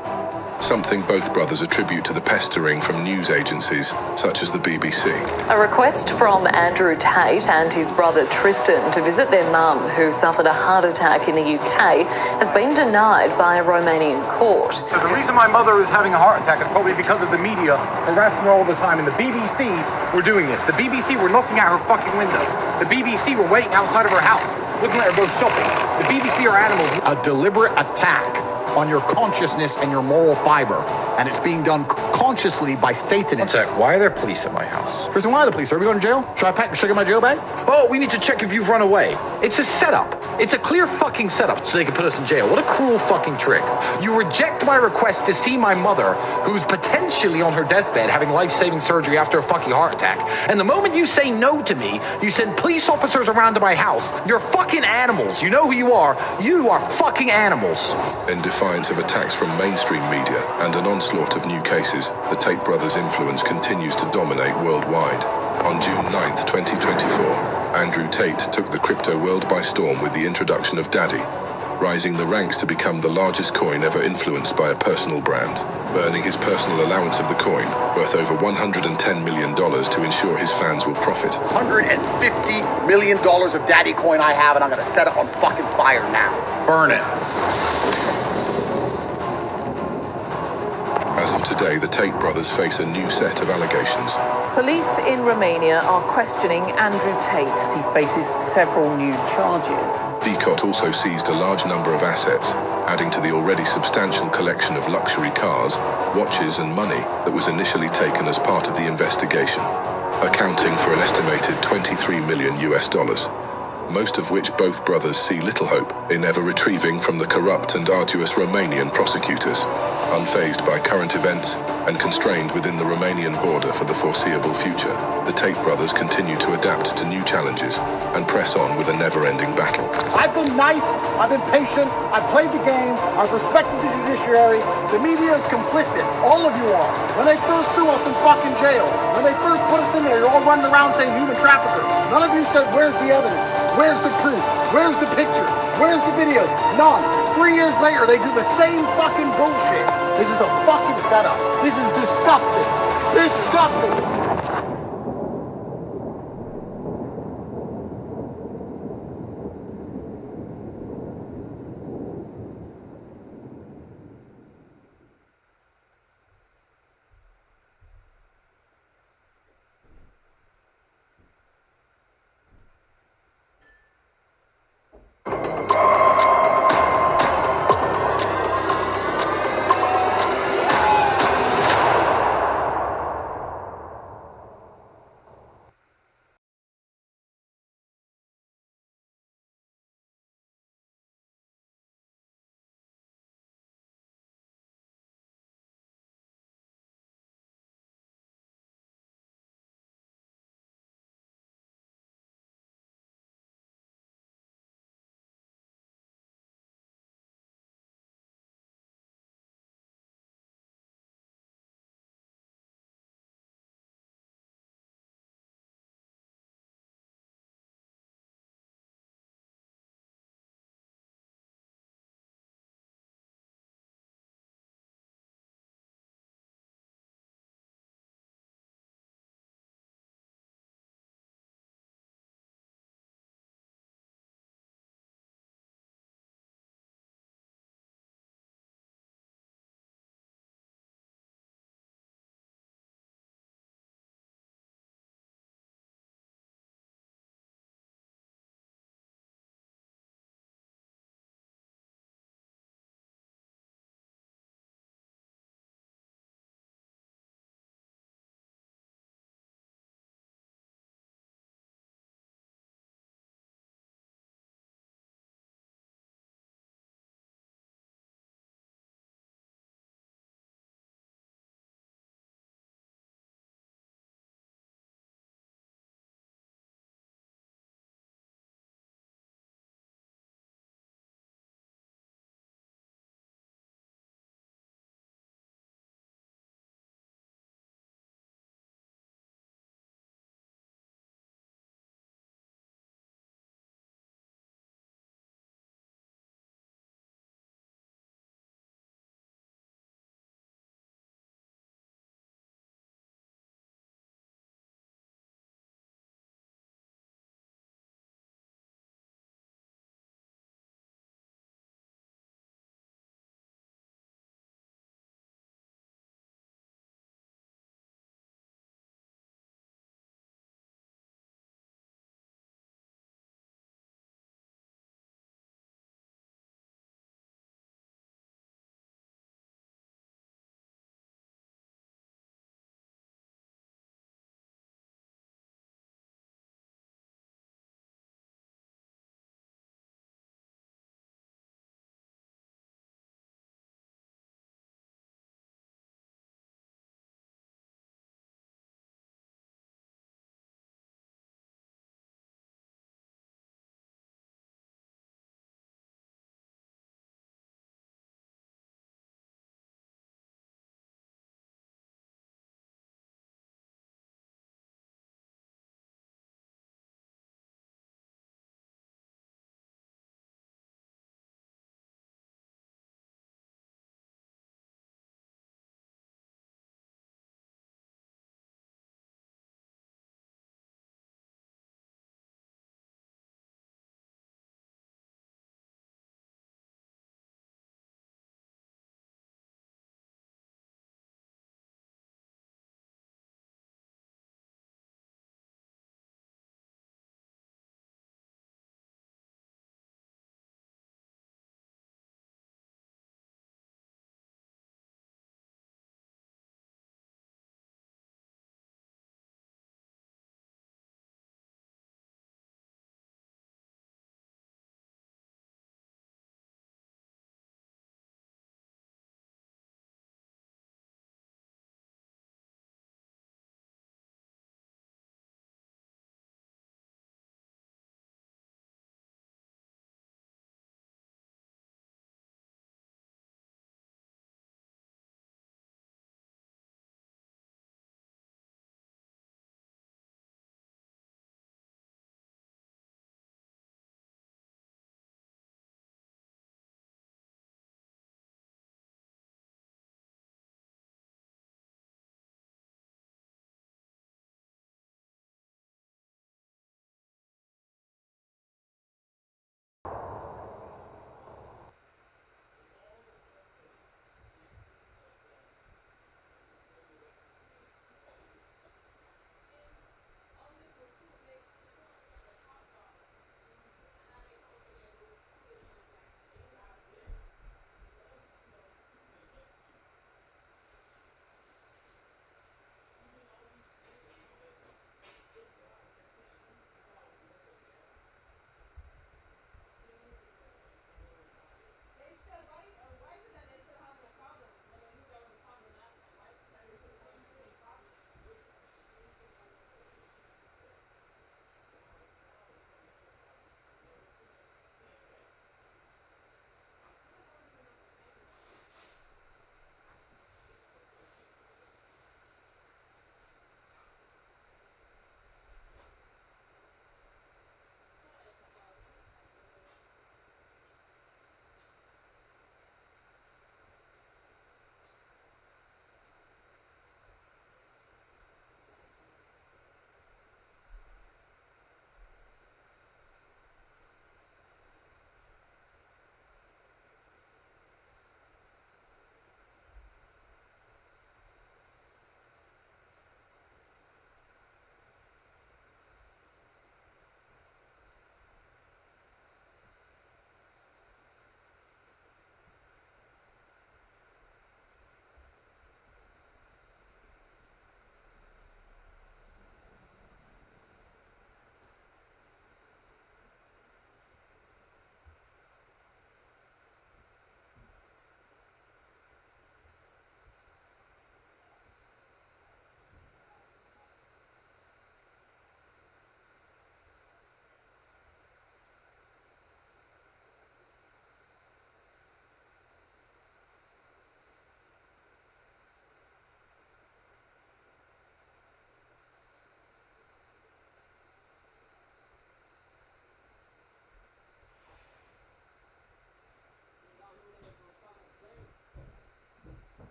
Something both brothers attribute to the pestering from news agencies such as the BBC. A request from Andrew Tate and his brother Tristan to visit their mum, who suffered a heart attack in the UK, has been denied by a Romanian court. The reason my mother is having a heart attack is probably because of the media harassing her all the time, and the BBC were doing this. The BBC were knocking at her fucking window. The BBC were waiting outside of her house, looking at her both shopping. The BBC are animals. A deliberate attack on your consciousness and your moral fiber. And it's being done consciously by Satanists. Why are there police at my house? Tristan, why are the police? Are we going to jail? Should I get my jail bag? Oh, we need to check if you've run away. It's a setup. It's a clear fucking setup so they can put us in jail. What a cruel fucking trick. You reject my request to see my mother, who's potentially on her deathbed having life-saving surgery after a fucking heart attack. And the moment you say no to me, you send police officers around to my house. You're fucking animals. You know who you are. You are fucking animals. In defiance of attacks from mainstream media and an onslaught of new cases, the Tate brothers' influence continues to dominate worldwide. On June 9th, 2024, Andrew Tate took the crypto world by storm with the introduction of Daddy, rising the ranks to become the largest coin ever influenced by a personal brand, earning his personal allowance of the coin, worth over $110 million to ensure his fans will profit. $150 million of Daddy coin I have, and I'm going to set it on fucking fire now. Burn it. today, the Tate brothers face a new set of allegations. Police in Romania are questioning Andrew Tate. He faces several new charges. DCOT also seized a large number of assets, adding to the already substantial collection of luxury cars, watches and money that was initially taken as part of the investigation, accounting for an estimated 23 million US dollars. Most of which both brothers see little hope in ever retrieving from the corrupt and arduous Romanian prosecutors, unfazed by current events and constrained within the Romanian border for the foreseeable future. The Tate brothers continue to adapt to new challenges and press on with a never-ending battle. I've been nice, I've been patient, I've played the game, I've respected the judiciary. The media is complicit, all of you are. When they first threw us in fucking jail, when they first put us in there, you're all running around saying human trafficker. None of you said, where's the evidence? Where's the proof? Where's the picture? Where's the videos? None. 3 years later, they do the same fucking bullshit. This is a fucking setup. This is disgusting. Disgusting.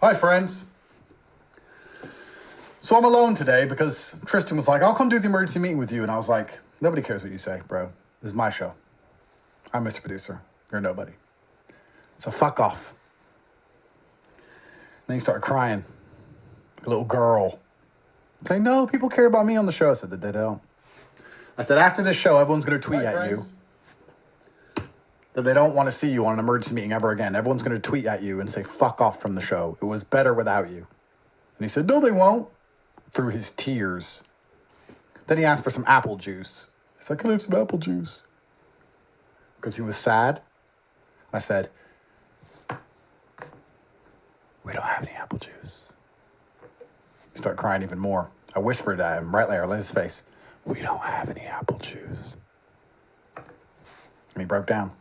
Hi, friends. So I'm alone today because Tristan was like, I'll come do the emergency meeting with you. And I was like, nobody cares what you say, bro. This is my show. I'm Mr. Producer. You're nobody. So fuck off. And then he started crying. Like a little girl. Saying, no, people care about me on the show. I said that they don't. I said, after this show, everyone's going to tweet at you that they don't want to see you on an emergency meeting ever again. Everyone's going to tweet at you and say, fuck off from the show. It was better without you. And he said, no, they won't. Through his tears. Then he asked for some apple juice. He's like, can I have some apple juice? Because he was sad. I said, we don't have any apple juice. He started crying even more. I whispered at him right there in his face, we don't have any apple juice. And he broke down.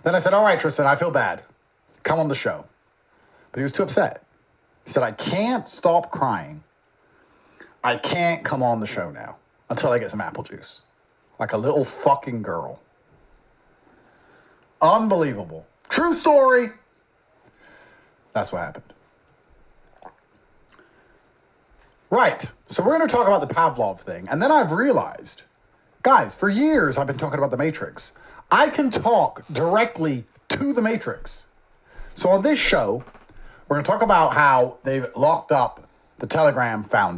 Then I said, all right, Tristan, I feel bad. Come on the show. But he was too upset. He said, I can't stop crying. I can't come on the show now until I get some apple juice. Like a little fucking girl. Unbelievable. True story. That's what happened. Right. So we're going to talk about the Pavlov thing. And then I've realized, guys, for years I've been talking about the Matrix. I can talk directly to the Matrix. So on this show, we're going to talk about how they've locked up the Telegram founder.